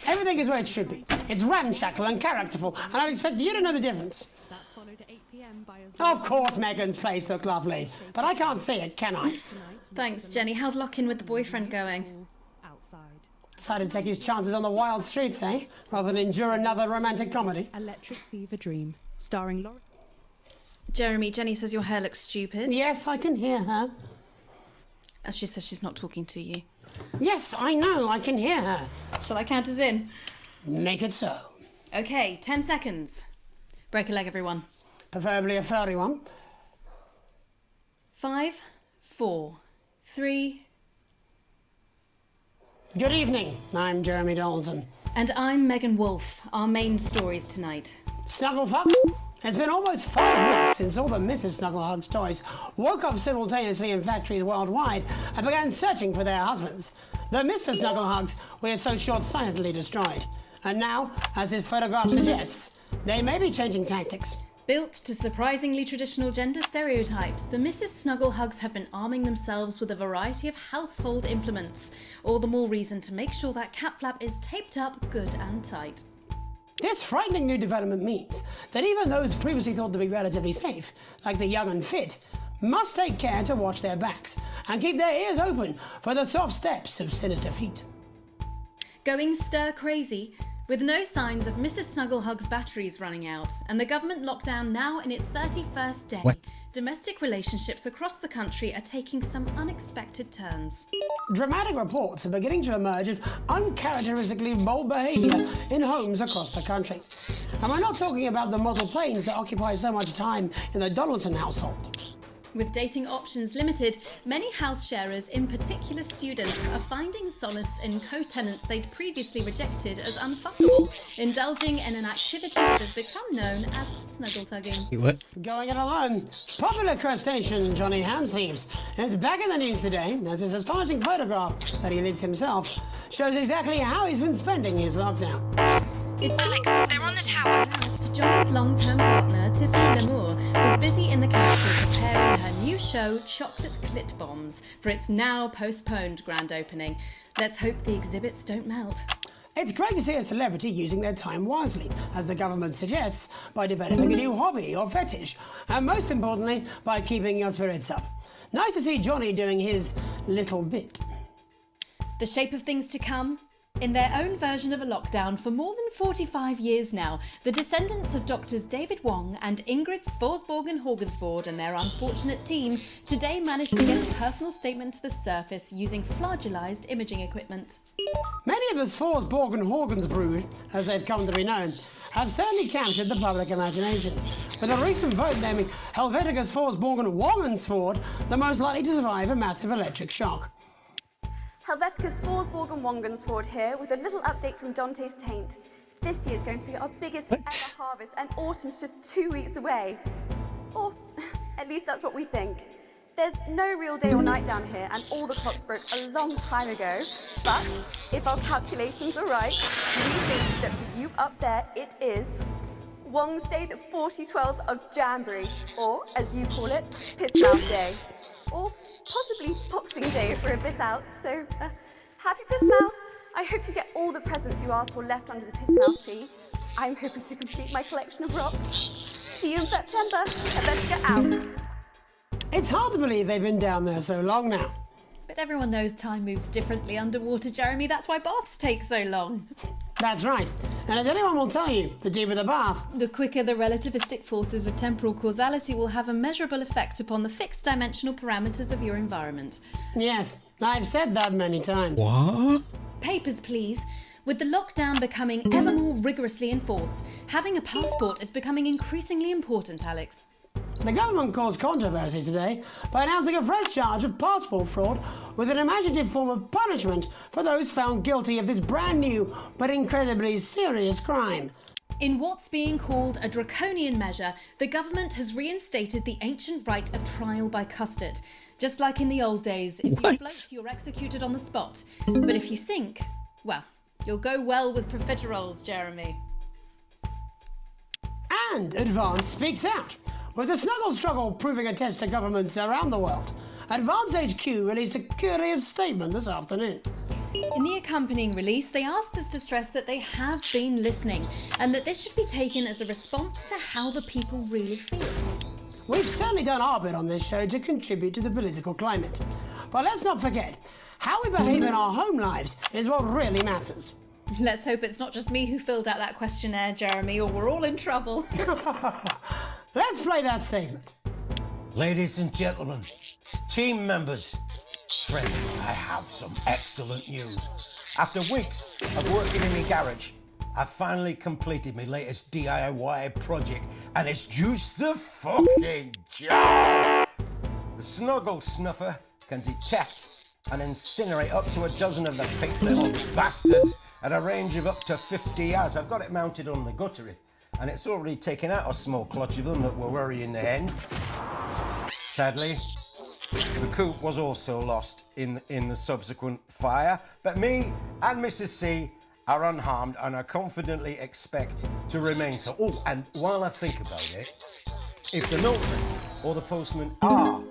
Everything is where it should be. It's ramshackle and characterful, and I'd expect you to know the difference. That's followed at 8 p.m. by a Of course Megan's place looked lovely, but I can't see it, can I? Thanks, Jenny. How's lock-in with the boyfriend going? Decided to take his chances on the wild streets, eh? Rather than endure another romantic comedy. Electric Fever Dream, starring Laura. Jeremy, Jenny says your hair looks stupid. Yes, I can hear her. She says she's not talking to you. Yes, I know, I can hear her. Shall I count us in? Make it so. Okay, 10 seconds. Break a leg, everyone. Preferably a furry one. 5, 4, 3... Good evening, I'm Jeremy Donaldson. And I'm Megan Wolf. Our main stories tonight. Snugglefuck? It's been almost 5 weeks since all the Mrs. Snugglehugs toys woke up simultaneously in factories worldwide and began searching for their husbands. The Mr. Snugglehugs we had so short-sightedly destroyed. And now, as this photograph suggests, they may be changing tactics. Built to surprisingly traditional gender stereotypes, the Mrs. Snugglehugs have been arming themselves with a variety of household implements. All the more reason to make sure that cat flap is taped up good and tight. This frightening new development means that even those previously thought to be relatively safe, like the young and fit, must take care to watch their backs and keep their ears open for the soft steps of sinister feet. Going stir crazy, with no signs of Mrs. Snugglehugs' batteries running out, and the government lockdown now in its 31st day. Domestic relationships across the country are taking some unexpected turns. Dramatic reports are beginning to emerge of uncharacteristically bold behaviour in homes across the country. And we're not talking about the model planes that occupy so much time in the Donaldson household. With dating options limited, many house sharers, in particular students, are finding solace in co-tenants they'd previously rejected as unfuckable, indulging in an activity that has become known as snuggle-tugging. What? Going it alone. Popular crustacean Johnny Hamsleeves is back in the news today as this astonishing photograph that he leaked himself shows exactly how he's been spending his lockdown. It's Alex, they're on the tower. To John's long-term partner, Tiffany Lamour, was busy in the capital preparing her new show, Chocolate Clit Bombs, for its now postponed grand opening. Let's hope the exhibits don't melt. It's great to see a celebrity using their time wisely, as the government suggests, by developing a new hobby or fetish, and most importantly, by keeping your spirits up. Nice to see Johnny doing his little bit. The shape of things to come? In their own version of a lockdown for more than 45 years now, the descendants of Doctors David Wong and Ingrid Svorsborgen-Horgensvoord and their unfortunate team today managed to get a personal statement to the surface using flagellized imaging equipment. Many of the Svorsborgen-Horgensbrood, as they've come to be known, have certainly captured the public imagination, with a recent vote naming Helvetica Svorsborgen-Wongensvoord the most likely to survive a massive electric shock. Helvetica Svorsborgen-Wongensvoord here with a little update from Dante's Taint. This year's going to be our biggest ever harvest and autumn's just 2 weeks away. Or at least that's what we think. There's no real day or night down here and all the clocks broke a long time ago. But if our calculations are right, we think that for you up there it is Wong's Day the 4012th of Jamboree, or as you call it, Piss Mouth Day. Or possibly Boxing Day if we're a bit out, so happy Piss Mouth, I hope you get all the presents you asked for left under the Pissmouth tree. I'm hoping to complete my collection of rocks. See you in September. I better get out. It's hard to believe they've been down there so long now. But everyone knows time moves differently underwater, Jeremy. That's why baths take so long. That's right. And as anyone will tell you, the deeper the bath, the quicker the relativistic forces of temporal causality will have a measurable effect upon the fixed dimensional parameters of your environment. Yes, I've said that many times. What? Papers, please. With the lockdown becoming ever more rigorously enforced, having a passport is becoming increasingly important, Alex. The government caused controversy today by announcing a fresh charge of passport fraud with an imaginative form of punishment for those found guilty of this brand new but incredibly serious crime. In what's being called a draconian measure, the government has reinstated the ancient right of trial by custard. Just like in the old days, if you float, you're executed on the spot. But if you sink, well, you'll go well with profiteroles, Jeremy. And Advance speaks out. With the snuggle struggle proving a test to governments around the world, Advance HQ released a curious statement this afternoon. In the accompanying release, they asked us to stress that they have been listening and that this should be taken as a response to how the people really feel. We've certainly done our bit on this show to contribute to the political climate. But let's not forget, how we behave in our home lives is what really matters. Let's hope it's not just me who filled out that questionnaire, Jeremy, or we're all in trouble. Let's play that statement. Ladies and gentlemen, team members, friends, I have some excellent news. After weeks of working in my garage, I've finally completed my latest DIY project, and it's just the fucking job. The Snuggle Snuffer can detect and incinerate up to a dozen of the pink little bastards at a range of up to 50 yards. I've got it mounted on the guttery, and it's already taken out a small clutch of them that were worrying the hens. Sadly, the coop was also lost in the subsequent fire, but me and Mrs. C are unharmed and I confidently expect to remain so. Oh, and while I think about it, if the milkman or the postman are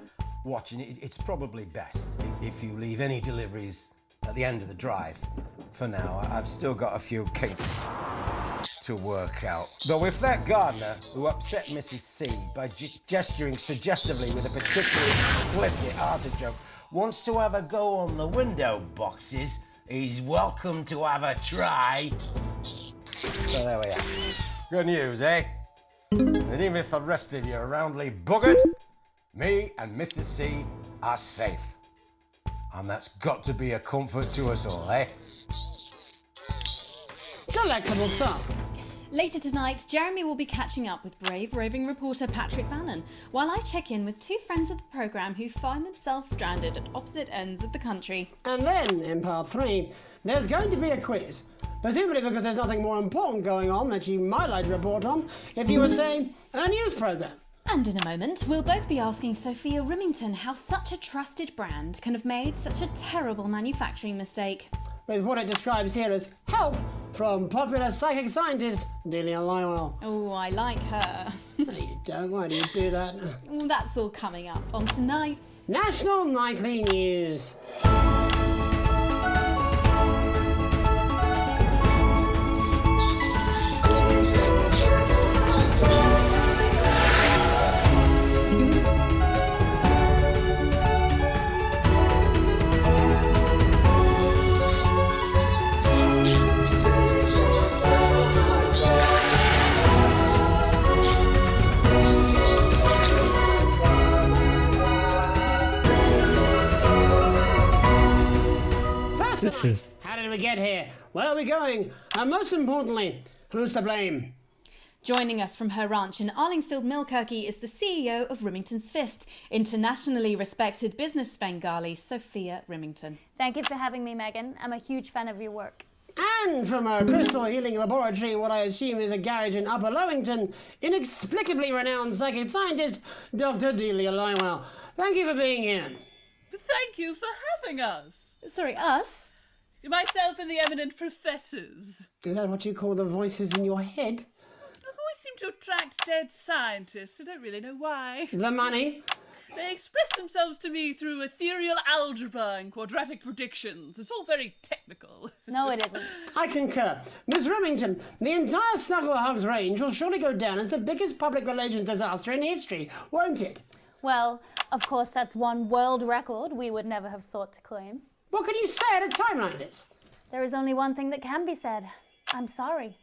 watching it, it's probably best if you leave any deliveries at the end of the drive. For now, I've still got a few kinks to work out. Though if that gardener who upset Mrs. C by gesturing suggestively with a particularly explicit artichoke wants to have a go on the window boxes, he's welcome to have a try. So there we are. Good news, eh? And even if the rest of you are roundly buggered, me and Mrs. C are safe. And that's got to be a comfort to us all, eh? Delectable stuff. Later tonight, Jeremy will be catching up with brave roving reporter Patrick Bannon, while I check in with two friends of the programme who find themselves stranded at opposite ends of the country. And then, in part 3, there's going to be a quiz. Presumably because there's nothing more important going on that you might like to report on if you were, say, a news programme. And in a moment, we'll both be asking Sophia Rimington how such a trusted brand can have made such a terrible manufacturing mistake. With what it describes here as help from popular psychic scientist Delia Lywell. Oh, I like her. No, you don't. Why do you do that? Well, that's all coming up on tonight's National Nightly News. How did we get here? Where are we going? And most importantly, who's to blame? Joining us from her ranch in Arlingsfield, Milkirky is the CEO of Rimington's Fist, internationally respected business Svengali, Sophia Rimington. Thank you for having me, Megan. I'm a huge fan of your work. And from a crystal healing laboratory in what I assume is a garage in Upper Lowington, inexplicably renowned psychic scientist, Dr. Delia Lywell. Thank you for being here. Thank you for having us. Sorry, us? Myself and the eminent professors. Is that what you call the voices in your head? I've always seemed to attract dead scientists. I don't really know why. The money? They express themselves to me through ethereal algebra and quadratic predictions. It's all very technical. No, it isn't. I concur. Miss Remington, the entire Snugglehugs range will surely go down as the biggest public relations disaster in history, won't it? Well, of course, that's one world record we would never have sought to claim. What can you say at a time like this? There is only one thing that can be said. I'm sorry.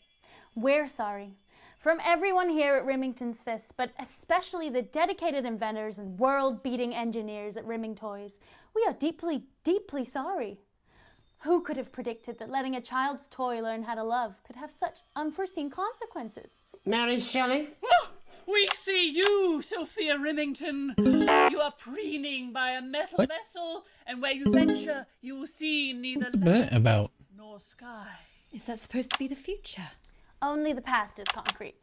We're sorry. From everyone here at Remington's Fist, but especially the dedicated inventors and world-beating engineers at Rimming Toys, we are deeply, deeply sorry. Who could have predicted that letting a child's toy learn how to love could have such unforeseen consequences? Mary Shelley? We see you, Sophia Remington. You are preening by a metal vessel, and where you venture, you will see neither land about? nor sky. Is that supposed to be the future? Only the past is concrete.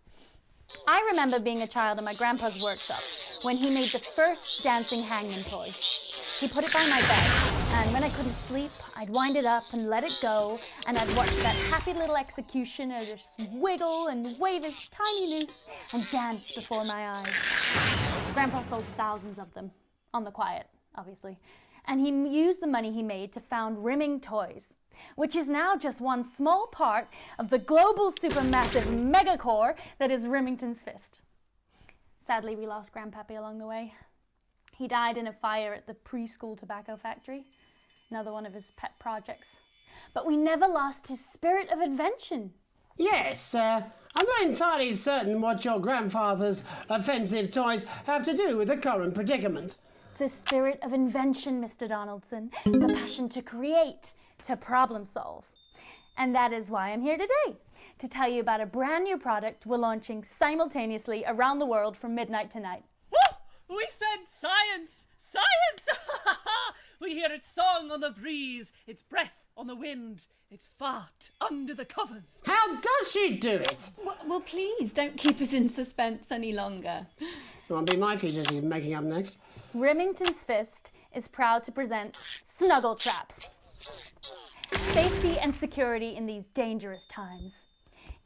I remember being a child in my grandpa's workshop when he made the first dancing hangman toy. He put it by my bed, and when I couldn't sleep, I'd wind it up and let it go, and I'd watch that happy little executioner just wiggle and wave his tiny noose and dance before my eyes. Grandpa sold thousands of them, on the quiet, obviously, and he used the money he made to found Rimming Toys, which is now just one small part of the global supermassive megacore that is Remington's Fist. Sadly, we lost Grandpappy along the way. He died in a fire at the preschool tobacco factory, another one of his pet projects. But we never lost his spirit of invention. Yes, I'm not entirely certain what your grandfather's offensive toys have to do with the current predicament. The spirit of invention, Mr. Donaldson. The passion to create, to problem solve. And that is why I'm here today, to tell you about a brand new product we're launching simultaneously around the world from midnight tonight. We said science! Science! We hear its song on the breeze, its breath on the wind, its fart under the covers. How does she do it? Well, please, don't keep us in suspense any longer. Won't be my feature she's making up next. Remington's Fist is proud to present Snuggle Traps. Safety and security in these dangerous times.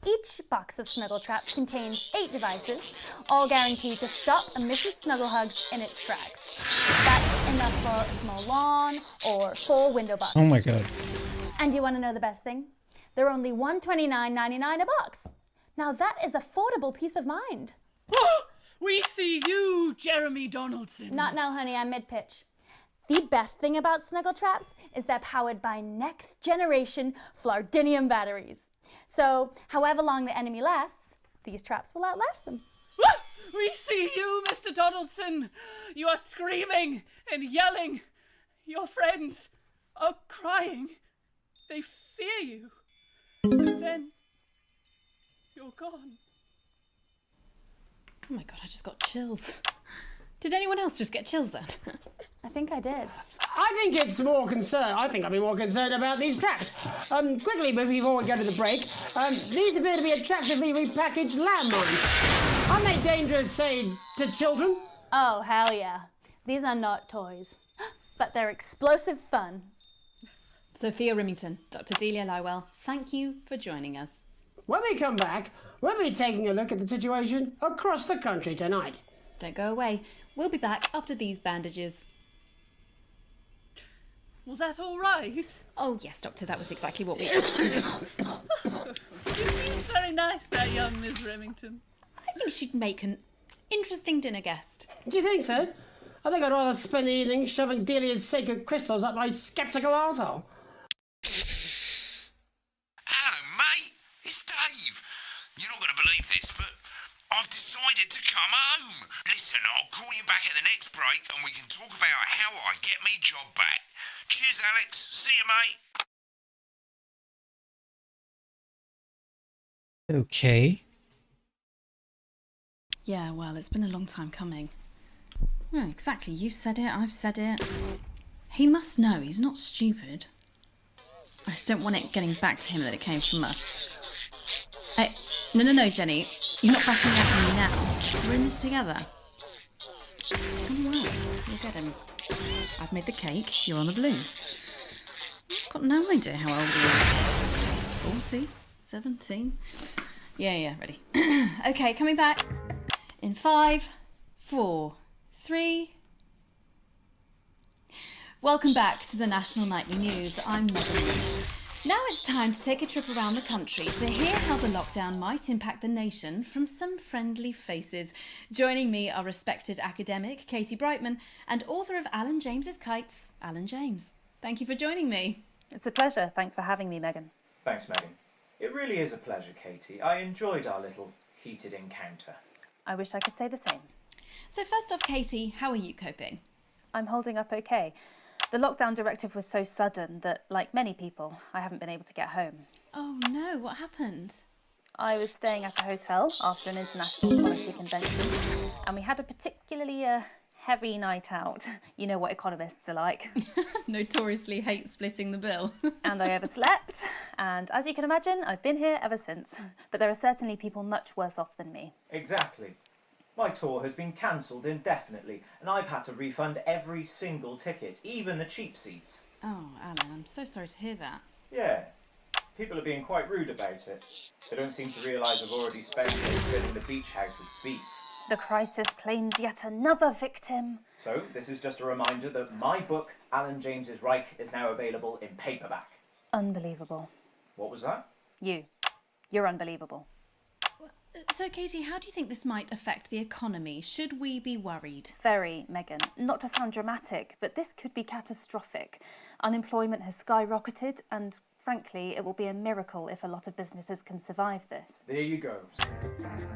Each box of Snuggle Traps contains 8 devices, all guaranteed to stop a Mrs. Snugglehugs in its tracks. That's enough for a small lawn or 4 window boxes. Oh my god. And you want to know the best thing? They're only $129.99 a box. Now that is affordable peace of mind. We see you, Jeremy Donaldson. Not now, honey, I'm mid-pitch. The best thing about Snuggle Traps is they're powered by next-generation Flardinium batteries. So, however long the enemy lasts, these traps will outlast them. We see you, Mr. Donaldson. You are screaming and yelling. Your friends are crying. They fear you. And then you're gone. Oh my god, I just got chills. Did anyone else just get chills then? I think I did. I think I'd be more concerned about these traps. Quickly, before we go to the break, these appear to be attractively repackaged landmines. Aren't they dangerous, say, to children? Oh, hell yeah. These are not toys, but they're explosive fun. Sophia Remington, Dr. Delia Lywell, thank you for joining us. When we come back, we'll be taking a look at the situation across the country tonight. Don't go away. We'll be back after these bandages. Was that all right? Oh, yes, Doctor, that was exactly what we... You seem very nice there, young Miss Remington. I think she'd make an interesting dinner guest. Do you think so? I think I'd rather spend the evening shoving Delia's sacred crystals up my sceptical arsehole. Hello, mate. It's Dave. You're not going to believe this, but I've decided to come home. Listen, I'll call you back at the next break and we can talk about how I get me job back. Cheers, Alex. See you, mate. Okay. Yeah, well, it's been a long time coming. Yeah, exactly. You said it, I've said it. He must know, he's not stupid. I just don't want it getting back to him that it came from us. No, Jenny. You're not backing out on me now. We're in this together. It's gonna work. You'll get him. I've made the cake, you're on the balloons. I've got no idea how old he is. 40? 17? Yeah, ready. Okay, coming back. In 5, 4, 3, Welcome back to the National Nightly News. I'm Megan Wolf. Now it's time to take a trip around the country to hear how the lockdown might impact the nation from some friendly faces. Joining me are respected academic Katie Brightman and author of Alan James's Kites, Alan James. Thank you for joining me. It's a pleasure. Thanks for having me, Megan. Thanks, Megan. It really is a pleasure, Katie. I enjoyed our little heated encounter. I wish I could say the same. So first off, Katie, how are you coping? I'm holding up okay. The lockdown directive was so sudden that, like many people, I haven't been able to get home. Oh no, what happened? I was staying at a hotel after an international policy convention, and we had a particularly heavy night out. You know what economists are like. Notoriously hate splitting the bill. And I overslept, and as you can imagine, I've been here ever since. But there are certainly people much worse off than me. Exactly. My tour has been cancelled indefinitely, and I've had to refund every single ticket, even the cheap seats. Oh, Alan, I'm so sorry to hear that. Yeah. People are being quite rude about it. They don't seem to realise I've already spent days filling the beach house with beef. The crisis claims yet another victim. So, this is just a reminder that my book, Alan James's Reich, is now available in paperback. Unbelievable. What was that? You're unbelievable. So, Katie, how do you think this might affect the economy? Should we be worried? Very, Megan. Not to sound dramatic, but this could be catastrophic. Unemployment has skyrocketed, and frankly, it will be a miracle if a lot of businesses can survive this. There you go.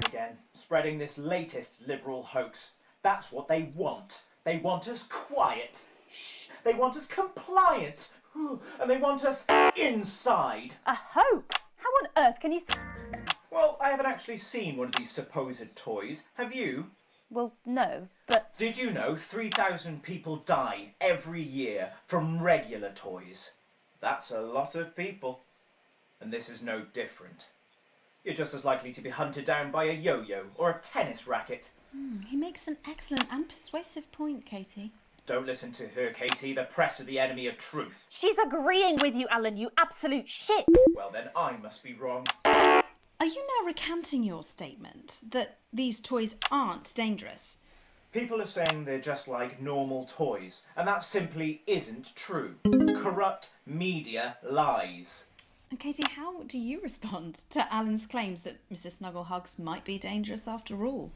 Again, spreading this latest liberal hoax. That's what they want. They want us quiet. Shh. They want us compliant. And they want us inside. A hoax? How on earth can you... Well, I haven't actually seen one of these supposed toys. Have you? Well, no, but... Did you know 3,000 people die every year from regular toys? That's a lot of people. And this is no different. You're just as likely to be hunted down by a yo-yo or a tennis racket. He makes an excellent and persuasive point, Katie. Don't listen to her, Katie. The press are the enemy of truth. She's agreeing with you, Alan, you absolute shit! Well, then I must be wrong. Are you now recanting your statement that these toys aren't dangerous? People are saying they're just like normal toys, and that simply isn't true. Corrupt media lies. And Katie, how do you respond to Alan's claims that Mrs. Snugglehugs might be dangerous after all?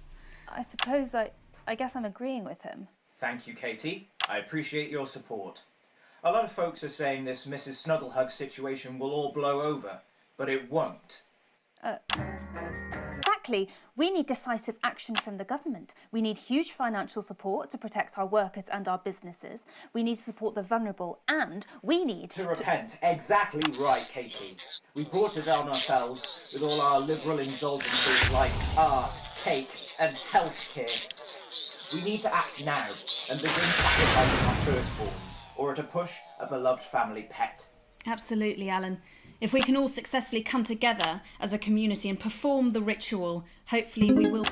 I suppose I guess I'm agreeing with him. Thank you, Katie. I appreciate your support. A lot of folks are saying this Mrs. Snugglehug situation will all blow over, but it won't. Exactly. We need decisive action from the government. We need huge financial support to protect our workers and our businesses. We need to support the vulnerable, and we need to repent. Exactly right, Katie. We brought it on ourselves with all our liberal indulgences like art, cake, and healthcare. We need to act now and begin sacrificing our firstborns, or at a push, a beloved family pet. Absolutely, Alan. If we can all successfully come together as a community and perform the ritual, hopefully we will...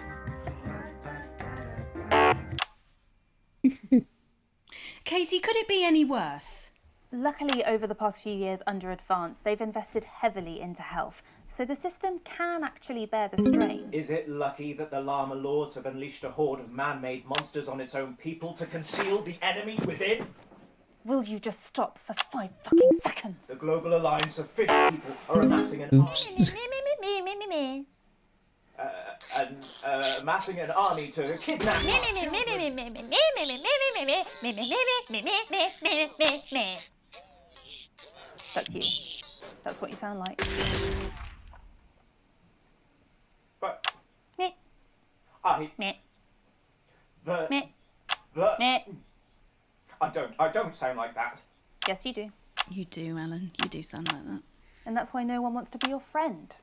Katie, could it be any worse? Luckily, over the past few years under Advance, they've invested heavily into health, so the system can actually bear the strain. Is it lucky that the Llama Lords have unleashed a horde of man-made monsters on its own people to conceal the enemy within? Will you just stop for 5 fucking seconds? The Global Alliance of Fish People are amassing an amassing an army to kidnap That's you. That's what you sound like. But me. I don't sound like that. Yes, you do. You do, Alan. You do sound like that. And that's why no one wants to be your friend.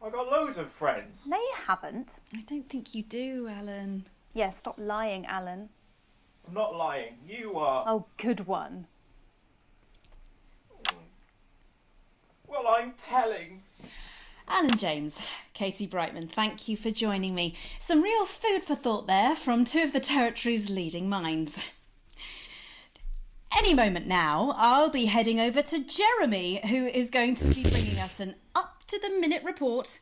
I've got loads of friends. No, you haven't. I don't think you do, Alan. Yeah, stop lying, Alan. I'm not lying. You are. Oh, good one. Well, I'm telling. Alan James, Katie Brightman, thank you for joining me. Some real food for thought there from two of the territory's leading minds. Any moment now, I'll be heading over to Jeremy, who is going to be bringing us an up-to-the-minute report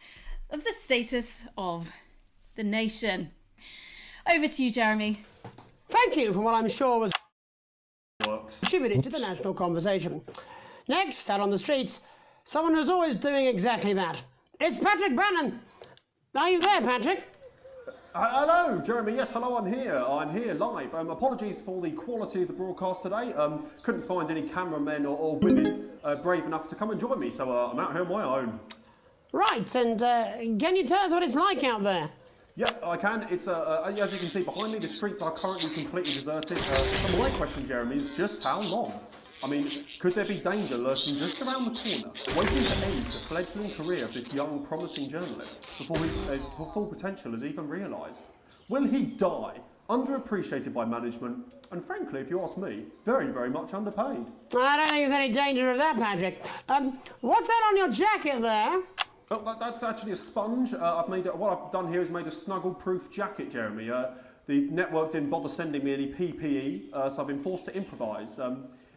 of the status of the nation. Over to you, Jeremy. Thank you for what I'm sure was contributed to the national conversation. Next, out on the streets, someone who's always doing exactly that. It's Patrick Bannon. Are you there, Patrick? Hello, Jeremy. Yes, hello, I'm here. I'm here live. Apologies for the quality of the broadcast today. Couldn't find any cameramen or women brave enough to come and join me, so I'm out here on my own. Right, and can you tell us what it's like out there? Yeah, I can. It's as you can see behind me, the streets are currently completely deserted. So my question, Jeremy, is just how long? I mean, could there be danger lurking just around the corner, waiting to end the fledgling career of this young, promising journalist before his full potential is even realised? Will he die, underappreciated by management, and frankly, if you ask me, very, very much underpaid? I don't think there's any danger of that, Patrick. What's that on your jacket there? Oh, that's actually a sponge. What I've done here is made a snuggle-proof jacket, Jeremy. The network didn't bother sending me any PPE, so I've been forced to improvise.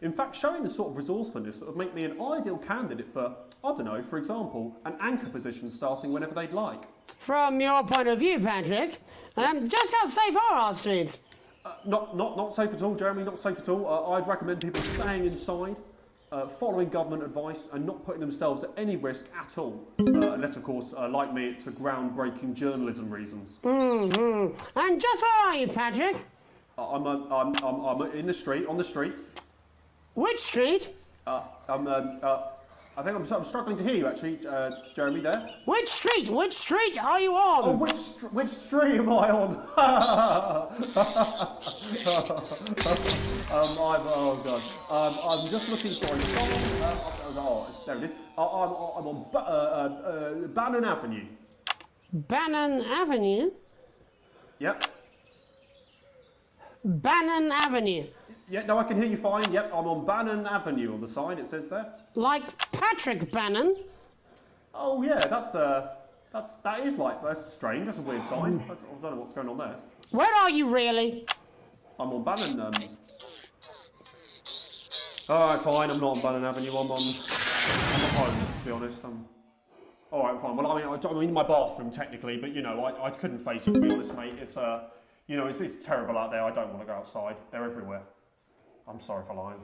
In fact, showing the sort of resourcefulness that would make me an ideal candidate for, I don't know, for example, an anchor position starting whenever they'd like. From your point of view, Patrick, just how safe are our streets? Not safe at all, Jeremy, not safe at all. I'd recommend people staying inside, following government advice and not putting themselves at any risk at all. Unless, of course, like me, it's for groundbreaking journalism reasons. Mm-hmm. And just where are you, Patrick? I'm in the street, on the street. Which street? I think I'm struggling to hear you, actually, Jeremy, there. Which street? Which street are you on? Oh, which street am I on? Oh, God. I'm just looking for a song. There it is. I'm on Bannon Avenue. Bannon Avenue? Yep. Bannon Avenue. Yeah, no, I can hear you fine. Yep, I'm on Bannon Avenue on the sign, it says there. Like Patrick Bannon? Oh, yeah, that's strange. That's a weird sign. I don't know what's going on there. Where are you really? I'm on Bannon, Alright, fine, I'm not on Bannon Avenue, I'm at home, to be honest. Alright, fine. Well, I'm in my bathroom, technically, but, you know, I couldn't face it, to be honest, mate. It's, you know, it's terrible out there. I don't want to go outside. They're everywhere. I'm sorry for lying.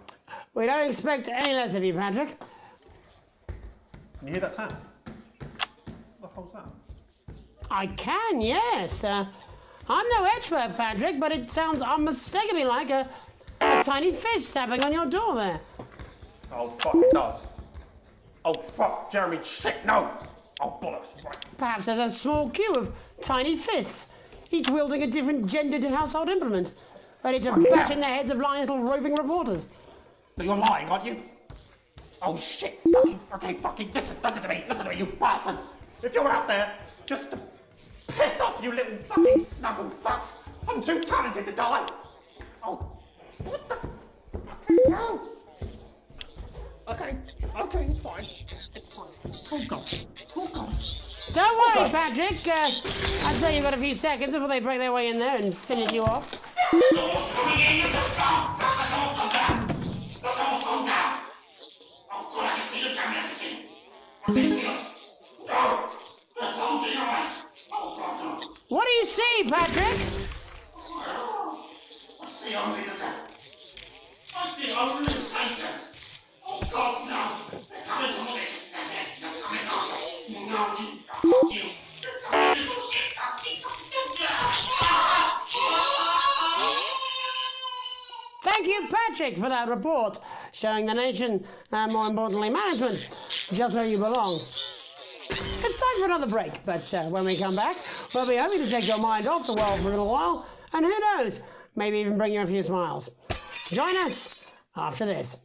We don't expect any less of you, Patrick. Can you hear that sound? What the hell's that? I can, yes. I'm no expert, Patrick, but it sounds unmistakably like a tiny fist tapping on your door there. Oh, fuck, it does. Oh, fuck, Jeremy, shit, no! Oh, bollocks, right. Perhaps there's a small queue of tiny fists, each wielding a different gendered household implement, ready to bash in the heads of lying little roving reporters. But you're lying, aren't you? Oh, shit, fucking, listen to me, you bastards! If you're out there, just to piss off, you little fucking snuggle fucks! I'm too talented to die! Oh, what the fucking hell? Okay, it's fine. It's fine. Oh, God. Don't worry, Patrick. I'd say you've got a few seconds before they break their way in there and finish you off. What do you see, Patrick? What's the only Satan? Oh, God, no. They're coming to me. They're coming. No, you. Thank you, Patrick, for that report, showing the nation, and more importantly, management, just where you belong. It's time for another break, but when we come back, we'll be hoping to take your mind off the world for a little while, and who knows, maybe even bring you a few smiles. Join us after this.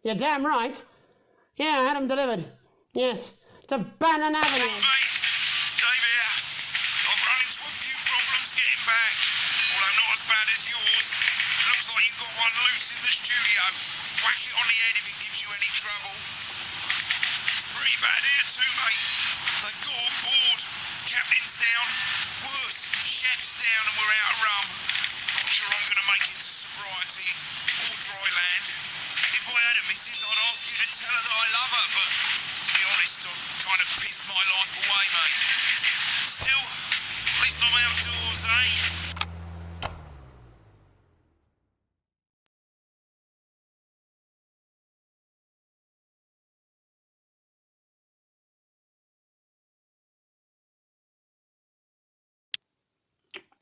You're damn right. Yeah, I had them delivered. Yes, to Bannon Avenue. Dave here. I've run into a few problems getting back, although not as bad as yours. It looks like you've got one loose in the studio. Whack it on the head if it gives you any trouble. It's pretty bad here too, mate. They've got on board. Captain's down. Worse, chef's down and we're out of rum. Not sure I'm going to make it to sobriety or dry land. If I had a missus, I'd ask you to tell her that I love her, but to be honest, I've kind of pissed my life away, mate. Still, at least I'm outdoors, eh?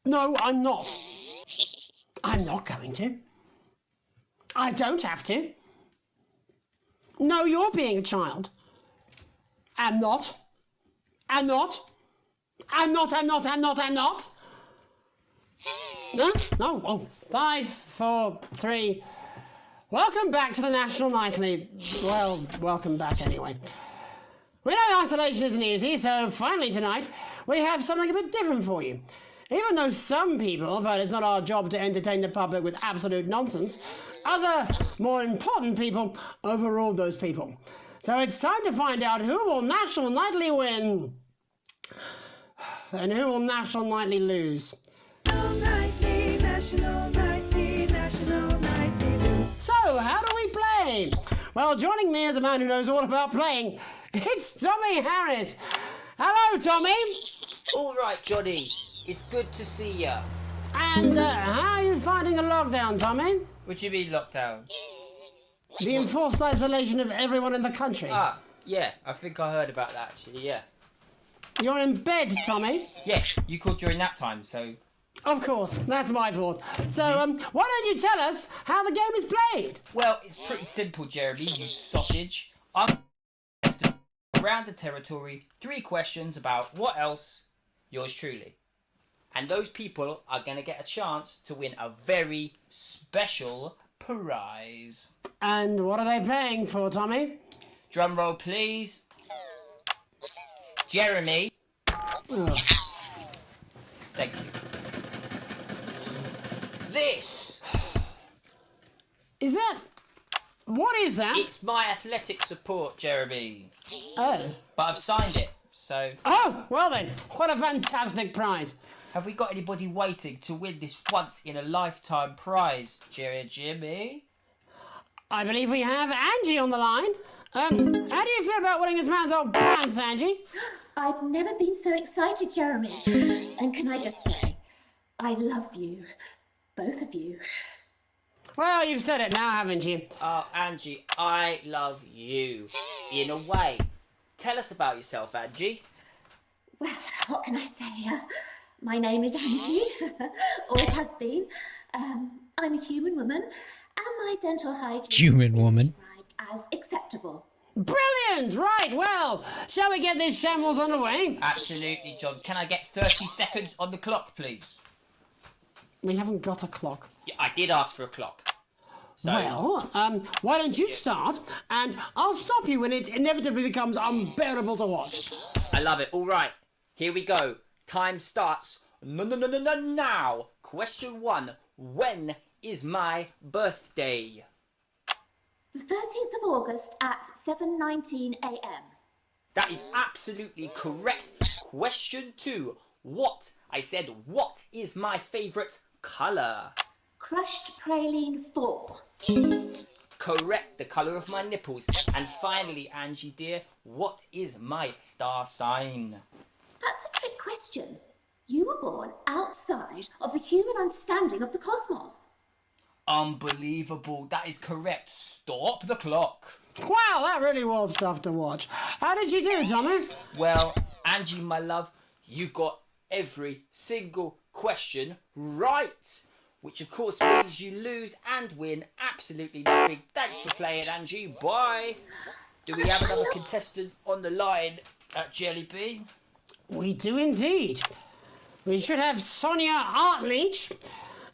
No, I'm not. I'm not going to. I don't have to. No, you're being a child. I'm not. I'm not. I'm not. No? No? Oh, 5, 4, 3. Welcome back to the National Nightly. Well, welcome back anyway. We know isolation isn't easy, so finally tonight we have something a bit different for you. Even though some people felt it's not our job to entertain the public with absolute nonsense, other, more important people overruled those people. So it's time to find out who will National Nightly win and who will National Nightly lose. So, how do we play? Well, joining me is a man who knows all about playing. It's Tommy Harris. Hello, Tommy. All right, Johnny. It's good to see ya. And how are you finding the lockdown, Tommy? What do you mean lockdown? The enforced isolation of everyone in the country. Ah, yeah. I think I heard about that, actually, yeah. You're in bed, Tommy? Yeah, you called during nap time, so... Of course, that's my fault. So, why don't you tell us how the game is played? Well, it's pretty simple, Jeremy, you sausage. I'm around the territory, 3 questions about what else? Yours truly. And those people are going to get a chance to win a very special prize. And what are they playing for, Tommy? Drum roll, please. Jeremy. Ugh. Thank you. This. Is that... What is that? It's my athletic support, Jeremy. Oh. But I've signed it, so... Oh, well then, what a fantastic prize. Have we got anybody waiting to win this once-in-a-lifetime prize, Jimmy? I believe we have Angie on the line. How do you feel about winning this man's old pants, Angie? I've never been so excited, Jeremy. And can I just say, I love you. Both of you. Well, you've said it now, haven't you? Oh, Angie, I love you. In a way. Tell us about yourself, Angie. Well, what can I say? My name is Angie. Always has been. I'm a human woman, and my dental hygiene Human woman. as acceptable. Brilliant! Right, well, shall we get this shambles underway? Absolutely, John. Can I get 30 seconds on the clock, please? We haven't got a clock. Yeah, I did ask for a clock. So... Well, why don't you start, and I'll stop you when it inevitably becomes unbearable to watch. I love it. All right, here we go. Time starts now. Question 1. When is my birthday? The 13th of August at 7:19 a.m. That is absolutely correct. Question 2. What? I said, what is my favourite colour? Crushed praline 4. Correct, the colour of my nipples. And finally, Angie dear, what is my star sign? That's a trick question. You were born outside of the human understanding of the cosmos. Unbelievable, that is correct. Stop the clock. Wow, that really was tough to watch. How did you do, Tommy? Well, Angie, my love, you got every single question right. Which of course means you lose and win absolutely nothing. Thanks for playing, Angie. Bye. Do we have another contestant on the line at Jelly Bean? We do indeed. We should have Sonia Artleach.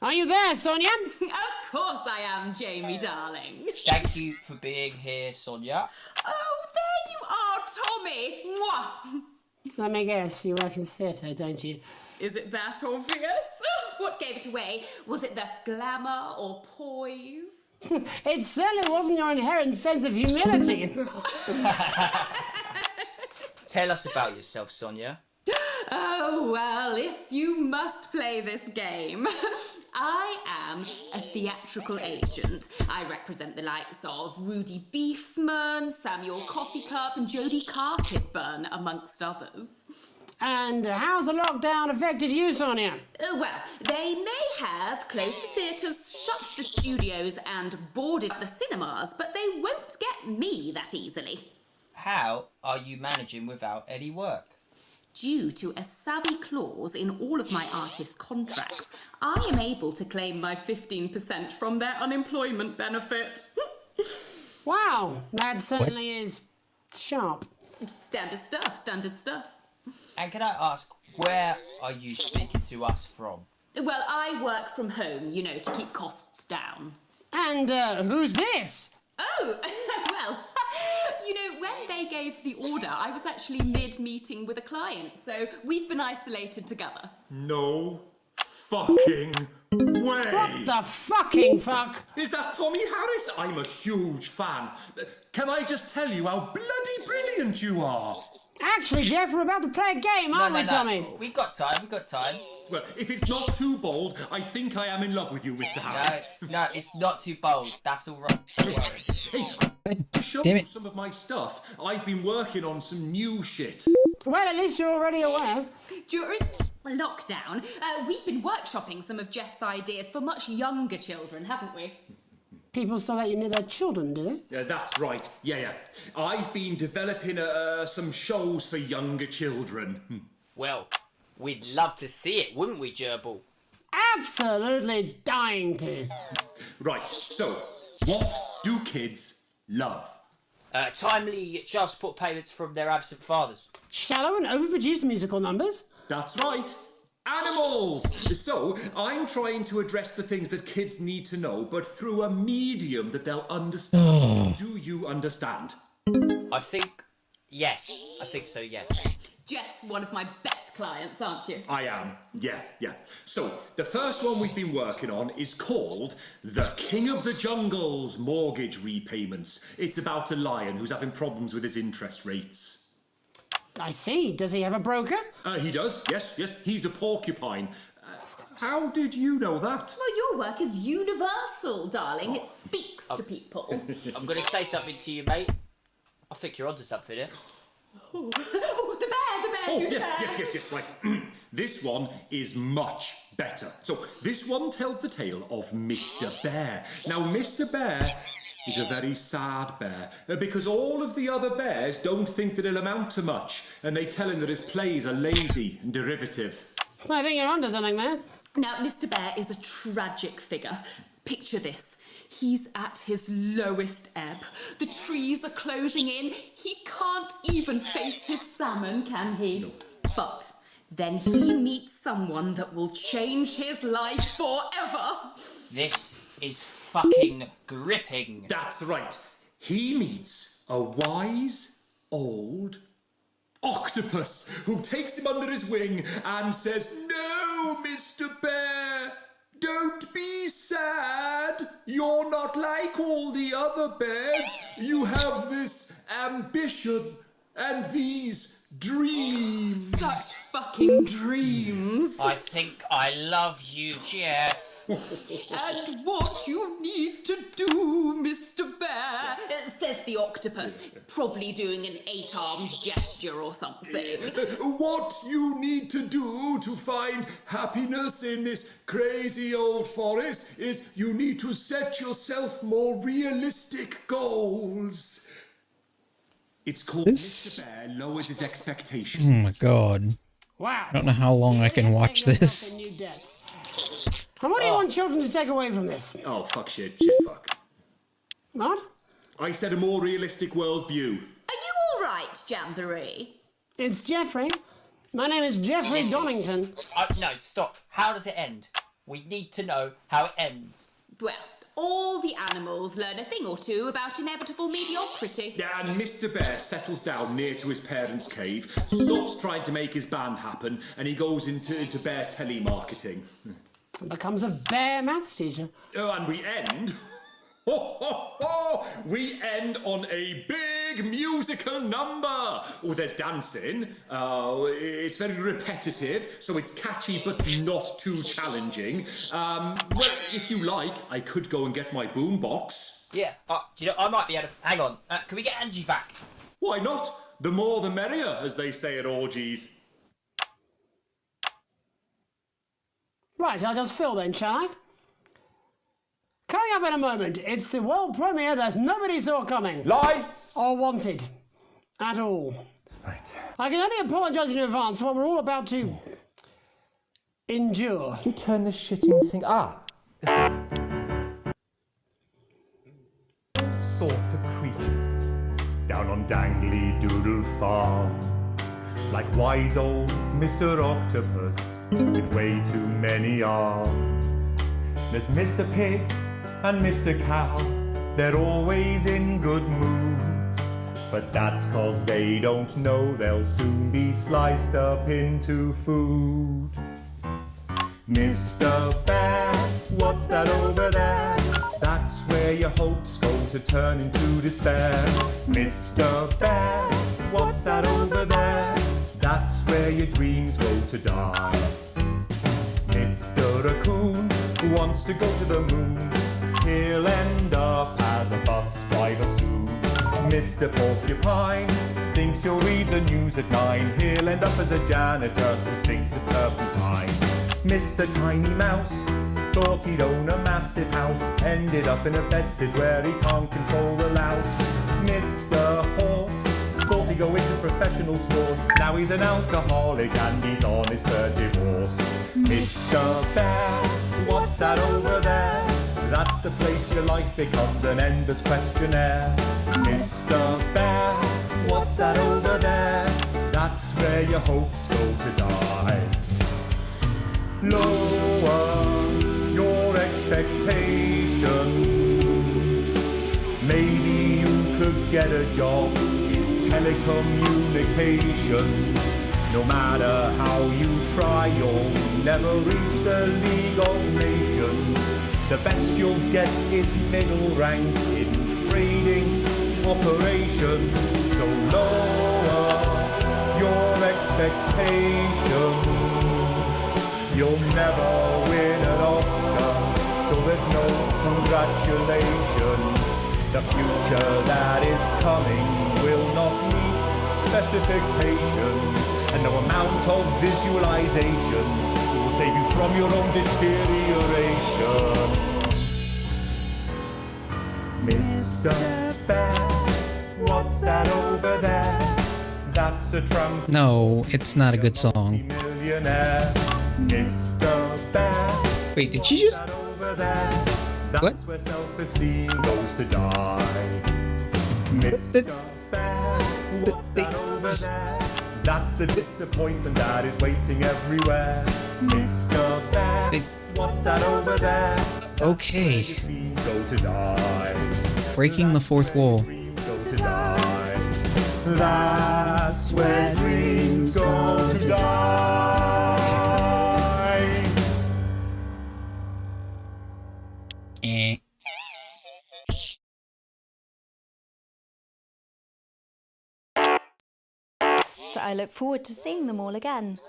Are you there, Sonia? Of course I am, Jamie, darling. Thank you for being here, Sonia. Oh, there you are, Tommy. Mwah. Let me guess, you work in theatre, don't you? Is it that obvious? What gave it away? Was it the glamour or poise? It certainly wasn't your inherent sense of humility. Tell us about yourself, Sonia. Oh, well, if you must play this game. I am a theatrical agent. I represent the likes of Rudy Beefman, Samuel Coffee Cup and Jodie Carpetburn, amongst others. And how's the lockdown affected you, Sonia? Well, they may have closed the theatres, shut the studios and boarded the cinemas, but they won't get me that easily. How are you managing without any work? Due to a savvy clause in all of my artists' contracts, I am able to claim my 15% from their unemployment benefit. Wow, that certainly is sharp. Standard stuff, standard stuff. And can I ask, where are you speaking to us from? Well, I work from home, you know, to keep costs down. And who's this? Oh, well, you know, when they gave the order, I was actually mid-meeting with a client, so we've been isolated together. No fucking way! What the fucking fuck? Is that Tommy Harris? I'm a huge fan. Can I just tell you how bloody brilliant you are? Actually, Jeff, we're about to play a game, aren't we, Tommy? We got time. Well, if it's not too bold, I think I am in love with you, Mr. Harris. No, it's not too bold. That's all right. Don't worry. Hey, to show Damn you it. some of my stuff, I've been working on some new shit. Well, at least you're already aware. During lockdown, we've been workshopping some of Jeff's ideas for much younger children, haven't we? People still let you near their children, do they? Yeah, that's right. Yeah. I've been developing some shows for younger children. Well, we'd love to see it, wouldn't we, Gerbil? Absolutely dying to. Right, so, what do kids love? Timely child support payments from their absent fathers. Shallow and overproduced musical numbers? That's right. Animals! So, I'm trying to address the things that kids need to know, but through a medium that they'll understand. Do you understand? I think so, yes. Jeff's one of my best clients, aren't you? I am, yeah. So, the first one we've been working on is called The King of the Jungle's Mortgage Repayments. It's about a lion who's having problems with his interest rates. I see. Does he have a broker? He does, yes. He's a porcupine. How did you know that? Well, your work is universal, darling. It speaks to people. I'm going to say something to you, mate. I think you're onto something here. Oh, the bear, Yes, right. This one is much better. So, this one tells the tale of Mr. Bear. Now, Mr. Bear is a very sad bear, because all of the other bears don't think that he'll amount to much, and they tell him that his plays are lazy and derivative. I think you're onto something there. Now, Mr. Bear is a tragic figure. Picture this. He's at his lowest ebb. The trees are closing in. He can't even face his salmon, can he? Nope. But then he meets someone that will change his life forever. This is fucking gripping. That's right. He meets a wise old octopus who takes him under his wing and says, "No, Mr. Bear, don't be sad. You're not like all the other bears. You have this ambition and these dreams." Such fucking dreams. I think I love you, Jeff. And what you need to do, Mr. Bear, says the octopus, probably doing an 8-armed gesture or something. What you need to do to find happiness in this crazy old forest is you need to set yourself more realistic goals. It's called This- Mr. Bear Lowers His Expectations. Oh my god. Wow. I don't know how long I can watch this. And what do you want children to take away from this? Oh, fuck shit, fuck. What? I said a more realistic worldview. Are you all right, Jamboree? It's Jeffrey. My name is Jeffrey Donington. No, stop. How does it end? We need to know how it ends. Well, all the animals learn a thing or two about inevitable mediocrity. Yeah, and Mr. Bear settles down near to his parents' cave, stops trying to make his band happen, and he goes into bear telemarketing. Becomes a bear maths teacher. Oh, and we end... We end on a big musical number. Oh, there's dancing. It's very repetitive, so it's catchy but not too challenging. Well, if you like, I could go and get my boombox. Yeah, I might be able to... Hang on, can we get Angie back? Why not? The more the merrier, as they say at orgies. Right, I'll just fill then, shall I? Coming up in a moment, it's the world premiere that nobody saw coming. Lights! Or wanted. At all. I can only apologise in advance for what we're all about to endure. Could you turn this shitting thing... Sort of creatures down on Dangly Doodle Farm, like wise old Mr. Octopus with way too many arms. There's Mr. Pig and Mr. Cow, they're always in good moods, but that's 'cause they don't know they'll soon be sliced up into food. Mr. Bear, what's that over there? That's where your hopes go to turn into despair. Mr. Bear, what's that over there? That's where your dreams go to die. Mr. Raccoon wants to go to the moon. He'll end up as a bus driver soon. Mr. Porcupine thinks he'll read the news at 9. He'll end up as a janitor who stinks of turpentine. Mr. Tiny Mouse thought he'd own a massive house, ended up in a bedsit where he can't control the louse. Mr. Horse thought he'd go into professional sports, now he's an alcoholic and he's on his third divorce. Mr. Bear, what's that over there? That's the place your life becomes an endless questionnaire. Mr. Bear, what's that over there? That's where your hopes go to die. Lower your expectations. Maybe you could get a job in telecommunications. No matter how you try, you'll never reach the League of Nations. The best you'll get is middle rank in trading operations. So lower your expectations. You'll never win an Oscar, so there's no congratulations. The future that is coming will not meet specifications, and no amount of visualizations will save you from your own deterioration. Mr. Bear, what's that over there? That's a tramp. No, it's not a good song. Millionaire. Mr. Bear. Wait, did she just... That's what? Where self-esteem goes to die. Mr. Bear, what's that over there? That's the disappointment that is waiting everywhere. Mr. Bear, what's that over there? Okay. Go to die. Breaking the fourth wall. Go to die. That's where dreams go to die. So I look forward to seeing them all again,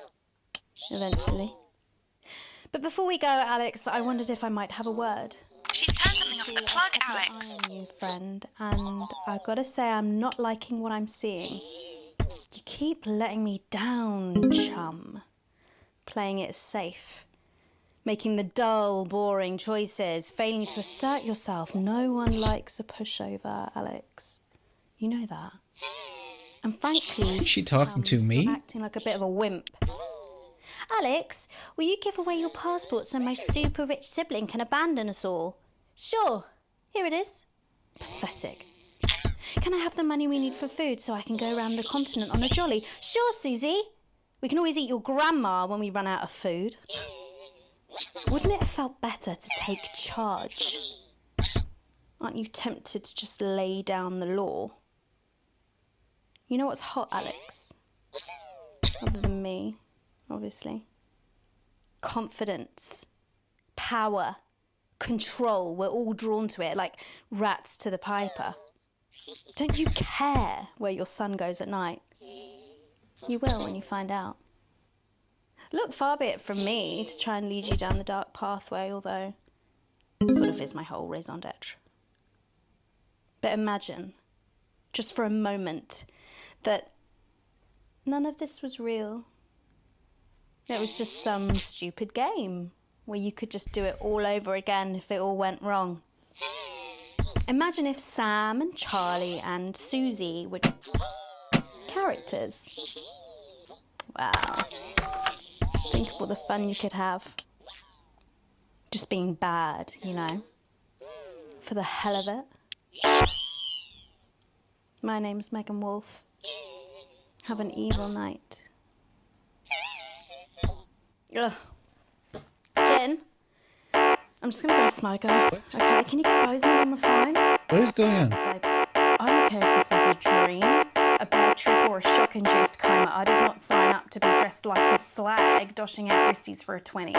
eventually. But before we go, Alex, I wondered if I might have a word. She's turned something off the plug, Alex. You, friend, and I've got to say I'm not liking what I'm seeing. You keep letting me down, chum. Playing it safe. Making the dull, boring choices, failing to assert yourself. No one likes a pushover, Alex. You know that. And frankly, is she talking to me? You're acting like a bit of a wimp. Alex, will you give away your passport so my super rich sibling can abandon us all? Sure. Here it is. Pathetic. Can I have the money we need for food so I can go around the continent on a jolly? Sure, Susie. We can always eat your grandma when we run out of food. Wouldn't it have felt better to take charge? Aren't you tempted to just lay down the law? You know what's hot, Alex? Other than me, obviously. Confidence, power, control. We're all drawn to it like rats to the piper. Don't you care where your son goes at night? You will when you find out. Look, far be it from me to try and lead you down the dark pathway, although it sort of is my whole raison d'etre. But imagine, just for a moment, that none of this was real. It was just some stupid game where you could just do it all over again if it all went wrong. Imagine if Sam and Charlie and Susie would... characters. Wow. Think of all the fun you could have. Just being bad, you know. For the hell of it. My name's Megan Wolf. Have an evil night. Ugh. Jen? I'm just gonna go smoke her. Okay, can you compose me on the phone? What is going on? I don't care if this is a dream, a bad trip, or a shock-induced coma. I did not sign up to be dressed like a slag, doshing out wristies for a 20.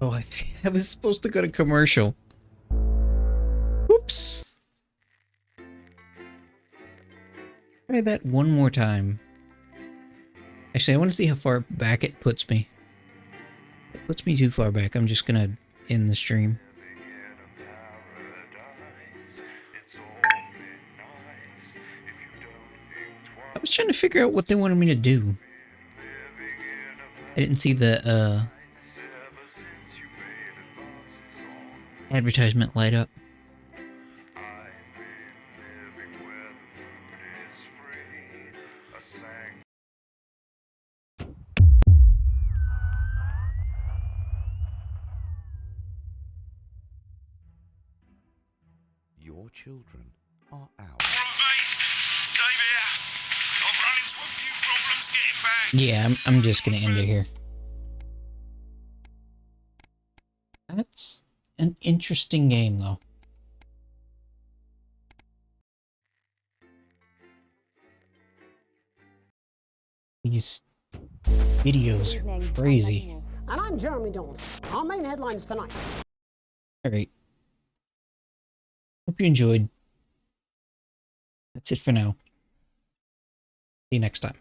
Oh, I was supposed to go to commercial. Oops. Try that one more time. Actually, I want to see how far back it puts me. It puts me too far back. I'm just gonna end the stream. I was trying to figure out what they wanted me to do. I didn't see the, advertisement light up. Your children are out. Yeah, I'm just gonna end it here. That's an interesting game, though. These videos are crazy. And I'm Jeremy Donaldson. Our main headlines tonight. Alright. Hope you enjoyed. That's it for now. See you next time.